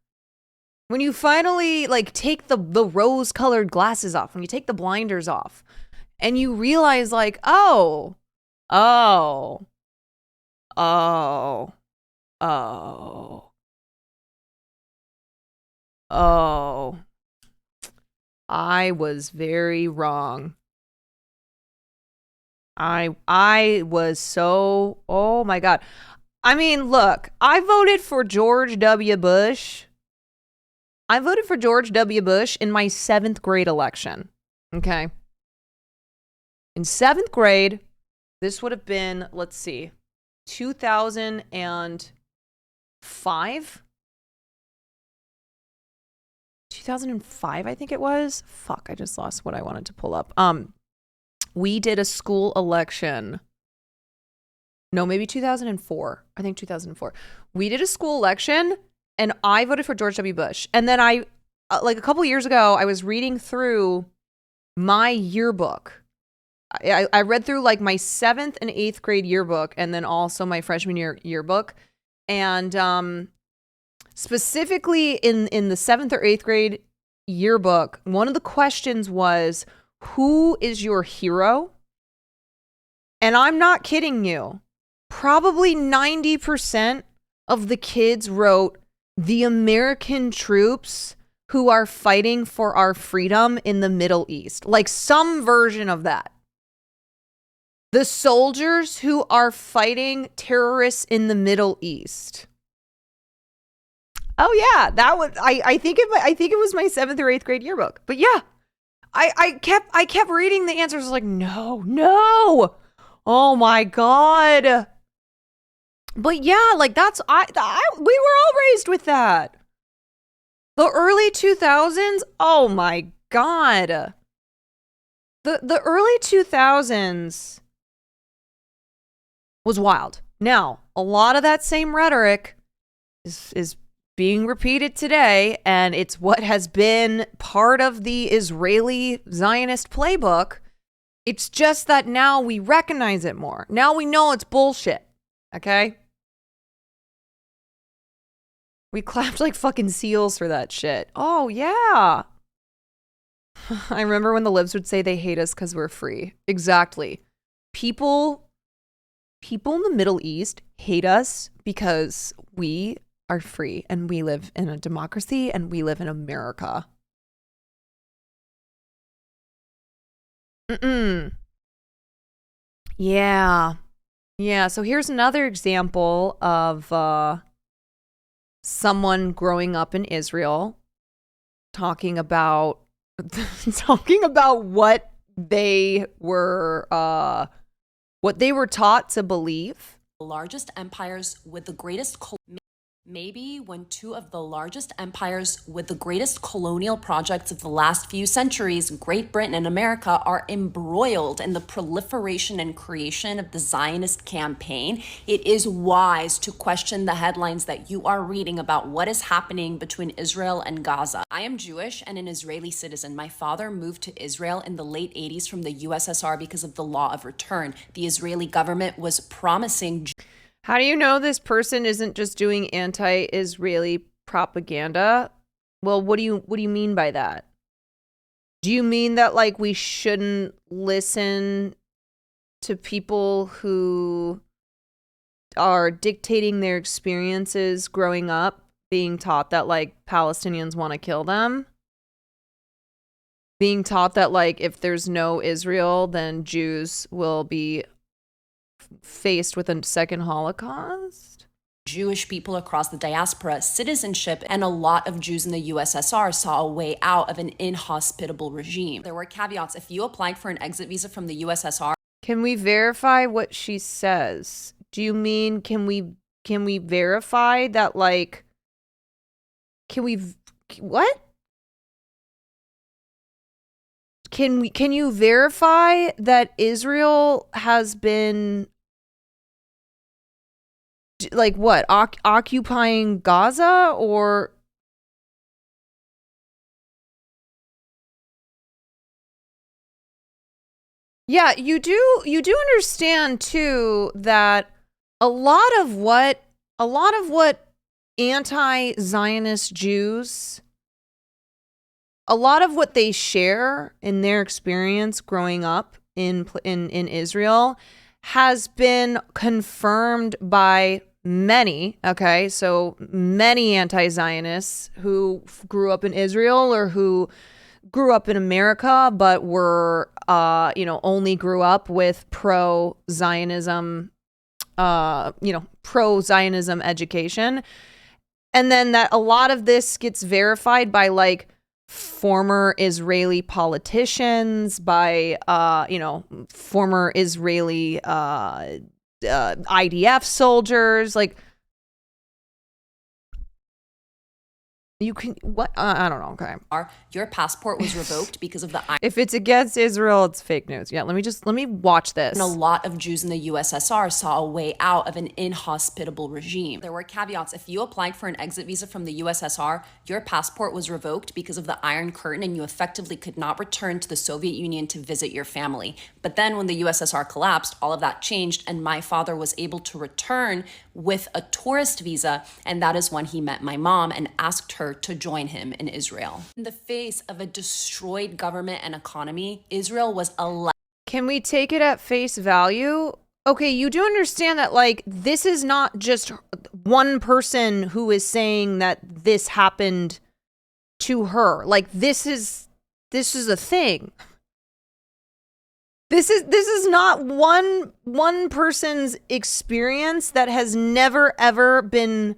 When you finally like take the rose-colored glasses off, when you take the blinders off, and you realize like, oh, I was very wrong. I was so, oh my God. I mean, look, I voted for George W. Bush. I voted for George W. Bush in my 7th grade election. Okay. In 7th grade, this would have been, let's see, 2005? 2005, I think it was. Fuck, I just lost what I wanted to pull up. We did a school election. No, maybe 2004. I think 2004. We did a school election. And I voted for George W. Bush. And then I, like a couple years ago, I was reading through my yearbook. I read through like my 7th and 8th grade yearbook and then also my freshman year yearbook. And specifically in the 7th or 8th grade yearbook, one of the questions was, who is your hero? And I'm not kidding you. Probably 90% of the kids wrote, the American troops who are fighting for our freedom in the Middle East. Like some version of that. The soldiers who are fighting terrorists in the Middle East. Oh yeah, that was I think it was my 7th or 8th grade yearbook. But yeah. I kept reading the answers. I was like, no. Oh my God. But yeah, like we were all raised with that. The early 2000s, oh my God. The early 2000s was wild. Now, a lot of that same rhetoric is being repeated today, and it's what has been part of the Israeli Zionist playbook. It's just that now we recognize it more. Now we know it's bullshit. Okay? We clapped like fucking seals for that shit. Oh, yeah. I remember when the libs would say they hate us because we're free. Exactly. People in the Middle East hate us because we are free and we live in a democracy and we live in America. Yeah. Yeah. So here's another example of someone growing up in Israel talking about what they were taught to believe. The largest empires with the greatest maybe when 2 of the largest empires with the greatest colonial projects of the last few centuries, Great Britain and America, are embroiled in the proliferation and creation of the Zionist campaign, it is wise to question the headlines that you are reading about what is happening between Israel and Gaza. I am Jewish and an Israeli citizen. My father moved to Israel in the late 80s from the USSR because of the law of return. The Israeli government was promising. How do you know this person isn't just doing anti-Israeli propaganda? Well, what do you mean by that? Do you mean that like we shouldn't listen to people who are dictating their experiences growing up, being taught that like Palestinians want to kill them, being taught that like if there's no Israel, then Jews will be faced with a second Holocaust. Jewish people across the diaspora, citizenship, and a lot of Jews in the USSR saw a way out of an inhospitable regime. There were caveats. If you applied for an exit visa from the USSR, Can we verify what she says? Do you mean can we verify that like what? Can you verify that Israel has been like what, occupying Gaza? Or yeah, you do understand too that a lot of what anti-Zionist Jews, a lot of what they share in their experience growing up in Israel has been confirmed by many, okay? So many anti-Zionists who grew up in Israel or who grew up in America but were, only grew up with pro-Zionism, pro-Zionism education. And then that a lot of this gets verified by like former Israeli politicians, by former Israeli IDF soldiers. Like you can what I don't know. Okay, your passport was revoked because of the if it's against Israel, it's fake news. Yeah, let me watch this. And a lot of Jews in the USSR saw a way out of an inhospitable regime. There were caveats. If you applied for an exit visa from the USSR, your passport was revoked because of the Iron Curtain, and you effectively could not return to the Soviet Union to visit your family. But then when the USSR collapsed, all of that changed, and my father was able to return with a tourist visa, and that is when he met my mom and asked her to join him in Israel. In the face of a destroyed government and economy, Israel was allowed. Can we take it at face value? Okay, you do understand that like this is not just one person who is saying that this happened to her. Like this is a thing. This is not one person's experience that has never ever been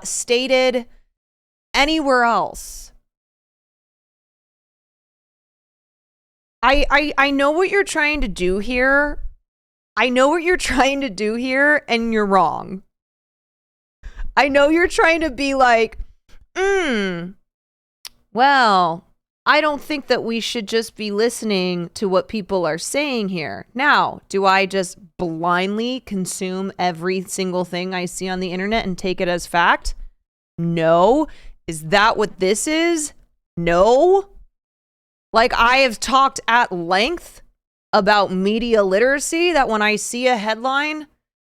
stated anywhere else. I know what you're trying to do here. And you're wrong. I know you're trying to be like, well, I don't think that we should just be listening to what people are saying here. Now, do I just blindly consume every single thing I see on the internet and take it as fact? No. Is that what this is? No. Like, I have talked at length about media literacy, that when I see a headline,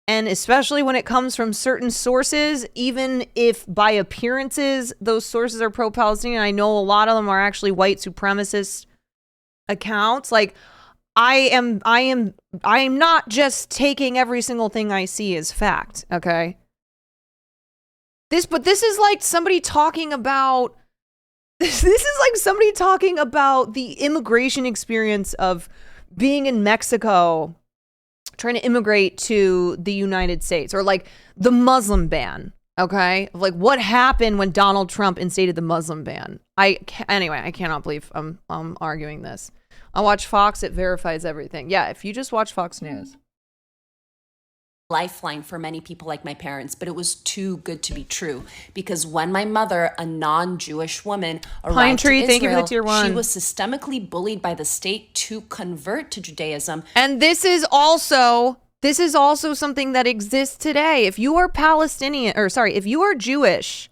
and especially when it comes from certain sources, even if by appearances those sources are pro-Palestinian, I know a lot of them are actually white supremacist accounts. Like, I am not just taking every single thing I see as fact, okay? This is like somebody talking about the immigration experience of being in Mexico, trying to immigrate to the United States, or like the Muslim ban, okay? Like what happened when Donald Trump instated the Muslim ban. I cannot believe I'm arguing this. I watch Fox, it verifies everything. Yeah, if you just watch Fox News. Lifeline for many people like my parents, but it was too good to be true, because when my mother, a non-Jewish woman, arrived to Israel, thank you for the tier 1. She was systemically bullied by the state to convert to Judaism. And this is also something that exists today. If you are if you are Jewish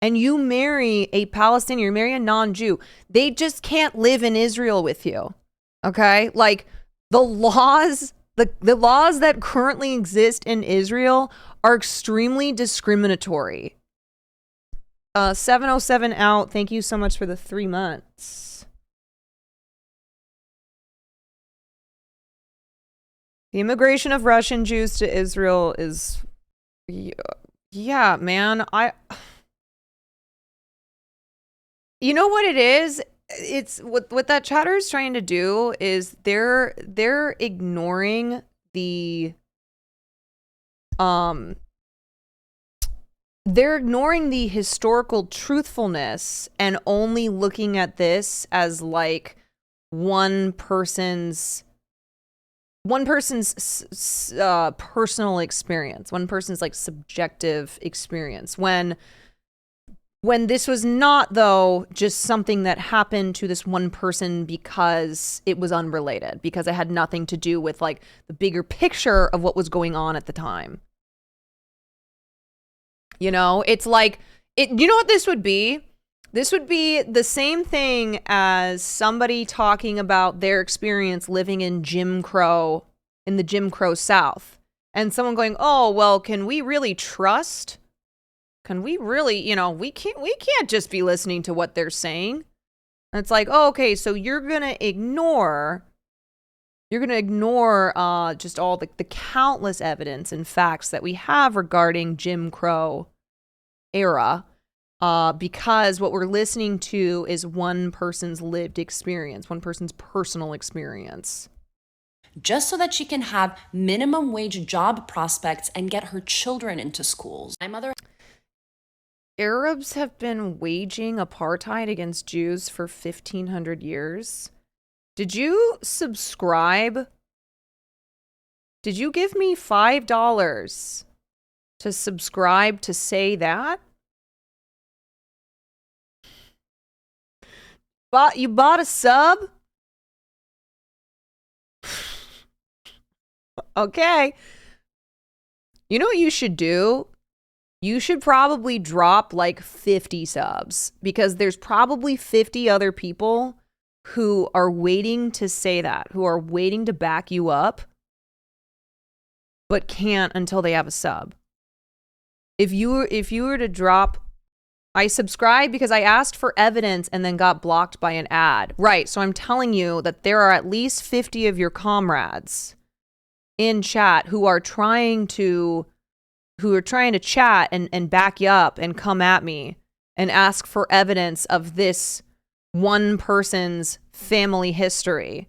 and you marry a Palestinian, you marry a non-Jew, they just can't live in Israel with you. Okay? Like the laws that currently exist in Israel are extremely discriminatory. 707 out. Thank you so much for the 3 months. The immigration of Russian Jews to Israel is, yeah, man. You know what it is? It's what that chatter is trying to do is they're ignoring the they're ignoring the historical truthfulness and only looking at this as like one person's personal experience, one person's like subjective experience, when this was not, though, just something that happened to this one person because it was unrelated, because it had nothing to do with like the bigger picture of what was going on at the time. You know, it's like, you know what this would be? This would be the same thing as somebody talking about their experience living in the Jim Crow South. And someone going, oh, well, can we really trust? Can we really, you know, we can't just be listening to what they're saying. And it's like, oh, okay, so you're going to ignore just all the countless evidence and facts that we have regarding Jim Crow era, because what we're listening to is one person's lived experience, one person's personal experience. Just so that she can have minimum wage job prospects and get her children into schools. My mother... Arabs have been waging apartheid against Jews for 1,500 years. Did you subscribe? Did you give me $5 to subscribe to say that? You bought a sub? Okay. You know what you should do? You should probably drop like 50 subs, because there's probably 50 other people who are waiting to say that, who are waiting to back you up, but can't until they have a sub. If you were to drop, I subscribed because I asked for evidence and then got blocked by an ad. Right, so I'm telling you that there are at least 50 of your comrades in chat who are trying to chat and back you up and come at me and ask for evidence of this one person's family history.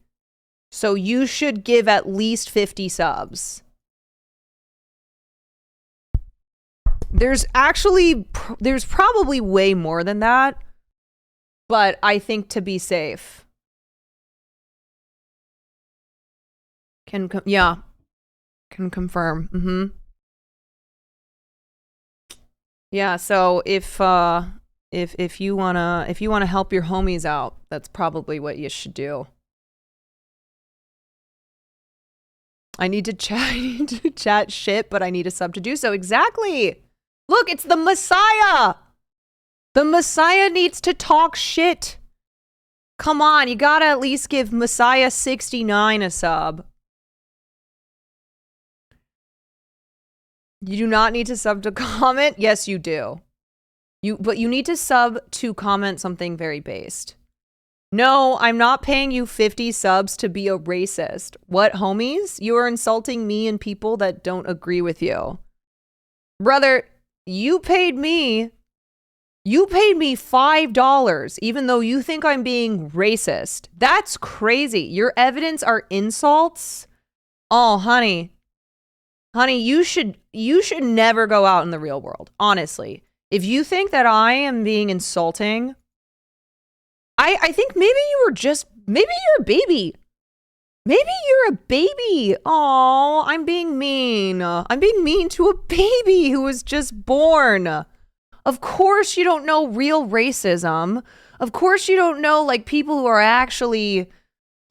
So you should give at least 50 subs. There's probably way more than that, but I think to be safe. Can confirm. Yeah, so if you wanna help your homies out, that's probably what you should do. I need to chat shit, but I need a sub to do so. Exactly. Look, it's the Messiah. The Messiah needs to talk shit. Come on, you gotta at least give Messiah 69 a sub. You do not need to sub to comment. Yes, you do. But you need to sub to comment something very based. No, I'm not paying you 50 subs to be a racist. What, homies? You are insulting me and people that don't agree with you. Brother, you paid me $5, even though you think I'm being racist. That's crazy. Your evidence are insults? Oh, honey. Honey, you should never go out in the real world. Honestly. If you think that I am being insulting, I think maybe you're a baby. Maybe you're a baby. Oh, I'm being mean. I'm being mean to a baby who was just born. Of course you don't know real racism. Of course you don't know like people who are actually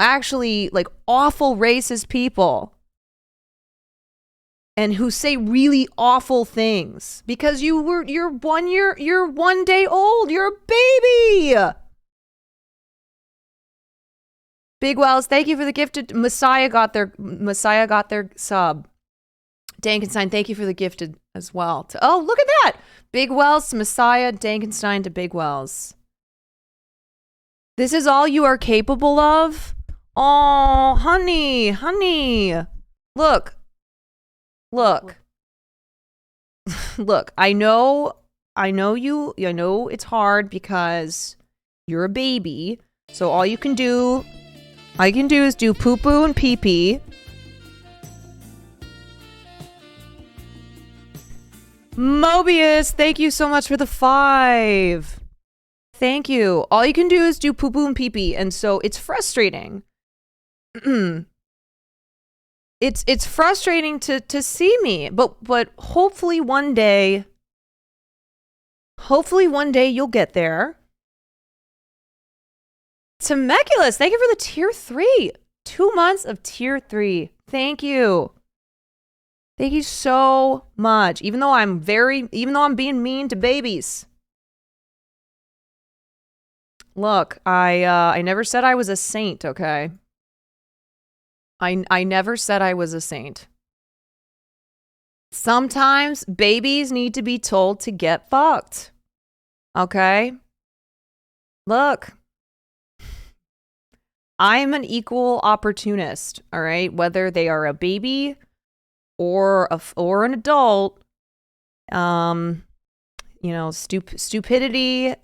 like awful racist people. And who say really awful things because you're 1 day old. You're a baby. Big Wells, thank you for the gifted. Messiah got their sub. Dankenstein, thank you for the gifted as well. Oh, look at that. Big Wells to Messiah, Dankenstein to Big Wells. This is all you are capable of? Oh, honey. Look. Look, I know it's hard because you're a baby. So all you can do is do poo-poo and pee-pee. Mobius, thank you so much for the 5. Thank you. All you can do is do poo-poo and pee-pee, and so it's frustrating. It's frustrating to see me, but hopefully one day you'll get there. Temeculus, thank you for the tier 3. 2 months of tier 3. Thank you. Thank you so much. Even though I'm being mean to babies. Look, I never said I was a saint, okay? I never said I was a saint. Sometimes babies need to be told to get fucked. Okay? Look. I'm an equal opportunist, all right? Whether they are a baby or an adult, you know, stupidity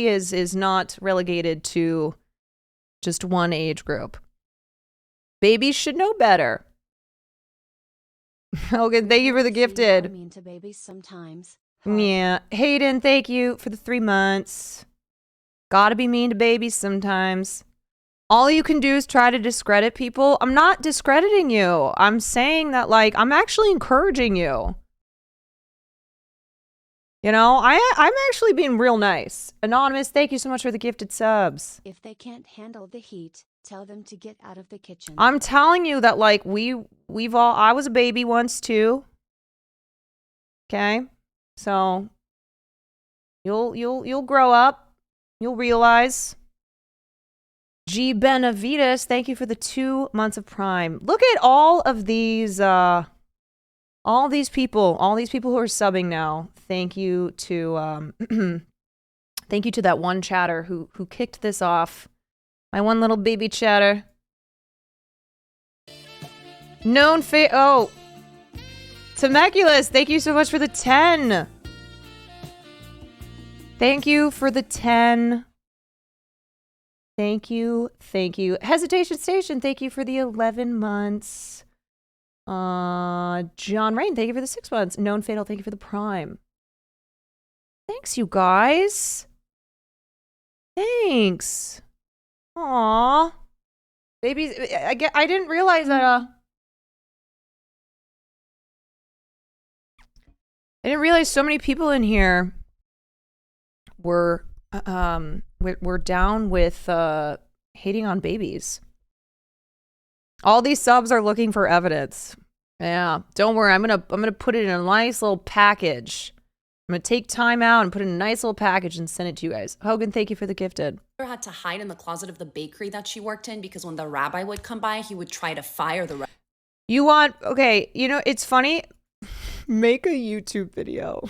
is not relegated to just one age group. Babies should know better. Okay, thank you for the gifted. Mean to babies sometimes. Yeah, Hayden, thank you for the 3 months. Gotta be mean to babies sometimes. All you can do is try to discredit people. I'm not discrediting you. I'm saying that, like, I'm actually encouraging you. You know, I'm actually being real nice. Anonymous, thank you so much for the gifted subs. If they can't handle the heat, tell them to get out of the kitchen. I'm telling you that, like, I was a baby once too. Okay? So you'll grow up. You'll realize. G Benavides, thank you for the 2 months of Prime. Look at all of these people who are subbing now. Thank you to thank you to that one chatter who kicked this off. My one little baby chatter. Temeculus, thank you so much for the 10. Thank you for the 10. Thank you. Hesitation Station, thank you for the 11 months. John Rain, thank you for the 6 months. Known Fatal, thank you for the Prime. Thanks, you guys. Thanks. Aww. Babies, I didn't realize that, I didn't realize so many people in here we're down with hating on babies. All these subs are looking for evidence. Yeah, don't worry. I'm gonna put it in a nice little package. I'm gonna take time out and put it in a nice little package and send it to you guys. Hogan, thank you for the gifted. Had to hide in the closet of the bakery that she worked in because when the rabbi would come by, he would try to fire the rabbi. Okay, you know, it's funny. Make a YouTube video.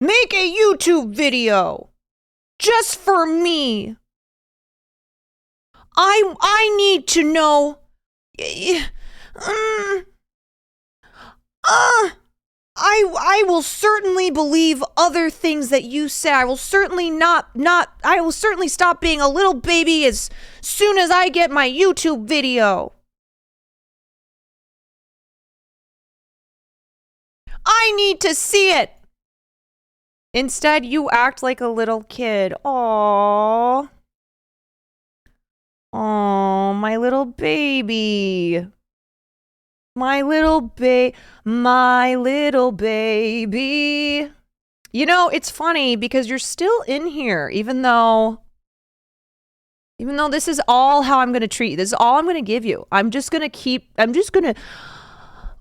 Make a YouTube video just for me. I need to know. I will certainly believe other things that you say. I will certainly I will certainly stop being a little baby as soon as I get my YouTube video. I need to see it. Instead, you act like a little kid. Aww. Aww, my little baby. My little baby. You know, it's funny because you're still in here, even though this is all how I'm going to treat you. This is all I'm going to give you. I'm just going to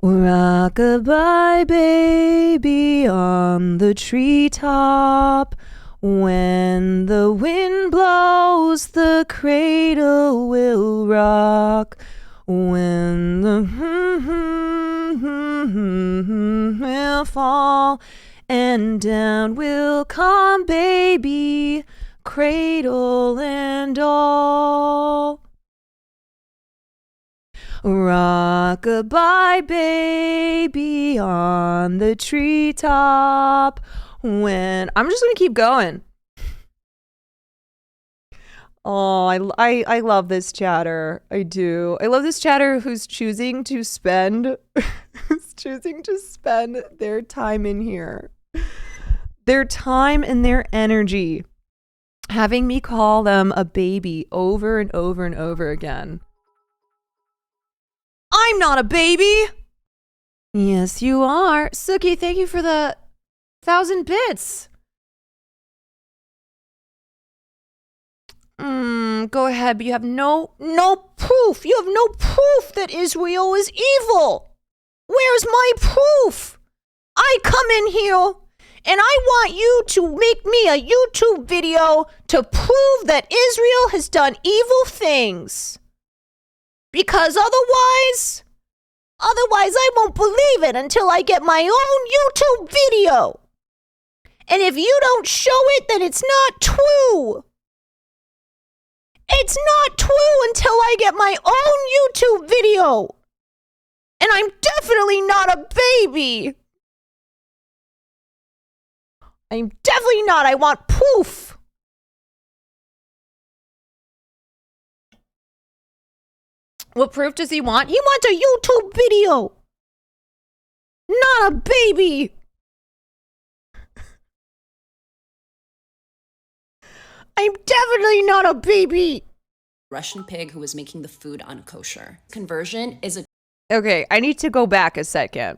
rock-a-bye, baby, on the treetop. When the wind blows, the cradle will rock. When the will fall and down will come baby, cradle and all. Rock-a-bye baby on the treetop. When I'm just gonna keep going. Oh, I love this chatter. I do. I love this chatter who's choosing to spend their time in here. Their time and their energy. Having me call them a baby over and over and over again. I'm not a baby. Yes, you are. Suki, thank you for the 1,000 bits. Go ahead, but you have no proof. You have no proof that Israel is evil. Where's my proof? I come in here and I want you to make me a YouTube video to prove that Israel has done evil things. Because otherwise I won't believe it until I get my own YouTube video. And if you don't show it, then it's not true. It's not true until I get my own YouTube video. And I'm definitely not a baby. I'm definitely not. I want proof. What proof does he want? He wants a YouTube video. Not a baby. I'm definitely not a baby. Russian pig who was making the food unkosher. Conversion is a... Okay, I need to go back a second.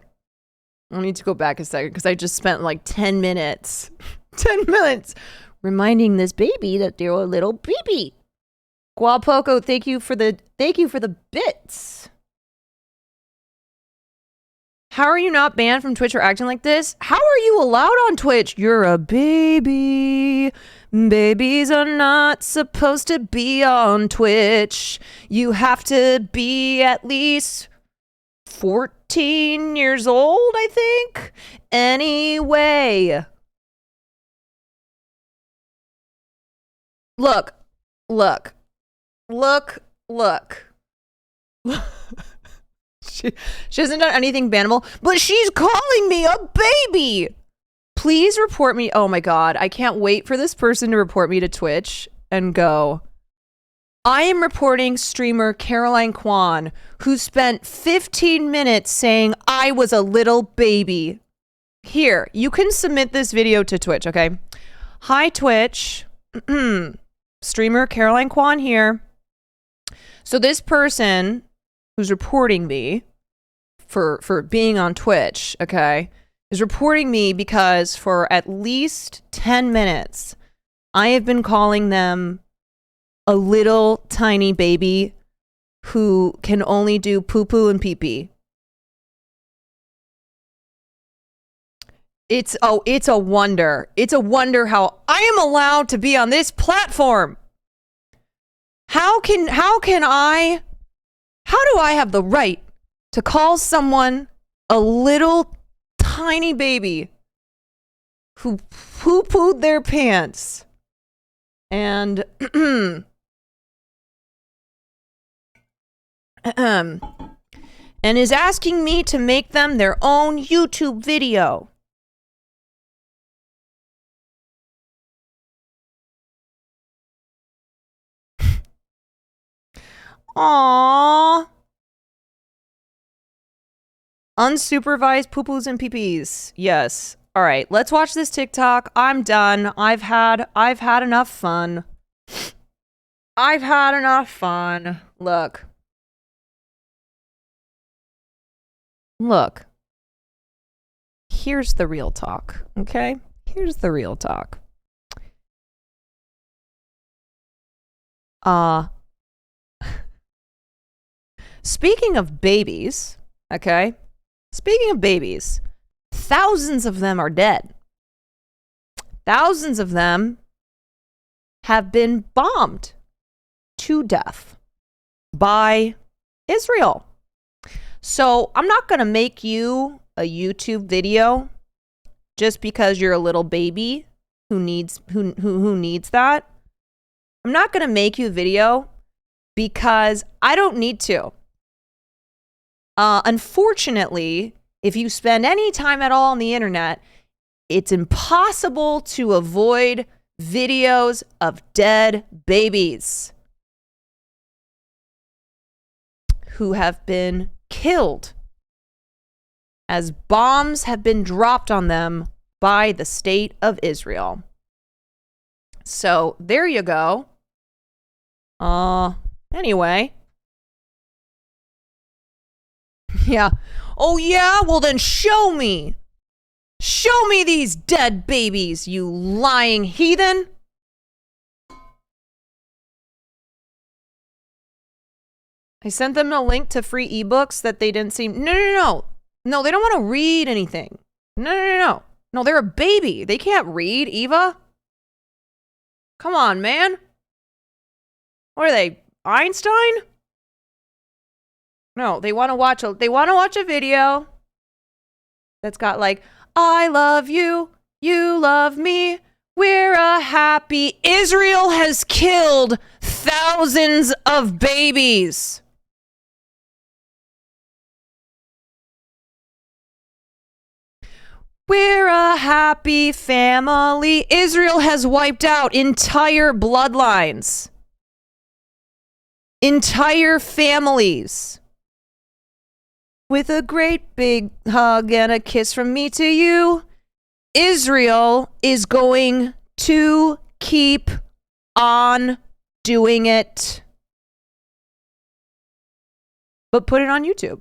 Because I just spent like 10 minutes. 10 minutes reminding this baby that they're a little baby. Guapoco, thank you for the bits. How are you not banned from Twitch for acting like this? How are you allowed on Twitch? You're a baby. Babies are not supposed to be on Twitch. You have to be at least 14 years old, I think. Anyway. Look. She hasn't done anything bannable, but she's calling me a baby. Please report me. Oh my God. I can't wait for this person to report me to Twitch and go, I am reporting streamer Caroline Kwan, who spent 15 minutes saying I was a little baby. Here, you can submit this video to Twitch, okay? Hi, Twitch. Streamer Caroline Kwan here. So this person who's reporting me for being on Twitch, okay, is reporting me because for at least 10 minutes, I have been calling them a little tiny baby who can only do poo-poo and pee-pee. It's a wonder. It's a wonder how I am allowed to be on this platform. How do I have the right to call someone a little tiny baby who poo-pooed their pants and and is asking me to make them their own YouTube video? Aww. Unsupervised poo-poos and pee-pees. Yes. All right, let's watch this TikTok. I'm done. I've had enough fun. I've had enough fun. Look. Here's the real talk, okay? Here's the real talk. Speaking of babies, okay? Speaking of babies, thousands of them are dead. Thousands of them have been bombed to death by Israel. So I'm not going to make you a YouTube video just because you're a little baby who needs that. I'm not going to make you a video because I don't need to. Unfortunately, if you spend any time at all on the internet, it's impossible to avoid videos of dead babies who have been killed as bombs have been dropped on them by the state of Israel. So there you go. Anyway. Yeah. Oh yeah? Well then show me. Show me these dead babies, you lying heathen. I sent them a link to free ebooks that they didn't seem... No, they don't want to read anything. No. No, they're a baby. They can't read, Eva. Come on, man. What are they, Einstein? No, they want to watch a video that's got like, I love you, you love me, we're a happy... Israel has killed thousands of babies. We're a happy family. Israel has wiped out entire bloodlines. Entire families. With a great big hug and a kiss from me to you, Israel is going to keep on doing it. But put it on YouTube.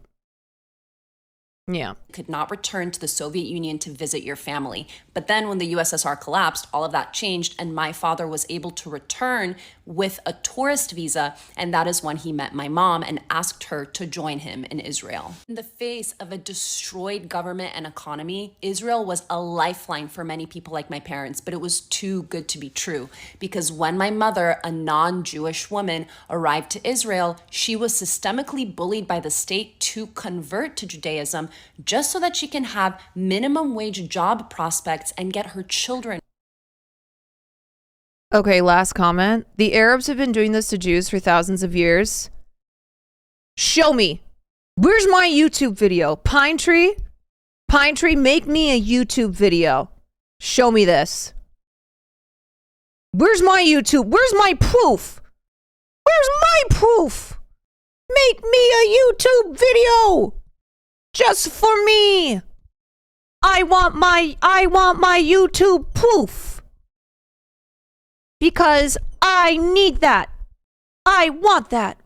Yeah. Could not return to the Soviet Union to visit your family. But then when the USSR collapsed, all of that changed, and my father was able to return with a tourist visa, and that is when he met my mom and asked her to join him in Israel. In the face of a destroyed government and economy, Israel was a lifeline for many people like my parents, but it was too good to be true, because when my mother, a non-Jewish woman, arrived to Israel, she was systemically bullied by the state to convert to Judaism just so that she can have minimum wage job prospects and get her children. Okay, last comment. The Arabs have been doing this to Jews for thousands of years. Show me. Where's my YouTube video? Pine Tree, make me a YouTube video. Show me this. Where's my YouTube? Where's my proof? Where's my proof? Make me a YouTube video. Just for me. I want my YouTube proof. Because I need that. I want that.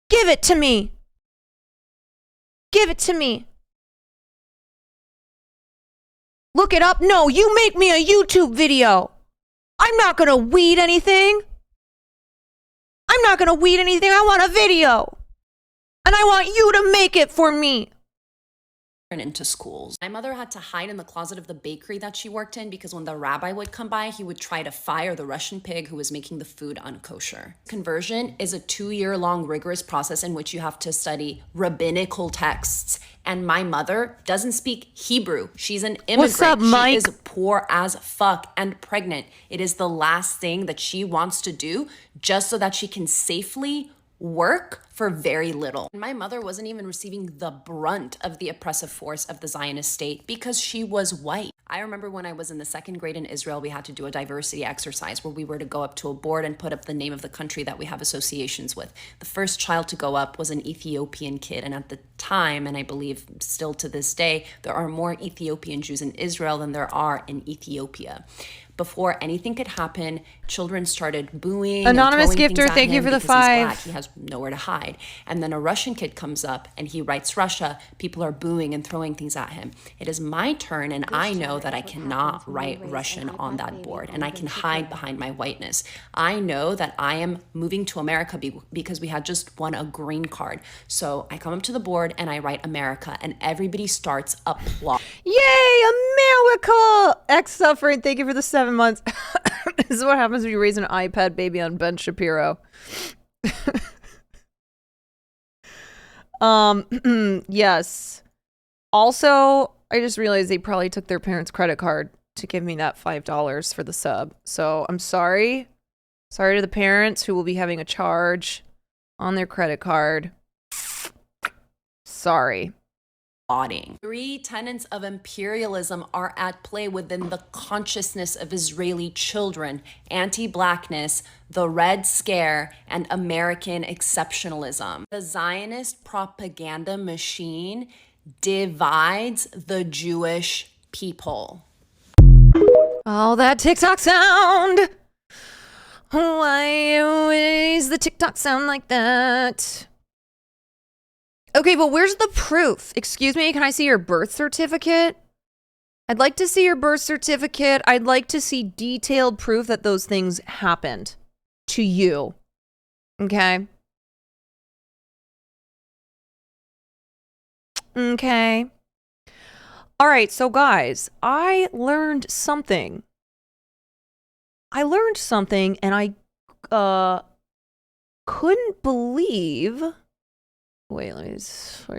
Give it to me. Give it to me. Look it up. No, you make me a YouTube video. I'm not gonna weed anything. I want a video. And I want you to make it for me. Into schools. My mother had to hide in the closet of the bakery that she worked in because when the rabbi would come by, he would try to fire the Russian pig who was making the food unkosher. Conversion is a 2-year-long rigorous process in which you have to study rabbinical texts. And my mother doesn't speak Hebrew. She's an immigrant. What's up, Mike? She is poor as fuck and pregnant. It is the last thing that she wants to do just so that she can safely work for very little. My mother wasn't even receiving the brunt of the oppressive force of the Zionist state because she was white. I remember when I was in the 2nd grade in Israel, we had to do a diversity exercise where we were to go up to a board and put up the name of the country that we have associations with. The first child to go up was an Ethiopian kid, and at the time, and I believe still to this day, there are more Ethiopian Jews in Israel than there are in Ethiopia. Before anything could happen, children started booing. Anonymous gifter, thank you for the 5. He's black. He has nowhere to hide. And then a Russian kid comes up and he writes Russia. People are booing and throwing things at him. It is my turn, and I know that I cannot write Russian on that board, and I can hide behind my whiteness. I know that I am moving to America because we had just won a green card. So I come up to the board and I write America, and everybody starts applauding. Yay, America! X suffering, thank you for the 7 months. This is what happens when you raise an iPad baby on Ben Shapiro. Yes. Also, I just realized they probably took their parents' credit card to give me that $5 for the sub. So I'm sorry. Sorry to the parents who will be having a charge on their credit card. Sorry. Lauding. 3 tenets of imperialism are at play within the consciousness of Israeli children: anti-blackness, the Red Scare, and American exceptionalism. The Zionist propaganda machine divides the Jewish people. Oh, that TikTok sound! Why is the TikTok sound like that? Okay, but where's the proof? Excuse me, can I see your birth certificate? I'd like to see your birth certificate. I'd like to see detailed proof that those things happened to you. Okay? Okay. All right, so guys, I learned something. And I couldn't believe. Wait, let me see.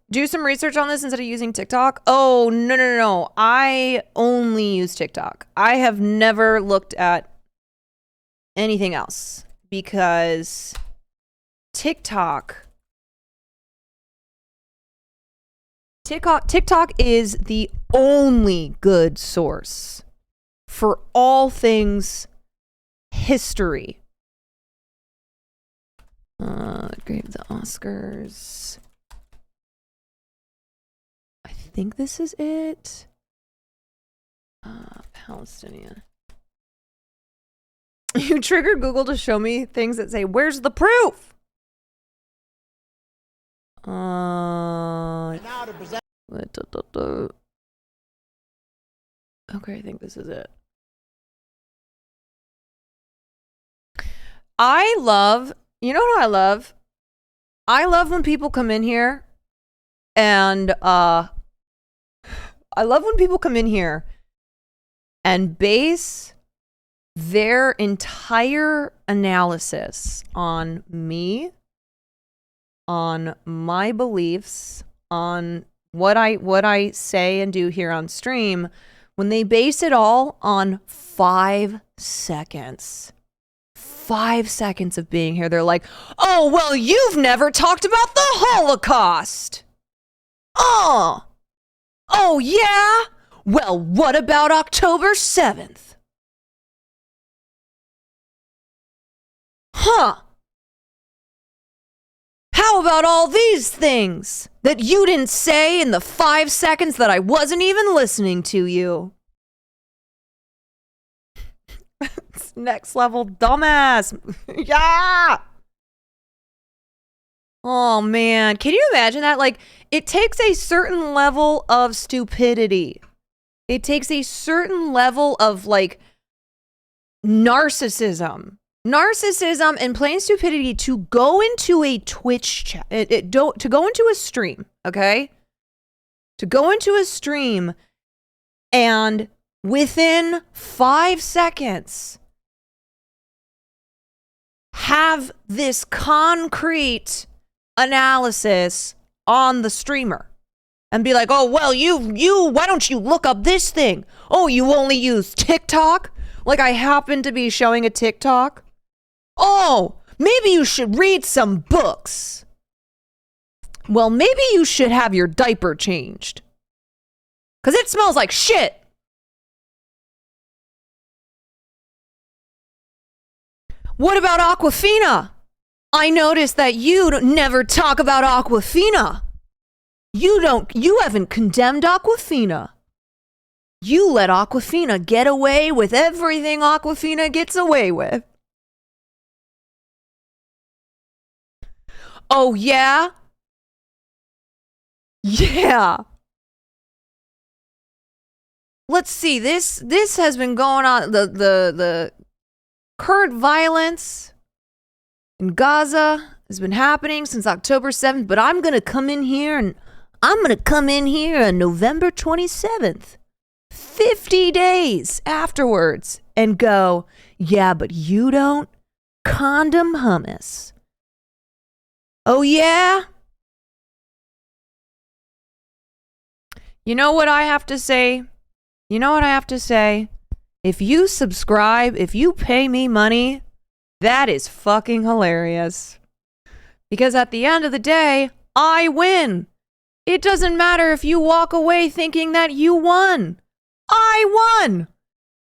Do some research on this instead of using TikTok. Oh, no. I only use TikTok. I have never looked at anything else because TikTok is the only good source for all things history. Gave the Oscars. I think this is it. Palestinian. You trigger Google to show me things that say, "Where's the proof?" Okay, I think this is it. You know what I love? I love when people come in here and base their entire analysis on me, on my beliefs, on what I say and do here on stream, when they base it all on 5 seconds. 5 seconds of being here. They're like, "Oh, well, you've never talked about the Holocaust." Oh, yeah? Well, what about October 7th? Huh. How about all these things that you didn't say in the 5 seconds that I wasn't even listening to you? It's next level dumbass. Yeah. Oh man, can you imagine that? Like, it takes a certain level of stupidity. It takes a certain level of like narcissism and plain stupidity to go into a Twitch chat, to go into a stream, okay? To go into a stream and within 5 seconds have this concrete analysis on the streamer and be like, "Oh, well, you why don't you look up this thing? Oh, you only use TikTok?" Like I happen to be showing a TikTok. "Oh, maybe you should read some books." Well, maybe you should have your diaper changed, 'cause it smells like shit. What about Aquafina? I noticed that you never talk about Aquafina. You haven't condemned Aquafina. You let Aquafina get away with everything Aquafina gets away with. Oh, yeah? Yeah. Let's see. This has been going on. The current violence in Gaza has been happening since October 7th, but I'm going to come in here and I'm going to come in here on November 27th, 50 days afterwards, and go, yeah, but you don't condom hummus. Oh, yeah? You know what I have to say? You know what I have to say? If you subscribe, if you pay me money, that is fucking hilarious. Because at the end of the day, I win. It doesn't matter if you walk away thinking that you won. I won.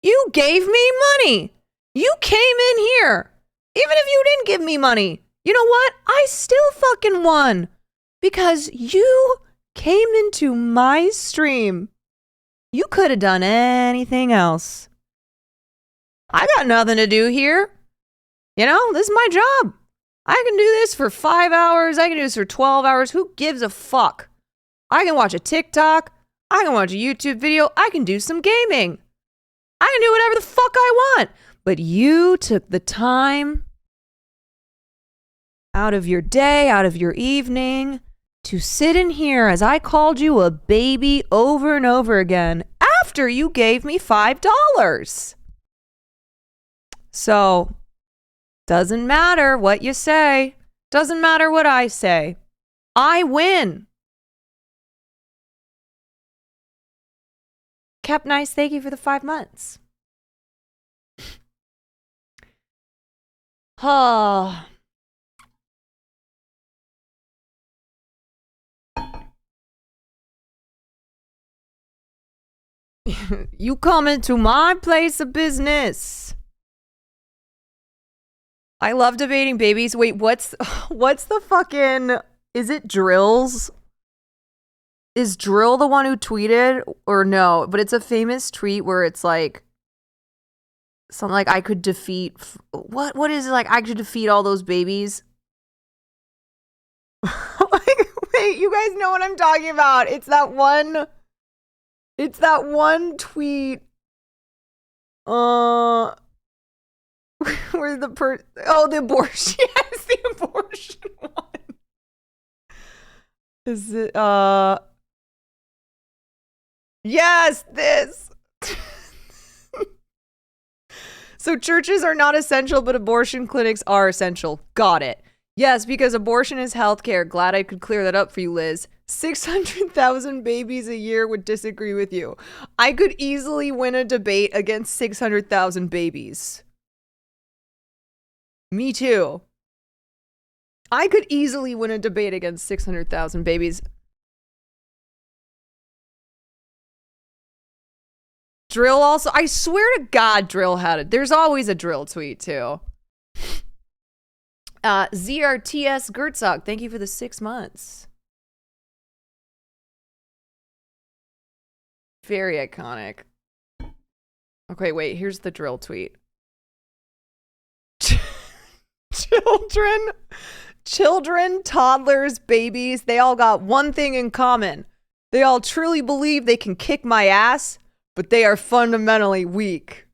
You gave me money. You came in here. Even if you didn't give me money, you know what? I still fucking won. Because you came into my stream. You could have done anything else. I got nothing to do here. You know, this is my job. I can do this for 5 hours. I can do this for 12 hours. Who gives a fuck? I can watch a TikTok. I can watch a YouTube video. I can do some gaming. I can do whatever the fuck I want. But you took the time out of your day, out of your evening, to sit in here as I called you a baby over and over again after you gave me $5. So, doesn't matter what you say. Doesn't matter what I say. I win. Cap Nice, thank you for the 5 months. Oh. You come into my place of business. I love debating babies. Wait, what's the fucking, is it Drills? Is Drill the one who tweeted or no? But it's a famous tweet where it's like something like I could defeat what is it, like I could defeat all those babies? Like, wait, you guys know what I'm talking about. It's that one tweet where the abortion, yes, the abortion one. Is it yes, this. So churches are not essential, but abortion clinics are essential. Got it. Yes, because abortion is healthcare. Glad I could clear that up for you, Liz. 600,000 babies a year would disagree with you. I could easily win a debate against 600,000 babies. Me too. I could easily win a debate against 600,000 babies. Drill also, I swear to God, Drill had it. There's always a Drill tweet too. ZRTS Gertzog, thank you for the 6 months. Very iconic. Okay, wait, here's the Drill tweet. Children, toddlers, babies, they all got one thing in common. They all truly believe they can kick my ass, but they are fundamentally weak.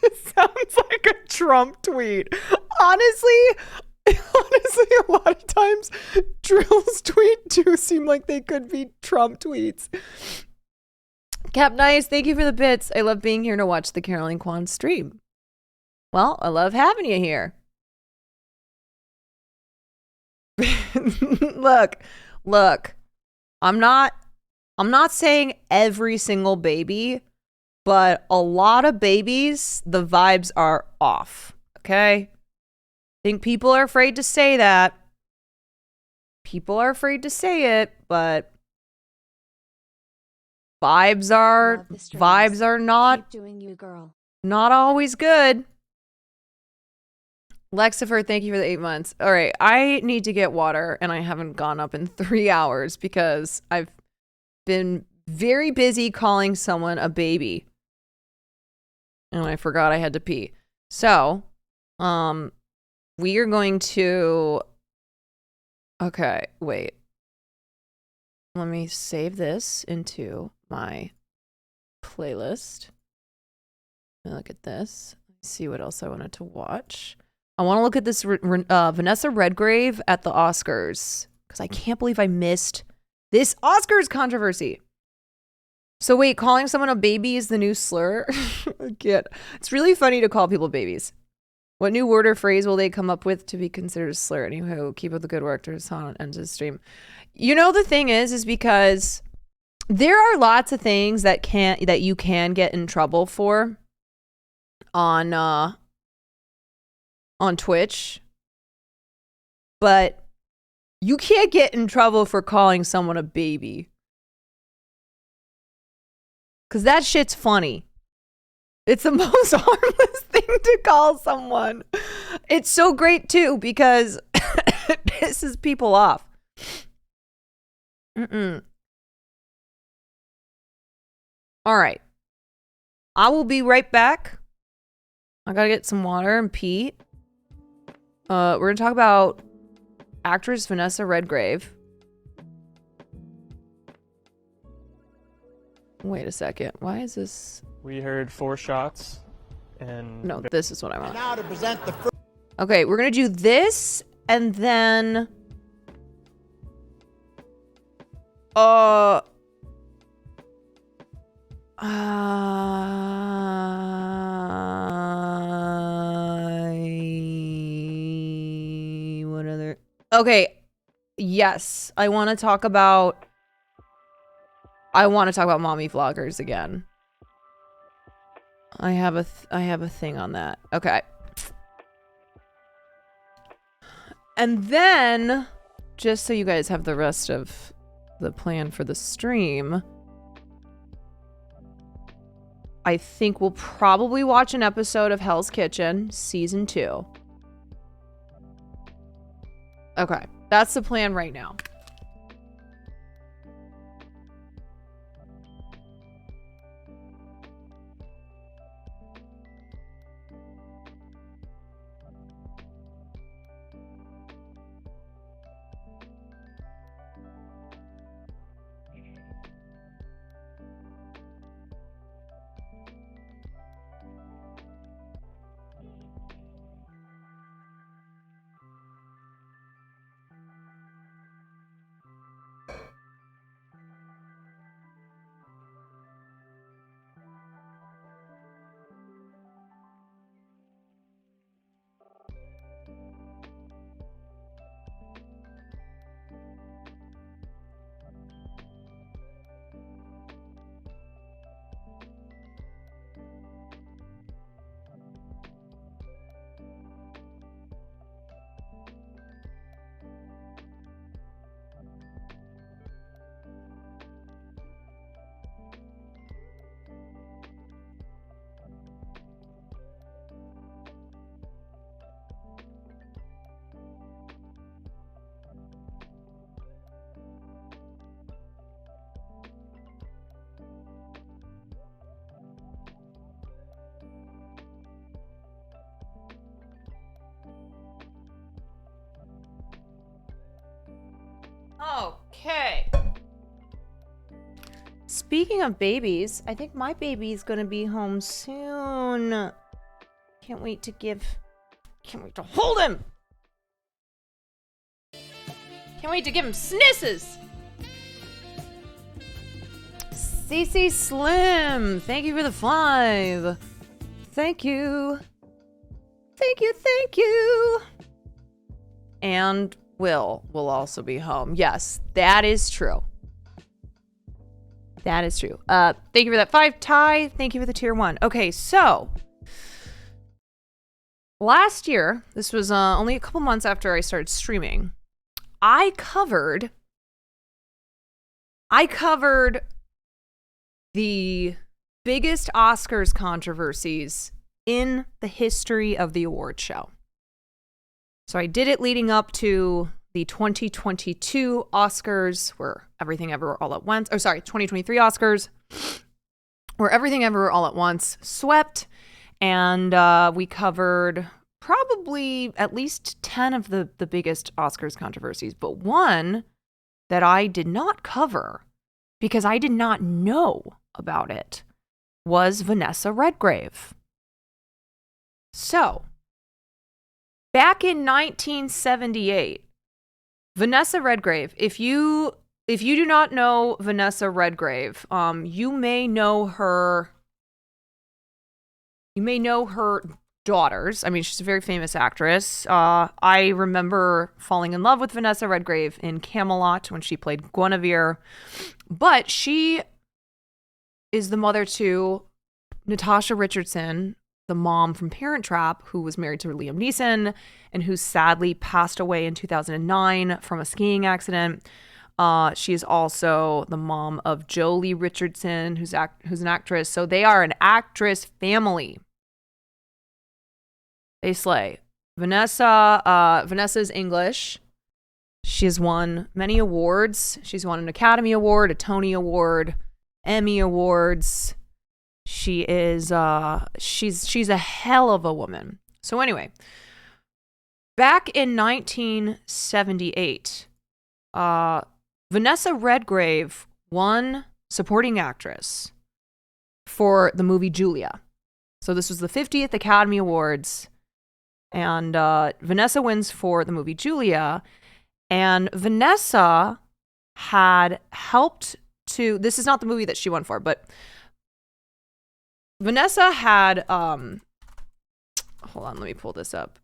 This sounds like a Trump tweet. Honestly, a lot of times Drill's tweet do seem like they could be Trump tweets. Cap Nice, thank you for the bits. I love being here to watch the Caroline Kwan stream. Well, I love having you here. Look. I'm not saying every single baby, but a lot of babies, the vibes are off. Okay? I think people are afraid to say that. People are afraid to say it, but vibes are not doing you, girl. Not always good. Lexifer, thank you for the 8 months. All right, I need to get water, and I haven't gone up in 3 hours because I've been very busy calling someone a baby, and I forgot I had to pee. So, we are going to. Okay, wait. Let me save this into my playlist. Let me look at this. See what else I wanted to watch. I want to look at this Vanessa Redgrave at the Oscars because I can't believe I missed this Oscars controversy. So wait, calling someone a baby is the new slur? I can't. It's really funny to call people babies. What new word or phrase will they come up with to be considered a slur? Anywho, keep up the good work. There's on ends of the stream. You know, the thing is because there are lots of things that you can get in trouble for on Twitch, but you can't get in trouble for calling someone a baby. Because that shit's funny. It's the most harmless thing to call someone. It's so great, too, because it pisses people off. All right. I will be right back. I gotta get some water and pee. We're gonna talk about actress Vanessa Redgrave. Wait a second. Why is this? We heard 4 shots, and no, this is what I want. Now to present the okay, we're gonna do this, and then what other? Okay, yes, I want to talk about mommy vloggers again. I have a thing on that. Okay. And then, just so you guys have the rest of the plan for the stream, I think we'll probably watch an episode of Hell's Kitchen, season 2. Okay, that's the plan right now. Okay. Speaking of babies, I think my baby's gonna be home soon. Can't wait to hold him. Can't wait to give him snisses. CC Slim, thank you for the 5. Thank you. Thank you, thank you. And Will also be home. Yes, that is true. That is true. Thank you for that 5, Ty. Thank you for the tier 1. Okay, so last year, this was only a couple months after I started streaming, I covered the biggest Oscars controversies in the history of the award show. So I did it leading up to the 2022 Oscars, where Everything Everywhere All at Once, 2023 Oscars, where Everything Everywhere All at Once swept, and we covered probably at least 10 of the biggest Oscars controversies, but one that I did not cover because I did not know about it was Vanessa Redgrave. So back in 1978, Vanessa Redgrave, if you do not know Vanessa Redgrave, you may know her daughters. I mean, she's a very famous actress. I remember falling in love with Vanessa Redgrave in Camelot when she played Guinevere. But she is the mother to Natasha Richardson, the mom from Parent Trap, who was married to Liam Neeson and who sadly passed away in 2009 from a skiing accident. She is also the mom of Jolie Richardson, who's an actress. So they are an actress family. They slay. Vanessa's English. She has won many awards. She's won an Academy Award, a Tony Award, Emmy Awards. She is she's a hell of a woman. So anyway, back in 1978, Vanessa Redgrave won supporting actress for the movie Julia. So this was the 50th Academy Awards, and Vanessa wins for the movie Julia. And Vanessa had helped to, this is not the movie that she won for, but Vanessa had, hold on, let me pull this up.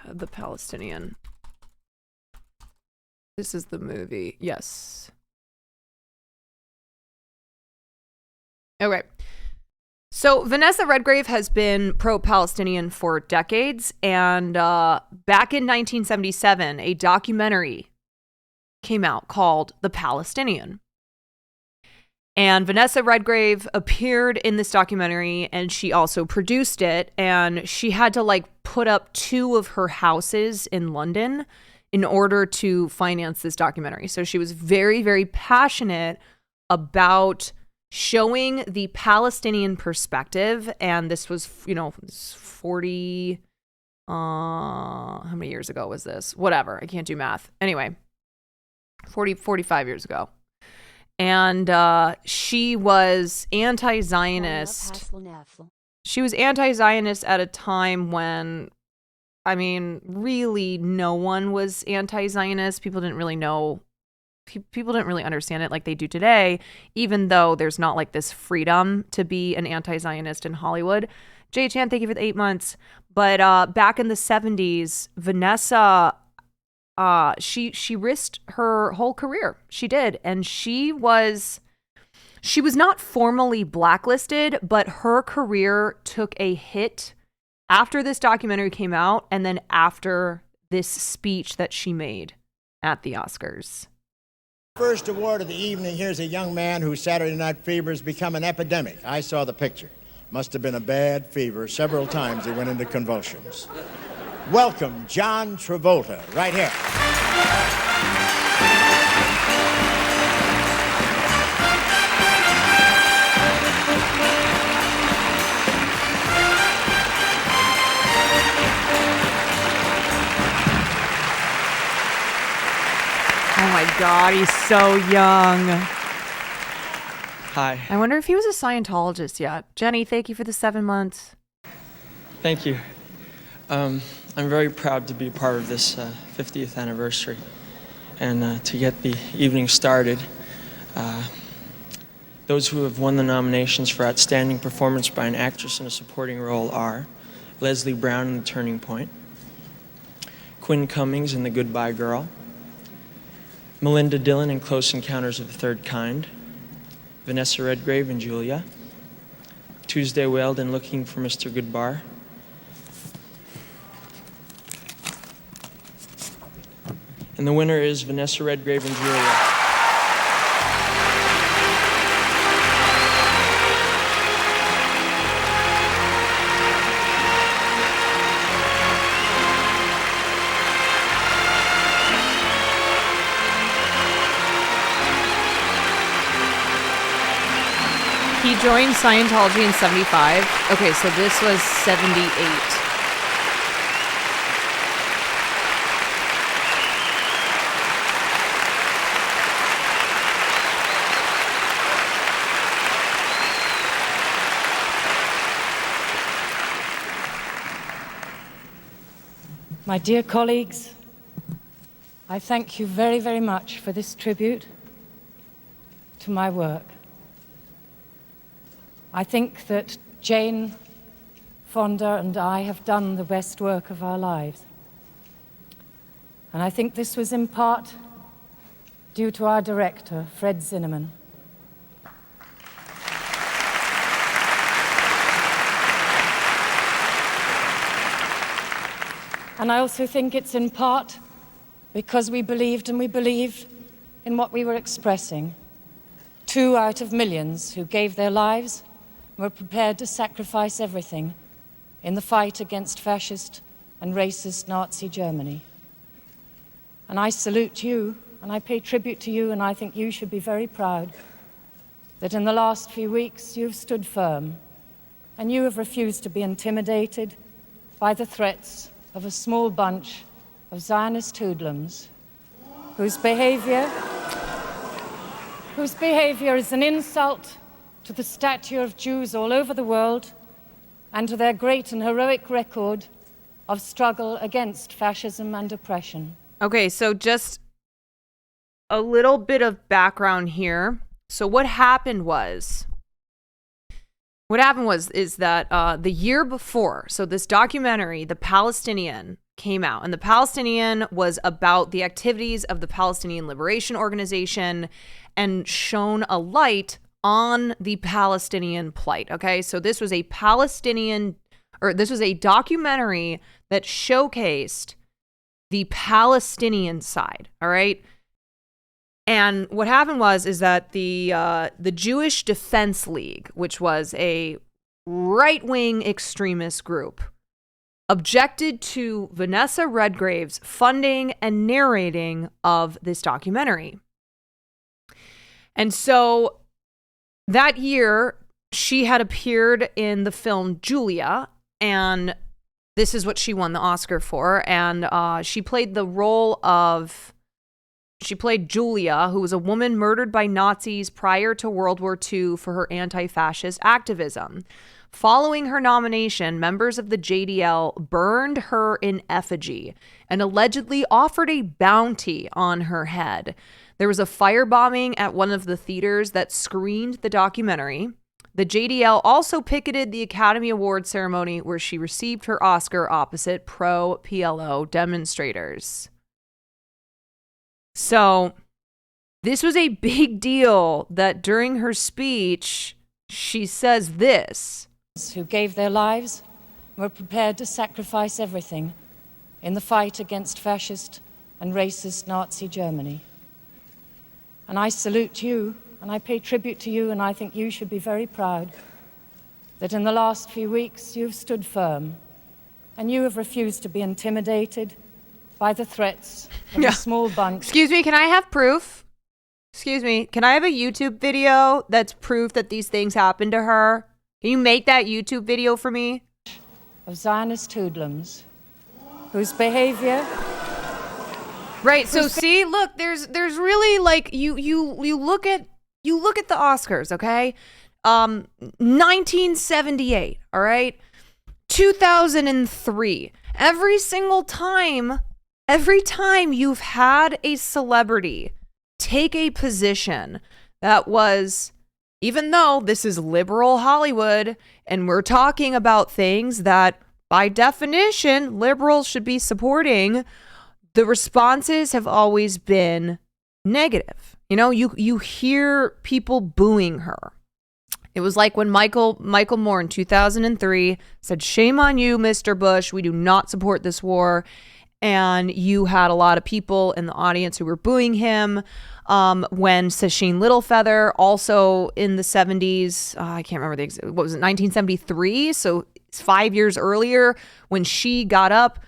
The Palestinian. This is the movie. Yes. Okay. So Vanessa Redgrave has been pro-Palestinian for decades, and back in 1977, a documentary came out called The Palestinian. And Vanessa Redgrave appeared in this documentary, and she also produced it, and she had to put up 2 of her houses in London in order to finance this documentary. So she was very, very passionate about showing the Palestinian perspective. And this was, 40, how many years ago was this? Whatever. I can't do math. Anyway, 45 years ago. And she was anti-Zionist. She was anti-Zionist at a time when, I mean, really no one was anti-Zionist. People didn't really know. People didn't really understand it like they do today, even though there's not this freedom to be an anti-Zionist in Hollywood. Jay Chan, thank you for the 8 months. But back in the 70s, Vanessa, she risked her whole career. She did. And she was not formally blacklisted, but her career took a hit after this documentary came out and then after this speech that she made at the Oscars. First award of the evening. Here's a young man whose Saturday night fever has become an epidemic. I saw the picture. Must have been a bad fever. Several times he went into convulsions. Welcome, John Travolta, right here. Oh my God, he's so young. Hi. I wonder if he was a Scientologist yet. Jenny, thank you for the 7 months. Thank you. I'm very proud to be a part of this 50th anniversary and to get the evening started. Those who have won the nominations for Outstanding Performance by an Actress in a Supporting Role are Leslie Brown in The Turning Point, Quinn Cummings in The Goodbye Girl, Melinda Dillon in Close Encounters of the Third Kind, Vanessa Redgrave in Julia, Tuesday Weld in Looking for Mr. Goodbar, and the winner is Vanessa Redgrave in Julia. He joined Scientology in 75. Okay, so this was 78. My dear colleagues, I thank you very, very much for this tribute to my work. I think that Jane Fonda and I have done the best work of our lives. And I think this was in part due to our director, Fred Zinnemann. And I also think it's in part because we believed and we believe in what we were expressing. 2 out of millions who gave their lives and were prepared to sacrifice everything in the fight against fascist and racist Nazi Germany. And I salute you, and I pay tribute to you, and I think you should be very proud that in the last few weeks you've stood firm, and you have refused to be intimidated by the threats of a small bunch of Zionist hoodlums whose behavior is an insult to the stature of Jews all over the world and to their great and heroic record of struggle against fascism and oppression. Okay, so just a little bit of background here. So what happened was that the year before, so this documentary, The Palestinian, came out, and The Palestinian was about the activities of the Palestinian Liberation Organization and shone a light on the Palestinian plight. Okay, so this was a documentary that showcased the Palestinian side. All right. And what happened is that the Jewish Defense League, which was a right-wing extremist group, objected to Vanessa Redgrave's funding and narrating of this documentary. And so that year, she had appeared in the film Julia, and this is what she won the Oscar for. And she played Julia, who was a woman murdered by Nazis prior to World War II for her anti-fascist activism. Following her nomination, members of the JDL burned her in effigy and allegedly offered a bounty on her head. There was a firebombing at one of the theaters that screened the documentary. The JDL also picketed the Academy Award ceremony where she received her Oscar opposite pro-PLO demonstrators. So this was a big deal that during her speech, she says this. Who gave their lives and were prepared to sacrifice everything in the fight against fascist and racist Nazi Germany. And I salute you, and I pay tribute to you, and I think you should be very proud that in the last few weeks you've stood firm and you have refused to be intimidated by the threats of a small bunch. Excuse me, can I have proof? Excuse me, can I have a YouTube video that's proof that these things happened to her? Can you make that YouTube video for me? Of Zionist hoodlums whose behavior... Right, so see, look, there's really like you look at the Oscars, okay? 1978, all right? 2003. Every time you've had a celebrity take a position that was, even though this is liberal Hollywood and we're talking about things that by definition liberals should be supporting, the responses have always been negative. You know, you hear people booing her. It was like when Michael Moore in 2003 said, "Shame on you, Mr. Bush. We do not support this war." And you had a lot of people in the audience who were booing him. When Sacheen Littlefeather, also in the 70s, I can't remember what was it, 1973? So 5 years earlier, when she got up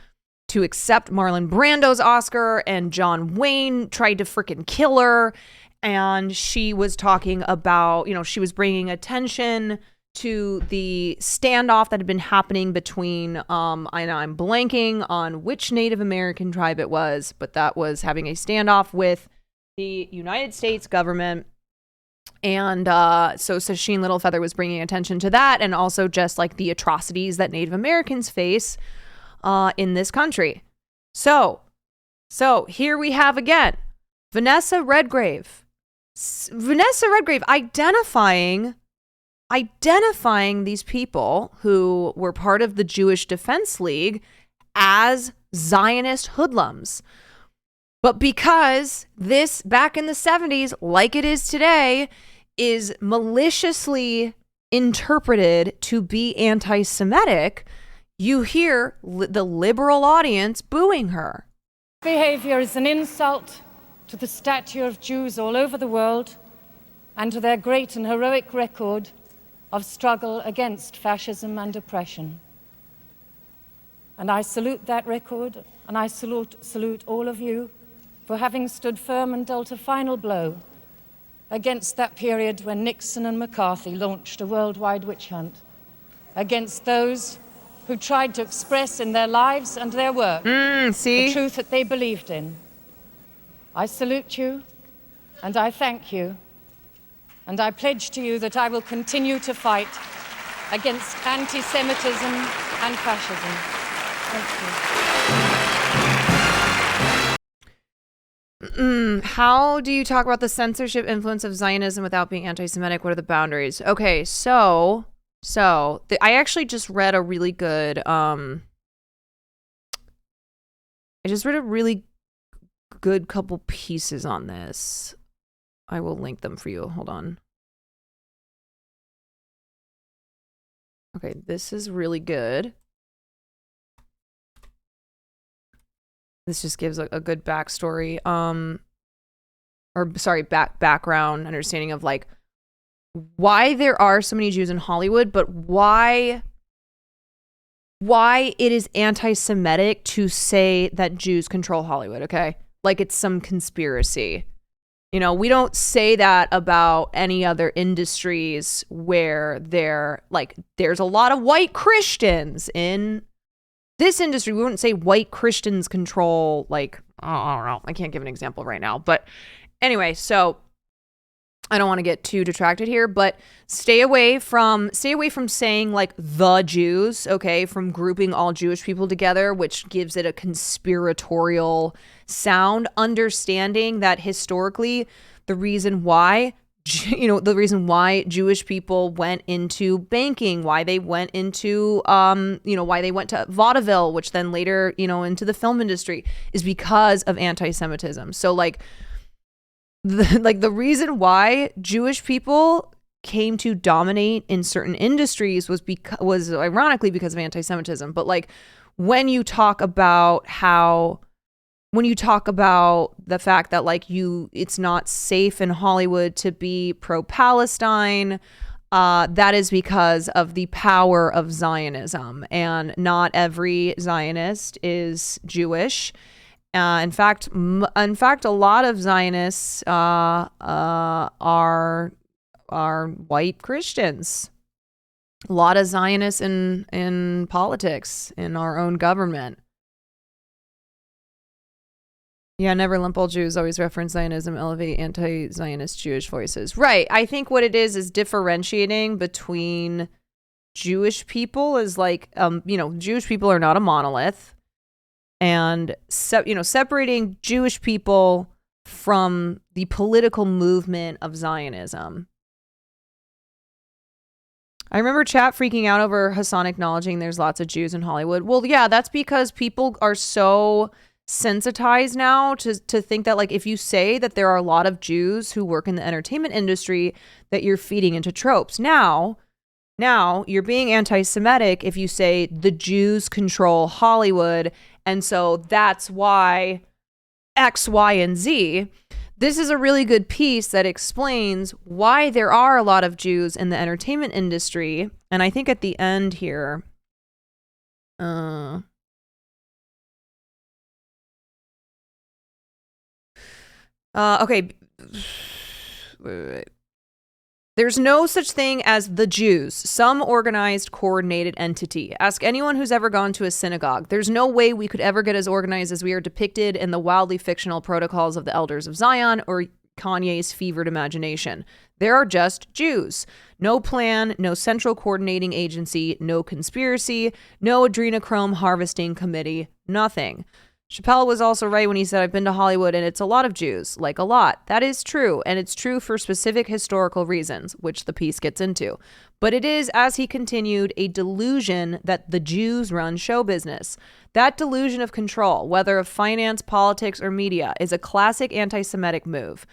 to accept Marlon Brando's Oscar and John Wayne tried to freaking kill her. And she was talking about, she was bringing attention to the standoff that had been happening between, I'm blanking on which Native American tribe it was, but that was having a standoff with the United States government. And so Sacheen Littlefeather was bringing attention to that, and also just like the atrocities that Native Americans face in this country. So here we have again Vanessa Redgrave. Vanessa Redgrave identifying these people who were part of the Jewish Defense League as Zionist hoodlums. But because this, back in the 70s, like it is today, is maliciously interpreted to be anti-Semitic, you hear the liberal audience booing her. Behavior is an insult to the stature of Jews all over the world and to their great and heroic record of struggle against fascism and oppression. And I salute that record, and I salute all of you for having stood firm and dealt a final blow against that period when Nixon and McCarthy launched a worldwide witch hunt against those who tried to express in their lives and their work the truth that they believed in. I salute you, and I thank you, and I pledge to you that I will continue to fight against anti-Semitism and fascism. Thank you. How do you talk about the censorship influence of Zionism without being anti-Semitic? What are the boundaries? Okay, I actually just read a really good, couple pieces on this. I will link them for you. Hold on. Okay, this is really good. This just gives a good backstory, background understanding of like why there are so many Jews in Hollywood, but why it is anti-Semitic to say that Jews control Hollywood, okay? Like it's some conspiracy. You know, we don't say that about any other industries where there's a lot of white Christians in this industry. We wouldn't say white Christians control, like, I don't know. I can't give an example right now. But anyway, so I don't want to get too detracted here, but stay away from saying like the Jews, okay, from grouping all Jewish people together, which gives it a conspiratorial sound, understanding that historically the reason why Jewish people went into banking, why they went into, why they went to vaudeville, which then later, into the film industry, is because of anti-Semitism. So the reason why Jewish people came to dominate in certain industries was ironically because of anti-Semitism. But like when you talk about the fact that it's not safe in Hollywood to be pro-Palestine, that is because of the power of Zionism, and not every Zionist is Jewish. In fact, a lot of Zionists are white Christians. A lot of Zionists in politics, in our own government. Yeah, never lump all Jews, always reference Zionism, elevate anti-Zionist Jewish voices. Right. I think what it is differentiating between Jewish people is Jewish people are not a monolith. And, separating Jewish people from the political movement of Zionism. I remember chat freaking out over Hassan acknowledging there's lots of Jews in Hollywood. Well, yeah, that's because people are so sensitized now to think that if you say that there are a lot of Jews who work in the entertainment industry, that you're feeding into tropes. Now you're being anti-Semitic if you say the Jews control Hollywood, and so that's why X, Y, and Z. This is a really good piece that explains why there are a lot of Jews in the entertainment industry. And I think at the end here, okay. Wait. There's no such thing as the Jews, some organized, coordinated entity. Ask anyone who's ever gone to a synagogue. There's no way we could ever get as organized as we are depicted in the wildly fictional protocols of the Elders of Zion or Kanye's fevered imagination. There are just Jews. No plan, no central coordinating agency, no conspiracy, no adrenochrome harvesting committee, nothing. Chappelle was also right when he said, I've been to Hollywood and it's a lot of Jews, like a lot. That is true, and it's true for specific historical reasons, which the piece gets into. But it is, as he continued, a delusion that the Jews run show business. That delusion of control, whether of finance, politics, or media, is a classic anti-Semitic move.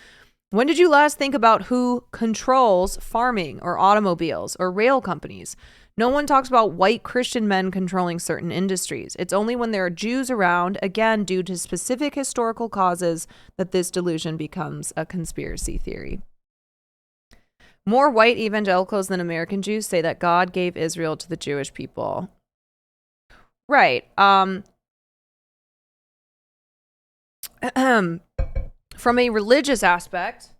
When did you last think about who controls farming or automobiles or rail companies? No one talks about white Christian men controlling certain industries. It's only when there are Jews around, again, due to specific historical causes, that this delusion becomes a conspiracy theory. More white evangelicals than American Jews say that God gave Israel to the Jewish people. Right. From a religious aspect,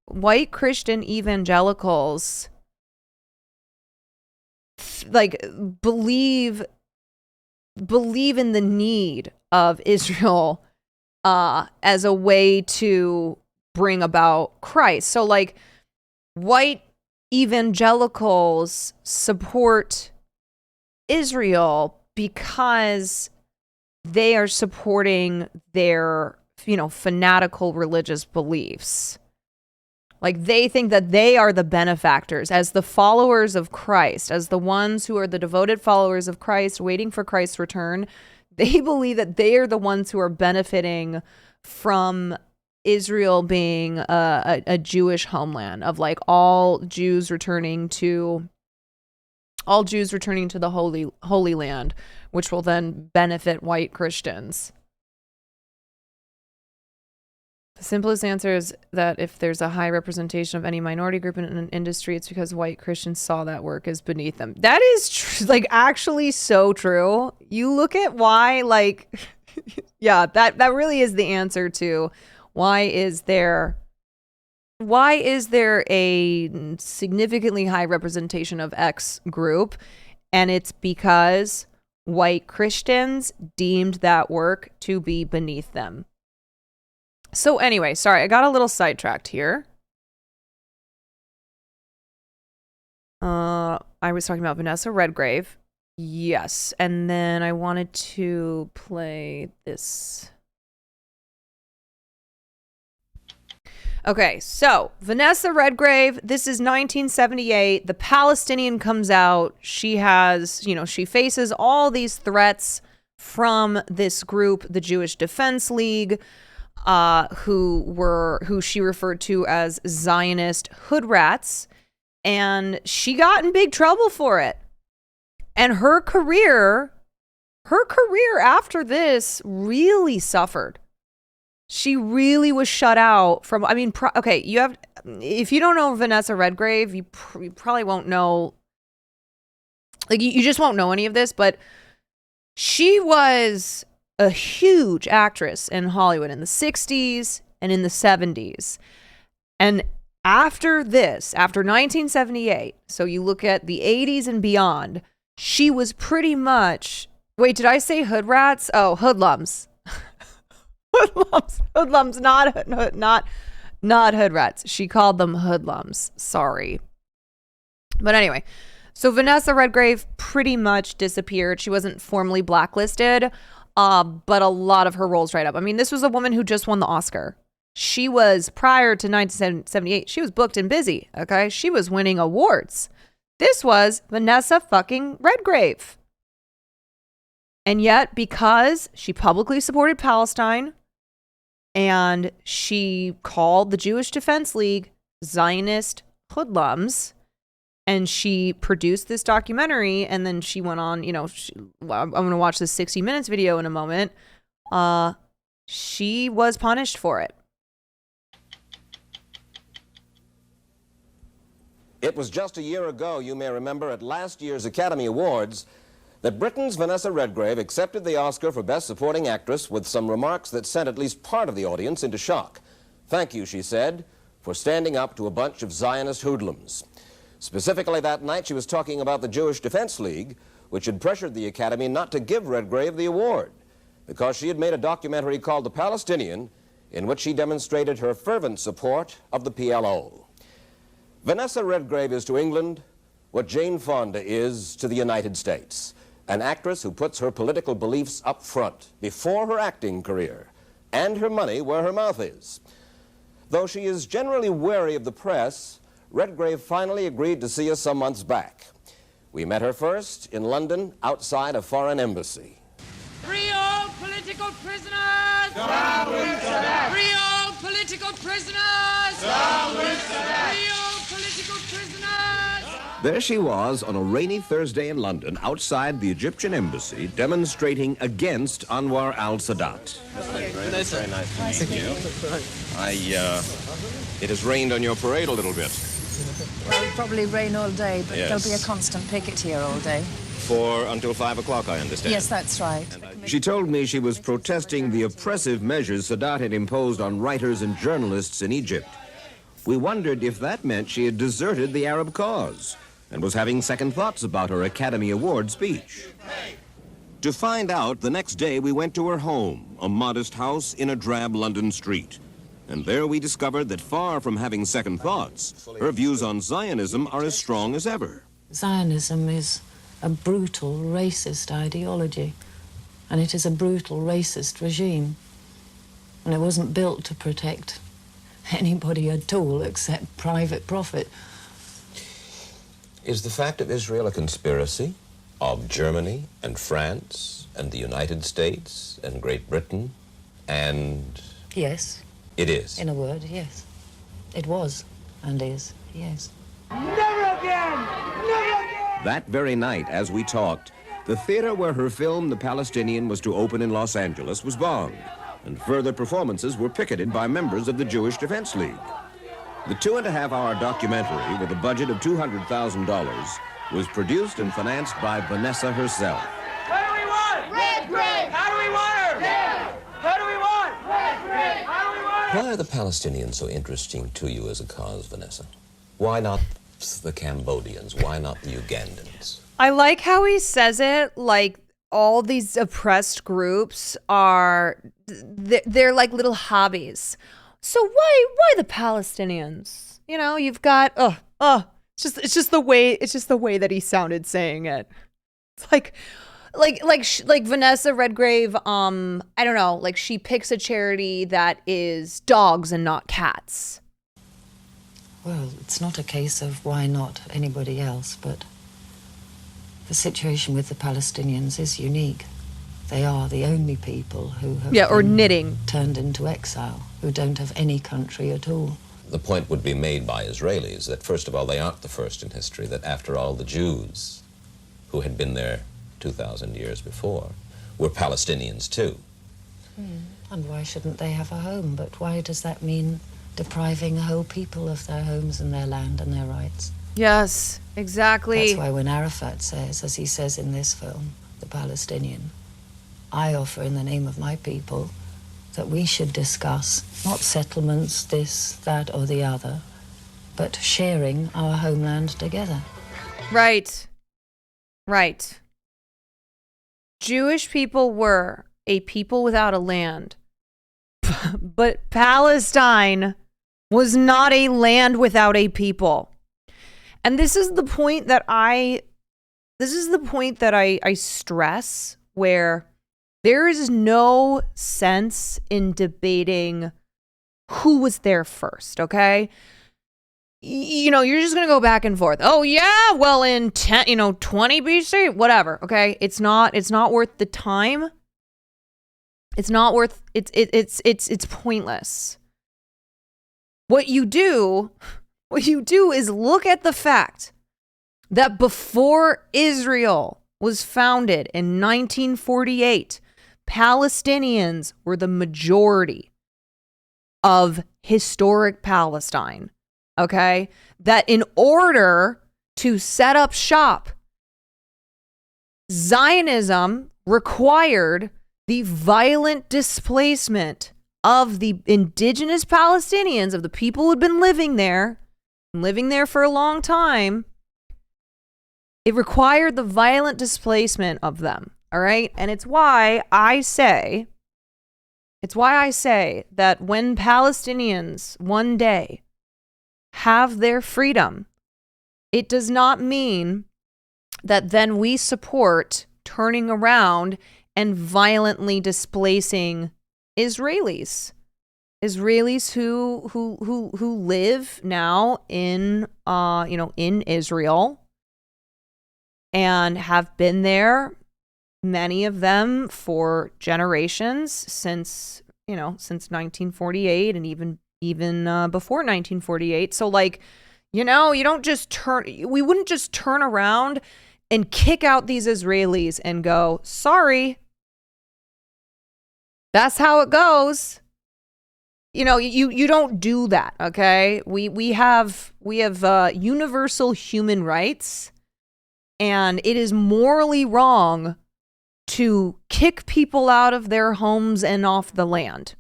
white Christian evangelicals believe in the need of Israel as a way to bring about Christ. So like white evangelicals support Israel because they are supporting their, fanatical religious beliefs. Like they think that they are the benefactors as the followers of Christ, as the ones who are the devoted followers of Christ waiting for Christ's return. They believe that they are the ones who are benefiting from Israel being a Jewish homeland, of like all Jews returning to the Holy Land, which will then benefit white Christians. The simplest answer is that if there's a high representation of any minority group in an industry, it's because white Christians saw that work as beneath them. That is actually so true. You look at why, yeah, that really is the answer to why is there a significantly high representation of X group, and it's because white Christians deemed that work to be beneath them. So anyway, sorry, I got a little sidetracked here. I was talking about Vanessa Redgrave. Yes, and then I wanted to play this. Okay, so Vanessa Redgrave, this is 1978. The Palestinian comes out. She has, she faces all these threats from this group, the Jewish Defense League, who she referred to as Zionist hood rats, and she got in big trouble for it. And her career after this really suffered. She really was shut out from, if you don't know Vanessa Redgrave, you probably won't know, you just won't know any of this, but she was a huge actress in Hollywood in the 60s and in the 70s. And after 1978, so you look at the 80s and beyond, she was pretty much, wait, did I say hood rats? Oh, hoodlums. Hoodlums, not hood rats. She called them hoodlums. Sorry. But anyway, so Vanessa Redgrave pretty much disappeared. She wasn't formally blacklisted, but a lot of her roles dried up. I mean, this was a woman who just won the Oscar. She was, prior to 1978, she was booked and busy, okay? She was winning awards. This was Vanessa fucking Redgrave. And yet, because she publicly supported Palestine and she called the Jewish Defense League Zionist hoodlums, and she produced this documentary, and then she went on, I'm going to watch this 60 Minutes video in a moment. She was punished for it. It was just a year ago, you may remember, at last year's Academy Awards, that Britain's Vanessa Redgrave accepted the Oscar for Best Supporting Actress with some remarks that sent at least part of the audience into shock. Thank you, she said, for standing up to a bunch of Zionist hoodlums. Specifically that night, she was talking about the Jewish Defense League, which had pressured the Academy not to give Redgrave the award, because she had made a documentary called The Palestinian, in which she demonstrated her fervent support of the PLO. Vanessa Redgrave is to England what Jane Fonda is to the United States. an actress who puts her political beliefs up front before her acting career, and her money where her mouth is. Though she is generally wary of the press, Redgrave finally agreed to see us some months back. We met her first in London outside a foreign embassy. Free all political prisoners! Free all political prisoners! Free all political prisoners! There she was on a rainy Thursday in London outside the Egyptian embassy demonstrating against Anwar al-Sadat. Very nice to meet you. It has rained on your parade a little bit. Well, it'll probably rain all day, but Yes. there'll be a constant picket here all day. Until 5 o'clock, I understand. Yes, that's right. She told me she was protesting the oppressive measures Sadat had imposed on writers and journalists in Egypt. We wondered if that meant she had deserted the Arab cause and was having second thoughts about her Academy Award speech. To find out, the next day we went to her home, a modest house in a drab London street. And there we discovered that far from having second thoughts, her views on Zionism are as strong as ever. Zionism is a brutal, racist ideology, and it is a brutal, racist regime. And it wasn't built to protect anybody at all except private profit. Is the fact of Israel a conspiracy of Germany and France and the United States and Great Britain and... Yes. It is. In a word, yes. It was and is, yes. Never again! Never again! That very night, as we talked, the theater where her film, The Palestinian, was to open in Los Angeles was bombed, and further performances were picketed by members of the Jewish Defense League. The 2.5-hour documentary, with a budget of $200,000, was produced and financed by Vanessa herself. How do we want? Redgrave! How do we want her? Dead! How do we want? Redgrave! How do we want her? Why are the Palestinians so interesting to you as a cause, Vanessa? Why not the Cambodians? Why not the Ugandans? I like how he says it like all these oppressed groups are, they're like little hobbies. So why the Palestinians? You know, you've got, it's just the way that he sounded saying it. It's like Vanessa Redgrave, I don't know, like she picks a charity that is dogs and not cats. Well, it's not a case of why not anybody else, but the situation with the Palestinians is unique. They are the only people who have been turned into exile, who don't have any country at all. The point would be made by Israelis that, first of all, they aren't the first in history, that after all, the Jews who had been there 2,000 years before were Palestinians too. And why shouldn't they have a home? But why does that mean depriving a whole people of their homes and their land and their rights? Yes, exactly. That's why when Arafat says, as he says in this film, The Palestinian, I offer in the name of my people that we should discuss not settlements, this, that, or the other, but sharing our homeland together. Right. Right. Jewish people were a people without a land. But Palestine was not a land without a people. And this is the point that I stress, where there is no sense in debating who was there first, okay? You know, you're just going to go back and forth. Oh yeah, well in 20 BC, whatever, okay? It's not worth the time. It's not worth it's pointless. What you do is look at the fact that before Israel was founded in 1948, Palestinians were the majority of historic Palestine. Okay? That in order to set up shop, Zionism required the violent displacement of the indigenous Palestinians, of the people who had been living there for a long time. It required the violent displacement of them. All right. And it's why I say that when Palestinians one day have their freedom, it does not mean that then we support turning around and violently displacing Israelis. Israelis who live now in in Israel and have been there, many of them for generations since 1948 and even before 1948. So like, you don't just we wouldn't just turn around and kick out these Israelis and go, sorry, that's how it goes. You don't do that, okay? We have universal human rights, and it is morally wrong to kick people out of their homes and off the land.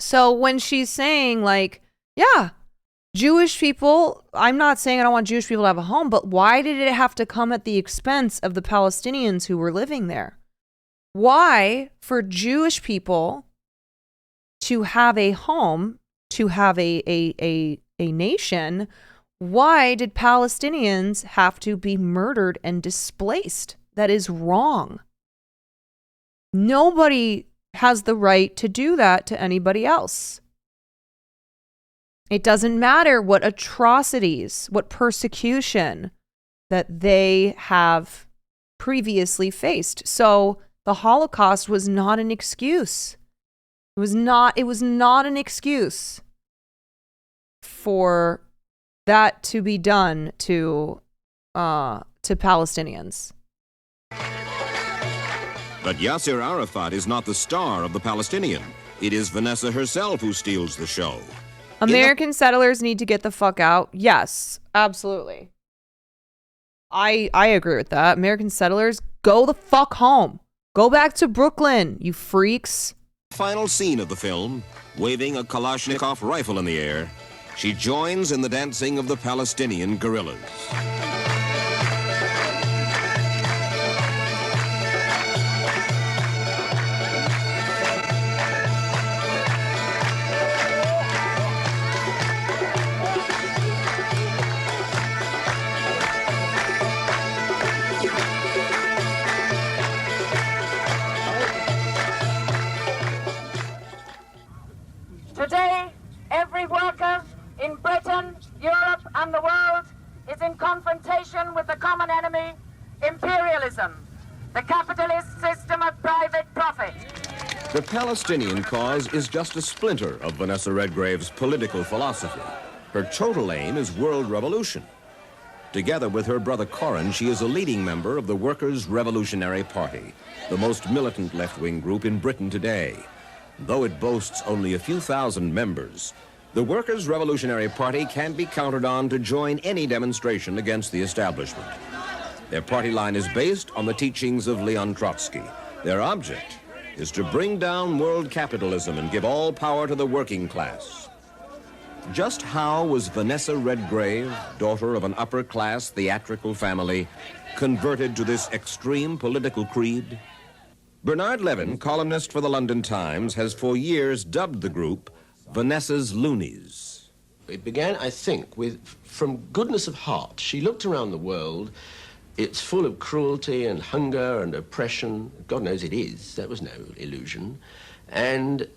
So when she's saying like, yeah, Jewish people, I'm not saying I don't want Jewish people to have a home, but why did it have to come at the expense of the Palestinians who were living there? Why, for Jewish people to have a home, to have a nation, why did Palestinians have to be murdered and displaced? That is wrong. Nobody has the right to do that to anybody else. It doesn't matter what atrocities, what persecution that they have previously faced. So the Holocaust was not an excuse. It was not an excuse for that to be done to Palestinians. But Yasser Arafat is not the star of The Palestinian. It is Vanessa herself who steals the show. American settlers need to get the fuck out. Yes, absolutely. I agree with that. American settlers, go the fuck home. Go back to Brooklyn, you freaks. Final scene of the film, waving a Kalashnikov rifle in the air, she joins in the dancing of the Palestinian guerrillas. Today, every worker in Britain, Europe, and the world is in confrontation with the common enemy, imperialism, the capitalist system of private profit. The Palestinian cause is just a splinter of Vanessa Redgrave's political philosophy. Her total aim is world revolution. Together with her brother Corin, she is a leading member of the Workers' Revolutionary Party, the most militant left-wing group in Britain today. Though it boasts only a few thousand members, the Workers' Revolutionary Party can be counted on to join any demonstration against the establishment. Their party line is based on the teachings of Leon Trotsky. Their object is to bring down world capitalism and give all power to the working class. Just how was Vanessa Redgrave, daughter of an upper-class theatrical family, converted to this extreme political creed? Bernard Levin, columnist for the London Times, has for years dubbed the group Vanessa's Loonies. It began, I think, from goodness of heart. She looked around the world. It's full of cruelty and hunger and oppression. God knows it is. That was no illusion. And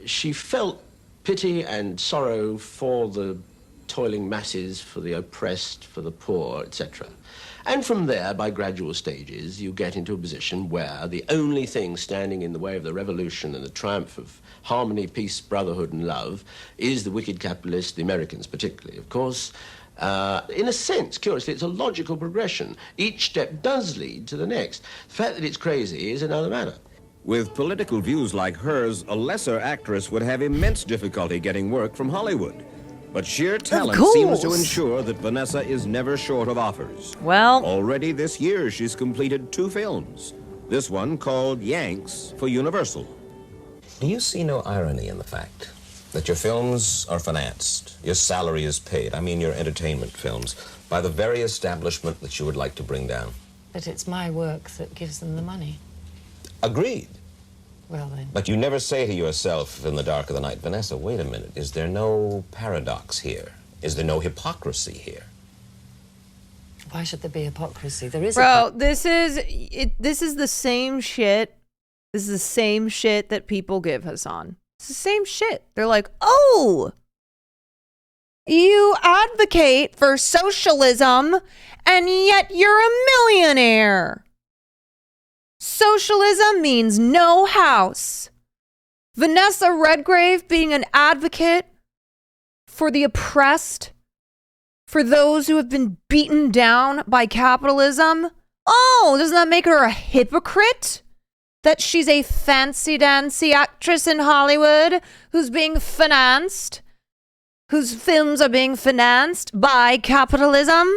she felt pity and sorrow for the toiling masses, for the oppressed, for the poor, etc. And from there, by gradual stages, you get into a position where the only thing standing in the way of the revolution and the triumph of harmony, peace, brotherhood, and love is the wicked capitalists, the Americans particularly, of course. In a sense, curiously, it's a logical progression. Each step does lead to the next. The fact that it's crazy is another matter. With political views like hers, a lesser actress would have immense difficulty getting work from Hollywood. But sheer talent seems to ensure that Vanessa is never short of offers. Well, already this year she's completed 2 films. This one called Yanks for Universal. Do you see no irony in the fact that your films are financed, your salary is paid, I mean your entertainment films, by the very establishment that you would like to bring down? But it's my work that gives them the money. Agreed. Well then. But you never say to yourself in the dark of the night, Vanessa, wait a minute, is there no paradox here? Is there no hypocrisy here? Why should there be hypocrisy? There is. Bro, this is the same shit. This is the same shit that people give Hassan. It's the same shit. They're like, oh, you advocate for socialism and yet you're a millionaire. Socialism means no house. Vanessa Redgrave being an advocate for the oppressed, for those who have been beaten down by capitalism. Oh, doesn't that make her a hypocrite? That she's a fancy-dancy actress in Hollywood who's being financed, whose films are being financed by capitalism?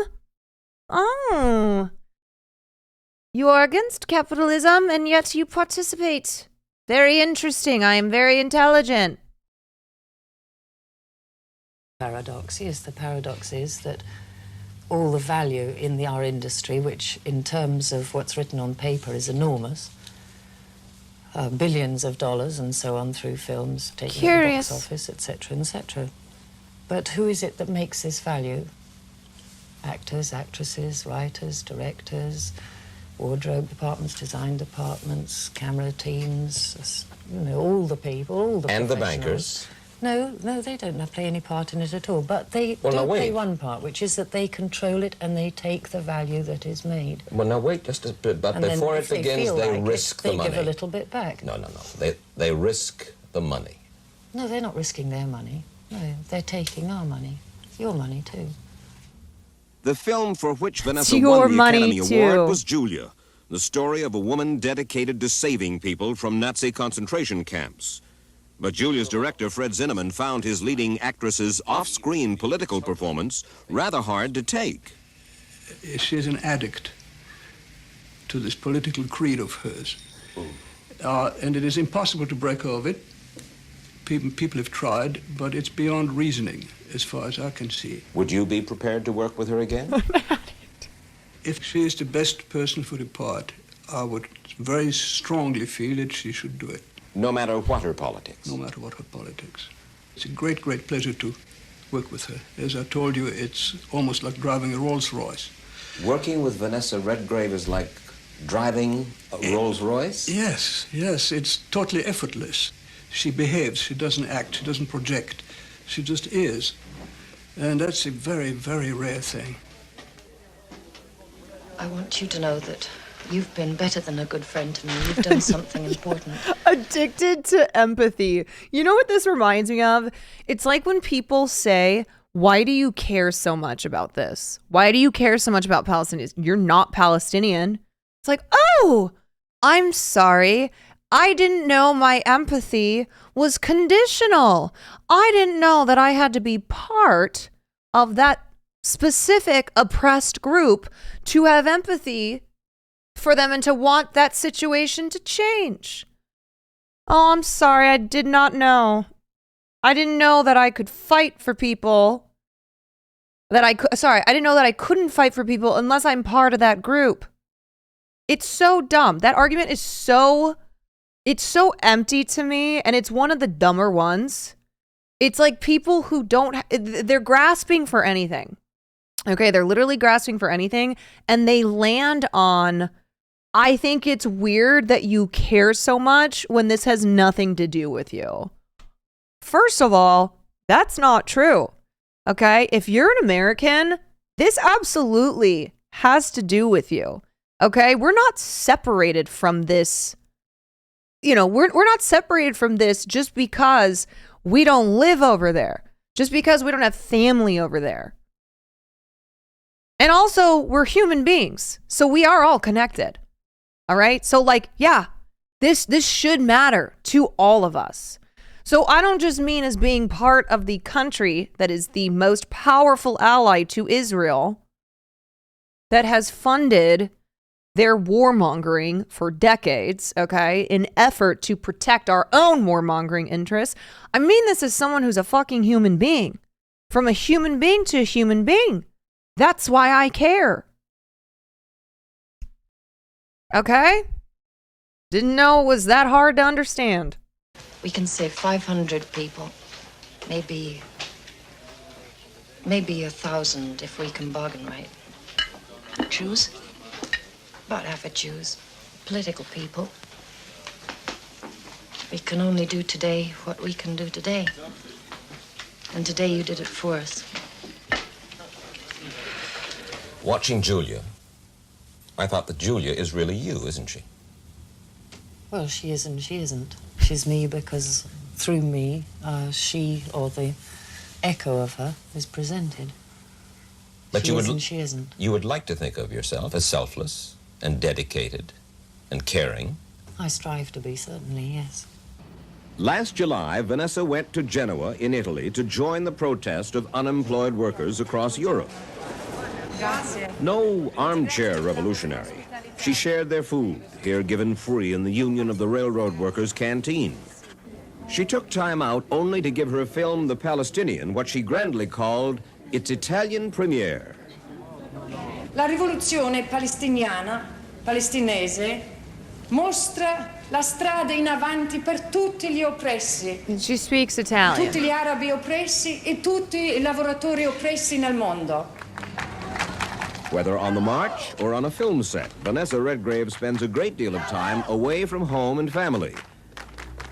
Oh. You are against capitalism and yet you participate. Very interesting. I am very intelligent. Paradox. Yes, the paradox is that all the value in our industry, which in terms of what's written on paper is enormous, billions of dollars and so on through films, taking the box office, etc., etc. But who is it that makes this value? Actors, actresses, writers, directors, wardrobe departments, design departments, camera teams, you know, all the people, all the And the professionals. bankers. No, they don't play any part in it at all. But they do play one part, which is that they control it and they take the value that is made. Well, now wait just a bit. But And then before if it begins, they like risk it, the money. They give a little bit back. No. They risk the money. No, they're not risking their money. No, they're taking our money. It's your money, too. The film for which Vanessa your won the money, Academy too. Award was Julia, the story of a woman dedicated to saving people from Nazi concentration camps. But Julia's director, Fred Zinnemann, found his leading actress's off-screen political performance rather hard to take. She's an addict to this political creed of hers. And it is impossible to break her of it. People have tried, but it's beyond reasoning, as far as I can see. Would you be prepared to work with her again? If she is the best person for the part, I would very strongly feel that she should do it. No matter what her politics? No matter what her politics. It's a great, great pleasure to work with her. As I told you, it's almost like driving a Rolls-Royce. Working with Vanessa Redgrave is like driving a Rolls-Royce? Yes, it's totally effortless. She behaves, she doesn't act, she doesn't project. She just is. And that's a very, very rare thing. I want you to know that you've been better than a good friend to me. You've done something important. Addicted to empathy. You know what this reminds me of? It's like when people say, why do you care so much about this? Why do you care so much about Palestinians? You're not Palestinian. It's like, oh, I'm sorry. I didn't know my empathy was conditional. I didn't know that I had to be part of that specific oppressed group to have empathy for them and to want that situation to change. Oh, I'm sorry. I did not know. I didn't know that I could fight for people. I didn't know that I couldn't fight for people unless I'm part of that group. It's so dumb. That argument is it's so empty to me, and it's one of the dumber ones. It's like people who they're grasping for anything. Okay, they're literally grasping for anything, and they land on, I think it's weird that you care so much when this has nothing to do with you. First of all, that's not true. Okay, if you're an American, this absolutely has to do with you. Okay, we're not separated from this. You know, we're not separated from this just because we don't live over there, just because we don't have family over there. And also, we're human beings, so we are all connected. All right? So like, yeah, this should matter to all of us. So I don't just mean as being part of the country that is the most powerful ally to Israel, that has funded their warmongering for decades, okay, in effort to protect our own warmongering interests. I mean this as someone who's a fucking human being. From a human being to a human being. That's why I care. Okay? Didn't know it was that hard to understand. We can save 500 people. Maybe 1,000 if we can bargain right. Jews? Whatever Jews? Political people. We can only do today what we can do today. And today you did it for us. Watching Julia, I thought that Julia is really you, isn't she? Well, she is and she isn't. She's me because through me, she, or the echo of her, is presented. But she is and she isn't. You would like to think of yourself as selfless and dedicated and caring. I strive to be, certainly, yes. Last July, Vanessa went to Genoa in Italy to join the protest of unemployed workers across Europe. No armchair revolutionary. She shared their food, here given free in the Union of the Railroad Workers canteen. She took time out only to give her film, The Palestinian, what she grandly called its Italian premiere. La rivoluzione palestinese, mostra la strada in avanti per tutti gli oppressi. She speaks Italian. Tutti gli arabi oppressi e tutti i lavoratori oppressi nel mondo. Whether on the march or on a film set, Vanessa Redgrave spends a great deal of time away from home and family.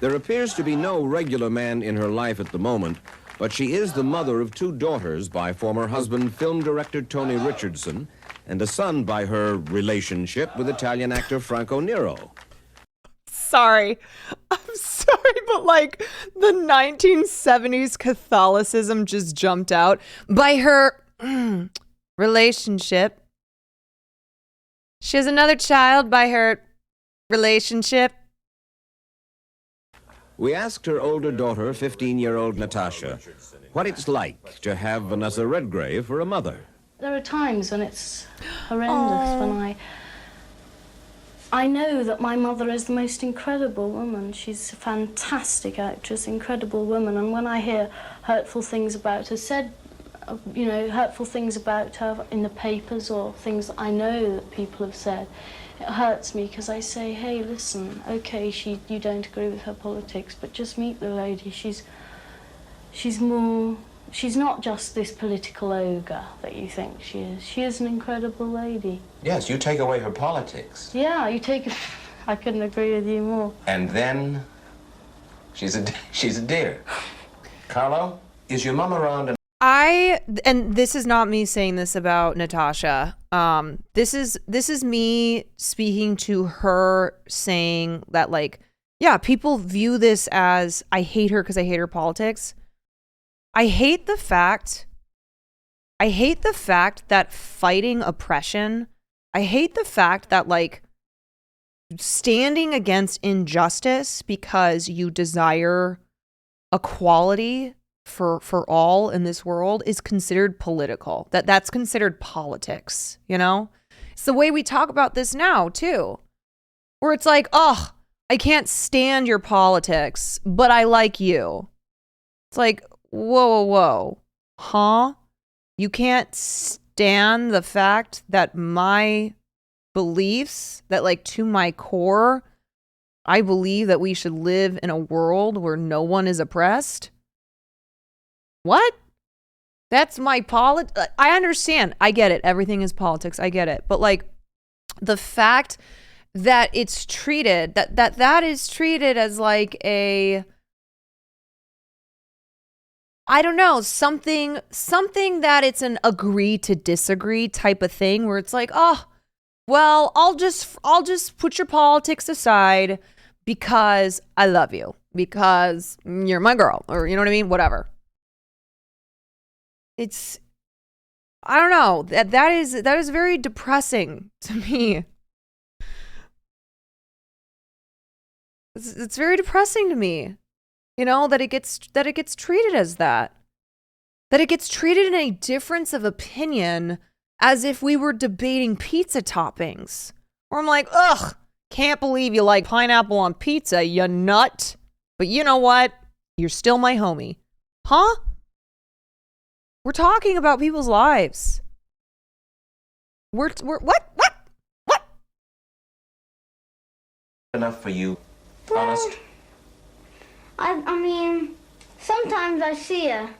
There appears to be no regular man in her life at the moment, but she is the mother of 2 daughters by former husband, film director Tony Richardson, and a son by her relationship with Italian actor Franco Nero. Sorry. I'm sorry, but like the 1970s Catholicism just jumped out. By her relationship. She has another child by her relationship. We asked her older daughter, 15-year-old Natasha, what it's like to have Vanessa Redgrave for a mother. There are times when it's horrendous, when I know that my mother is the most incredible woman. She's a fantastic actress, incredible woman, and when I hear hurtful things about her said, you know, hurtful things about her in the papers or things that I know that people have said, it hurts me because I say, hey, listen, okay, you don't agree with her politics, but just meet the lady. She's not just this political ogre that you think she is. She is an incredible lady. Yes, you take away her politics. Yeah, you take it. I couldn't agree with you more. And then she's a dear. Carlo, is your mom around? And this is not me saying this about Natasha. This is me speaking to her, saying that, like, yeah, people view this as, I hate her because I hate her politics. I hate the fact that fighting oppression, I hate the fact that, like, standing against injustice because you desire equality for all in this world is considered political. That's considered politics, you know? It's the way we talk about this now, too. Where it's like, oh, I can't stand your politics, but I like you. It's like, whoa. Huh? You can't stand the fact that my beliefs, that, like, to my core, I believe that we should live in a world where no one is oppressed? What? That's my I understand. I get it. Everything is politics. I get it. But, like, the fact that it's treated, that is treated as like a, I don't know, something that it's an agree to disagree type of thing, where it's like, oh, well, I'll just put your politics aside because I love you, because you're my girl, or you know what I mean? Whatever. It's, I don't know, that is very depressing to me. It's very depressing to me, you know, that it gets treated as that it gets treated in a difference of opinion as if we were debating pizza toppings. Or I'm like, ugh, can't believe you like pineapple on pizza, you nut. But you know what? You're still my homie. Huh? We're talking about people's lives. We're what? Enough for you, honest? I mean, sometimes I see her,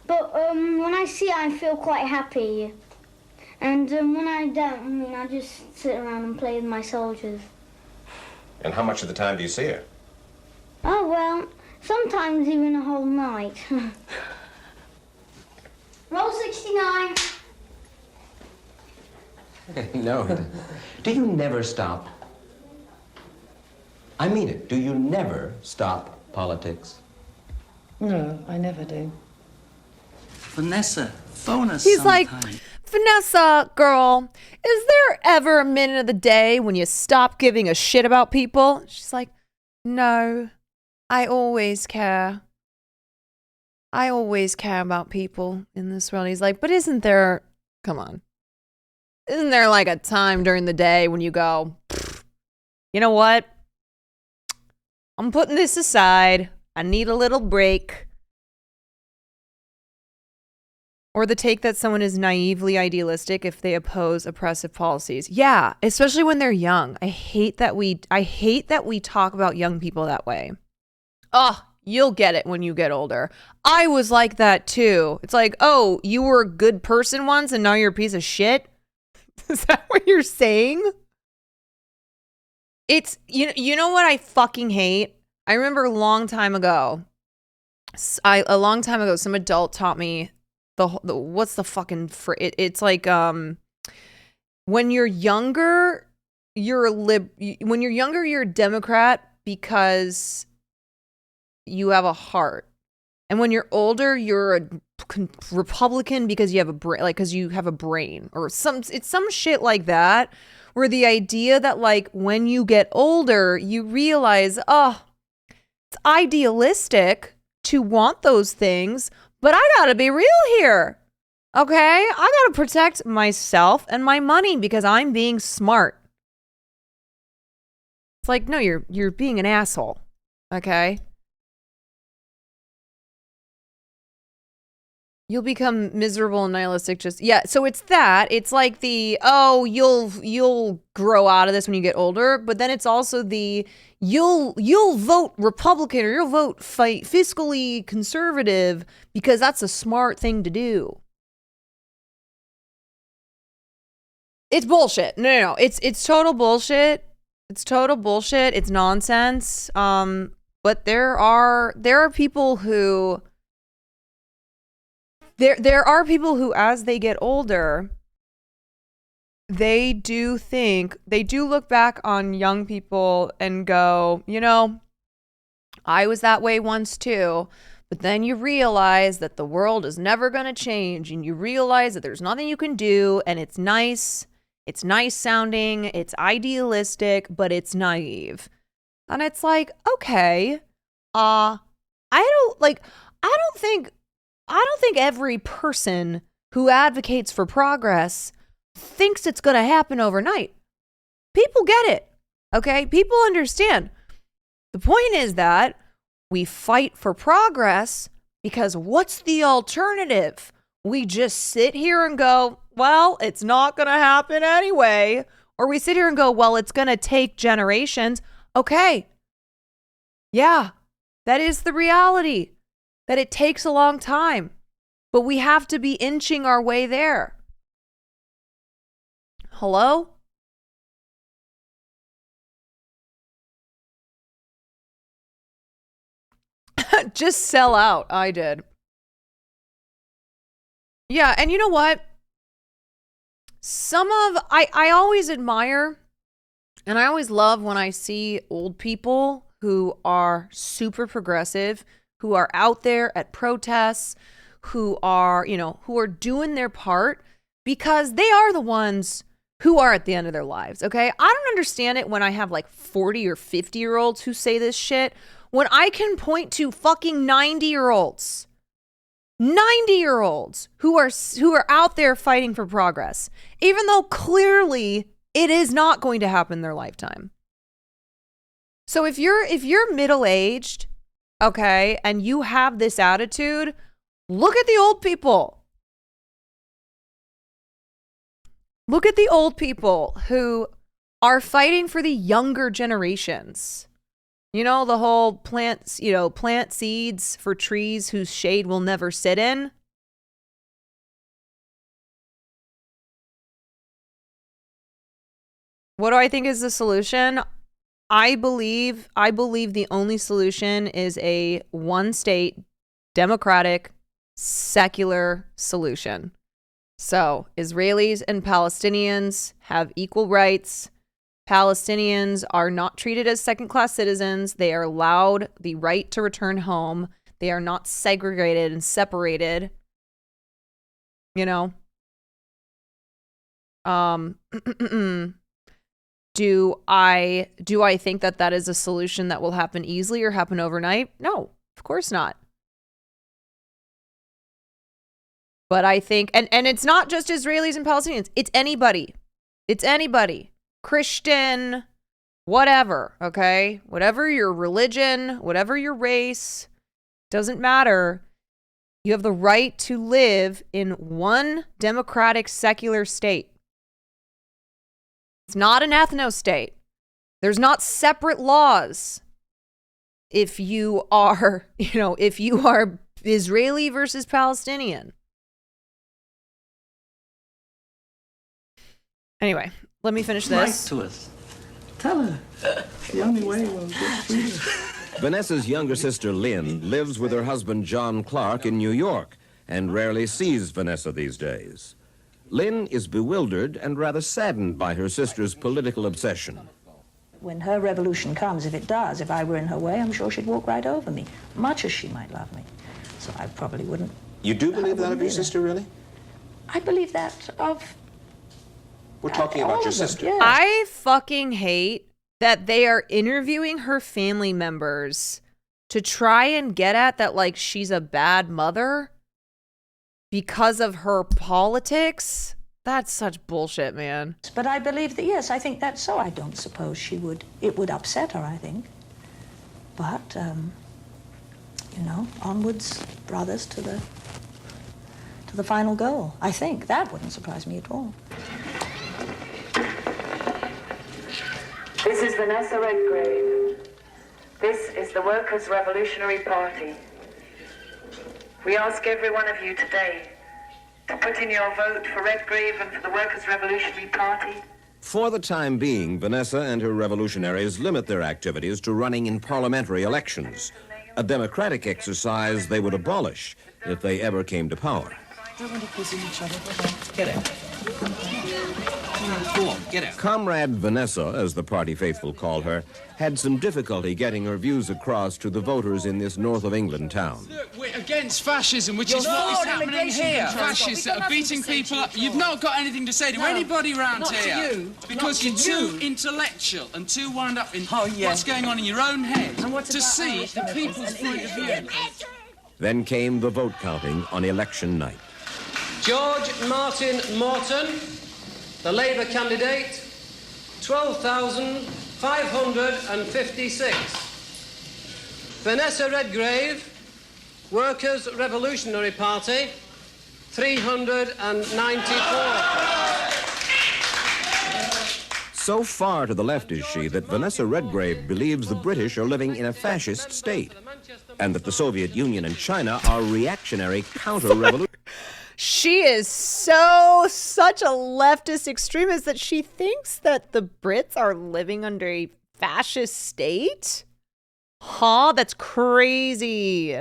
but when I see her, I feel quite happy. And when I don't, I mean, I just sit around and play with my soldiers. And how much of the time do you see her? Oh, well, sometimes even a whole night. Roll 69. No. Do you never stop? I mean it. Do you never stop politics? No, I never do. Vanessa, phone us He's sometime. like, Vanessa, girl, is there ever a minute of the day when you stop giving a shit about people? She's like, no, I always care. I always care about people in this world. He's like, but isn't there, come on, isn't there like a time during the day when you go, you know what? I'm putting this aside. I need a little break. Or the take that someone is naively idealistic if they oppose oppressive policies. Yeah, especially when they're young. I hate that we talk about young people that way. Oh, you'll get it when you get older. I was like that too. It's like, oh, you were a good person once and now you're a piece of shit? Is that what you're saying? It's, you know what I fucking hate? I remember a long time ago, some adult taught me the what's the fucking it's like when you're younger you're a Democrat because you have a heart, and when you're older you're a Republican because you have a brain, like because you have a brain, or some shit like that, where the idea that like when you get older you realize, oh, it's idealistic to want those things, but I gotta be real here, okay? I gotta protect myself and my money because I'm being smart. It's like, no, you're being an asshole, okay? You'll become miserable and nihilistic. So it's that. It's like the, oh, you'll grow out of this when you get older, but then it's also the you'll vote Republican or you'll vote fiscally conservative because that's a smart thing to do. It's bullshit. No. It's total bullshit. It's total bullshit. It's nonsense. But there are people who There are people who, as they get older, they do look back on young people and go, you know, I was that way once too. But then you realize that the world is never going to change, and you realize that there's nothing you can do, and it's nice sounding, it's idealistic, but it's naive. And it's like, okay, I don't think every person who advocates for progress thinks it's going to happen overnight. People get it, okay? People understand. The point is that we fight for progress because what's the alternative? We just sit here and go, well, it's not going to happen anyway. Or we sit here and go, well, it's going to take generations. Okay. Yeah, that is the reality. That it takes a long time, but we have to be inching our way there. Hello? Just sell out. I did. Yeah, and you know what? I always admire and I always love when I see old people who are super progressive, who are out there at protests, who are doing their part, because they are the ones who are at the end of their lives, okay? I don't understand it when I have like 40 or 50-year-olds who say this shit, when I can point to fucking 90-year-olds who are out there fighting for progress, even though clearly it is not going to happen in their lifetime. So if you're middle-aged, okay, and you have this attitude, look at the old people. Look at the old people who are fighting for the younger generations. You know, the whole plant seeds for trees whose shade we'll never sit in. What do I think is the solution? I believe the only solution is a one-state, democratic, secular solution. So Israelis and Palestinians have equal rights. Palestinians are not treated as second-class citizens. They are allowed the right to return home. They are not segregated and separated. You know? Do I think that that is a solution that will happen easily or happen overnight? No, of course not. But I think, and it's not just Israelis and Palestinians. It's anybody. It's anybody. Christian, whatever, okay? Whatever your religion, whatever your race, doesn't matter. You have the right to live in one democratic, secular state. It's not an ethno state. There's not separate laws. If you are, if you are Israeli versus Palestinian. Anyway, let me finish this. Write to us. Tell her. The only way we'll get through this. Vanessa's younger sister, Lynn, lives with her husband, John Clark, in New York and rarely sees Vanessa these days. Lynn is bewildered and rather saddened by her sister's political obsession. When her revolution comes, if it does, if I were in her way, I'm sure she'd walk right over me, much as she might love me. So I probably wouldn't. You do believe that of your sister, really? I believe that of... We're talking about your sister. Yes. I fucking hate that they are interviewing her family members to try and get at that, like, she's a bad mother because of her politics. That's such bullshit, man. But I believe that, yes, I think that's so. I don't suppose it would upset her, I think. But, onwards, brothers, to the final goal. I think that wouldn't surprise me at all. This is Vanessa Redgrave. This is the Workers' Revolutionary Party. We ask every one of you today to put in your vote for Redgrave and for the Workers' Revolutionary Party. For the time being, Vanessa and her revolutionaries limit their activities to running in parliamentary elections, a democratic exercise they would abolish if they ever came to power. Don't want to piss in each other. Get out. Go on, get out. Comrade Vanessa, as the party faithful call her, had some difficulty getting her views across to the voters in this north of England town. Look, we're against fascism, which is what is happening here. Fascists that are beating people up. You've not got anything to say to anybody around here. Not to you. Because you're too intellectual and too wound up in what's going on in your own head to see the people's point of view. Then came the vote counting on election night. George Martin Morton, the Labour candidate, 12,556. Vanessa Redgrave, Workers' Revolutionary Party, 394. So far to the left is she that Vanessa Redgrave believes the British are living in a fascist state and that the Soviet Union and China are reactionary counter-revolutionary. She is such a leftist extremist that she thinks that the Brits are living under a fascist state? Huh? That's crazy.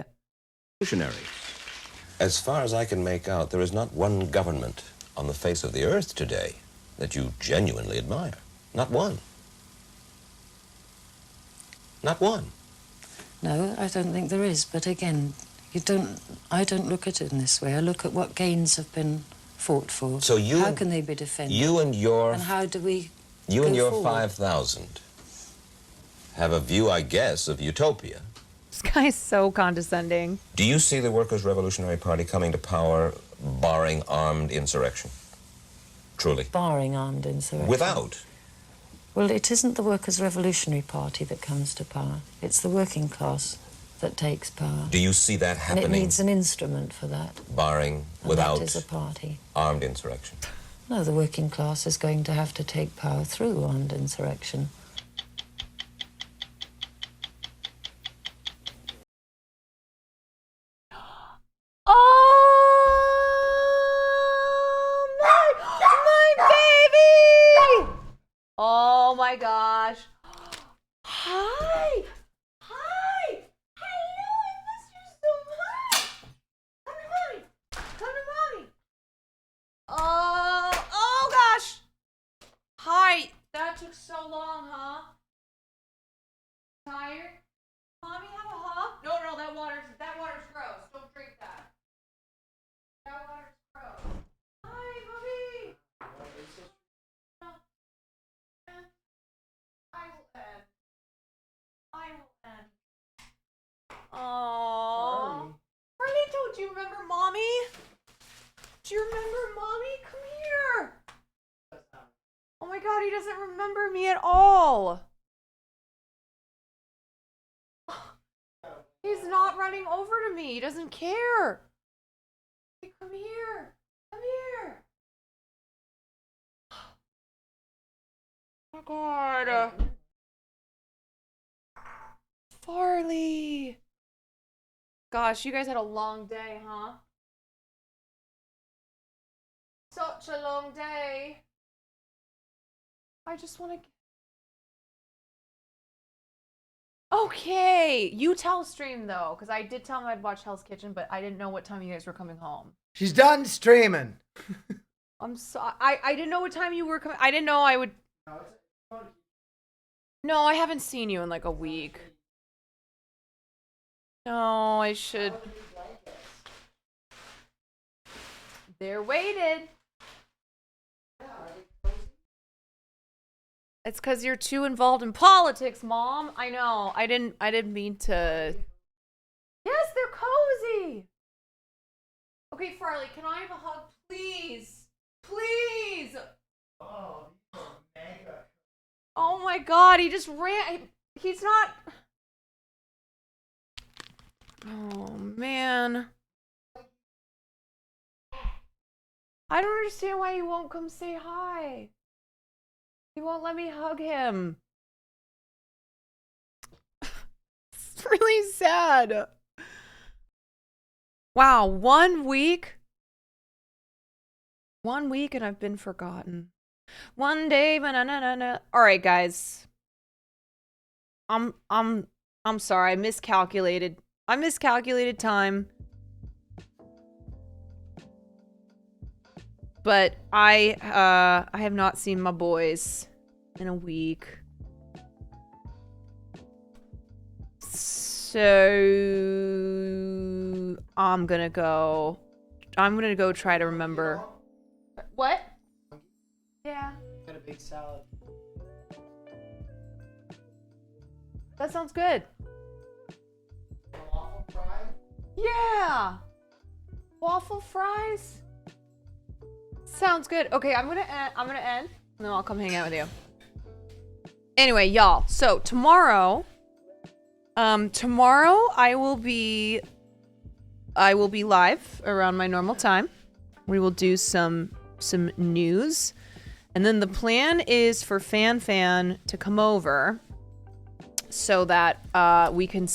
As far as I can make out, there is not one government on the face of the earth today that you genuinely admire. Not one. Not one. No, I don't think there is. But again, I don't look at it in this way. I look at what gains have been fought for. So how can they be defended? And how do we You go and your forward? 5,000 have a view, I guess, of utopia. This guy's so condescending. Do you see the Workers' Revolutionary Party coming to power barring armed insurrection? Truly. Barring armed insurrection. Without? Well, it isn't the Workers' Revolutionary Party that comes to power. It's the working class that takes power. Do you see that happening? And it needs an instrument for that. Barring, And without that is a party. armed insurrection? No, the working class is going to have to take power through armed insurrection. Oh, my baby! Oh, Do you remember Mommy? Do you remember Mommy? Come here. Oh my god, he doesn't remember me at all. He's not running over to me. He doesn't care. Hey, come here. Come here. Oh my god. Farley. Gosh, you guys had a long day, huh? Such a long day. I just want to... Okay, you tell stream though, because I did tell him I'd watch Hell's Kitchen, but I didn't know what time you guys were coming home. She's done streaming. I'm sorry. I didn't know what time you were coming. I didn't know I would... No, I haven't seen you in like a week. No, I should... They're weighted. It's because you're too involved in politics, Mom. I know. I didn't mean to... Yes, they're cozy. Okay, Farley, can I have a hug, please? Please. Oh my god, he just ran. He's not... Oh, man. I don't understand why he won't come say hi. He won't let me hug him. It's really sad. Wow, 1 week? 1 week and I've been forgotten. One day, banana. All right, guys. I'm sorry. I miscalculated. I miscalculated time. But I have not seen my boys in a week. So I'm gonna go try to remember. What? Yeah. Got a big salad. That sounds good. Waffle fry? Yeah. Waffle fries? Sounds good. Okay, I'm gonna end, and then I'll come hang out with you. Anyway, y'all. So tomorrow I will be live around my normal time. We will do some news, and then the plan is for Fan to come over so that we can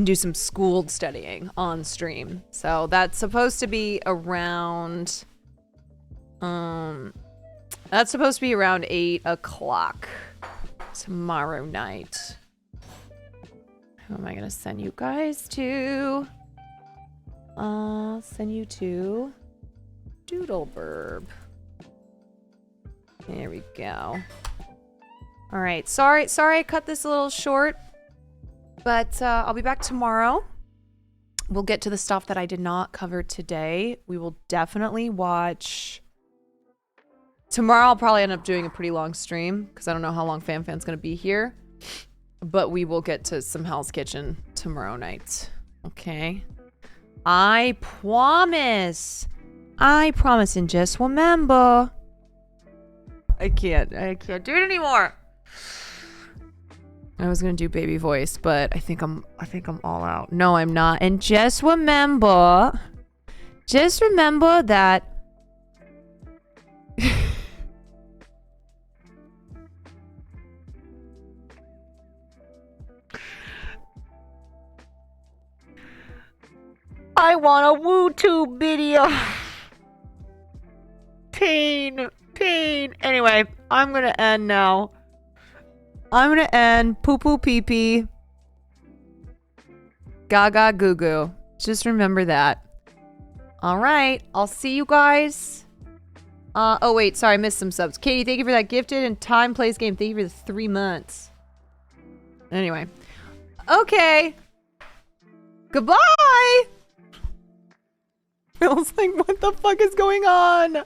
do some schooled studying on stream. So that's supposed to be around. That's supposed to be around 8 o'clock tomorrow night. Who am I gonna send you guys to? I'll send you to Doodleburb. There we go. All right, sorry I cut this a little short, but I'll be back tomorrow. We'll get to the stuff that I did not cover today. We will definitely watch... Tomorrow I'll probably end up doing a pretty long stream because I don't know how long FanFan's going to be here. But we will get to some Hell's Kitchen tomorrow night. Okay? I promise. And just remember. I can't do it anymore. I was going to do baby voice, but I think I'm all out. No, I'm not. And just remember that I want a WooTube video. Pain. Anyway, I'm gonna end now. I'm gonna end poo poo pee pee. Gaga goo goo. Just remember that. Alright, I'll see you guys. Oh wait, sorry, I missed some subs. Katie, thank you for that gifted, and Time Plays Game, thank you for the 3 months. Anyway. Okay. Goodbye! I was like, what the fuck is going on?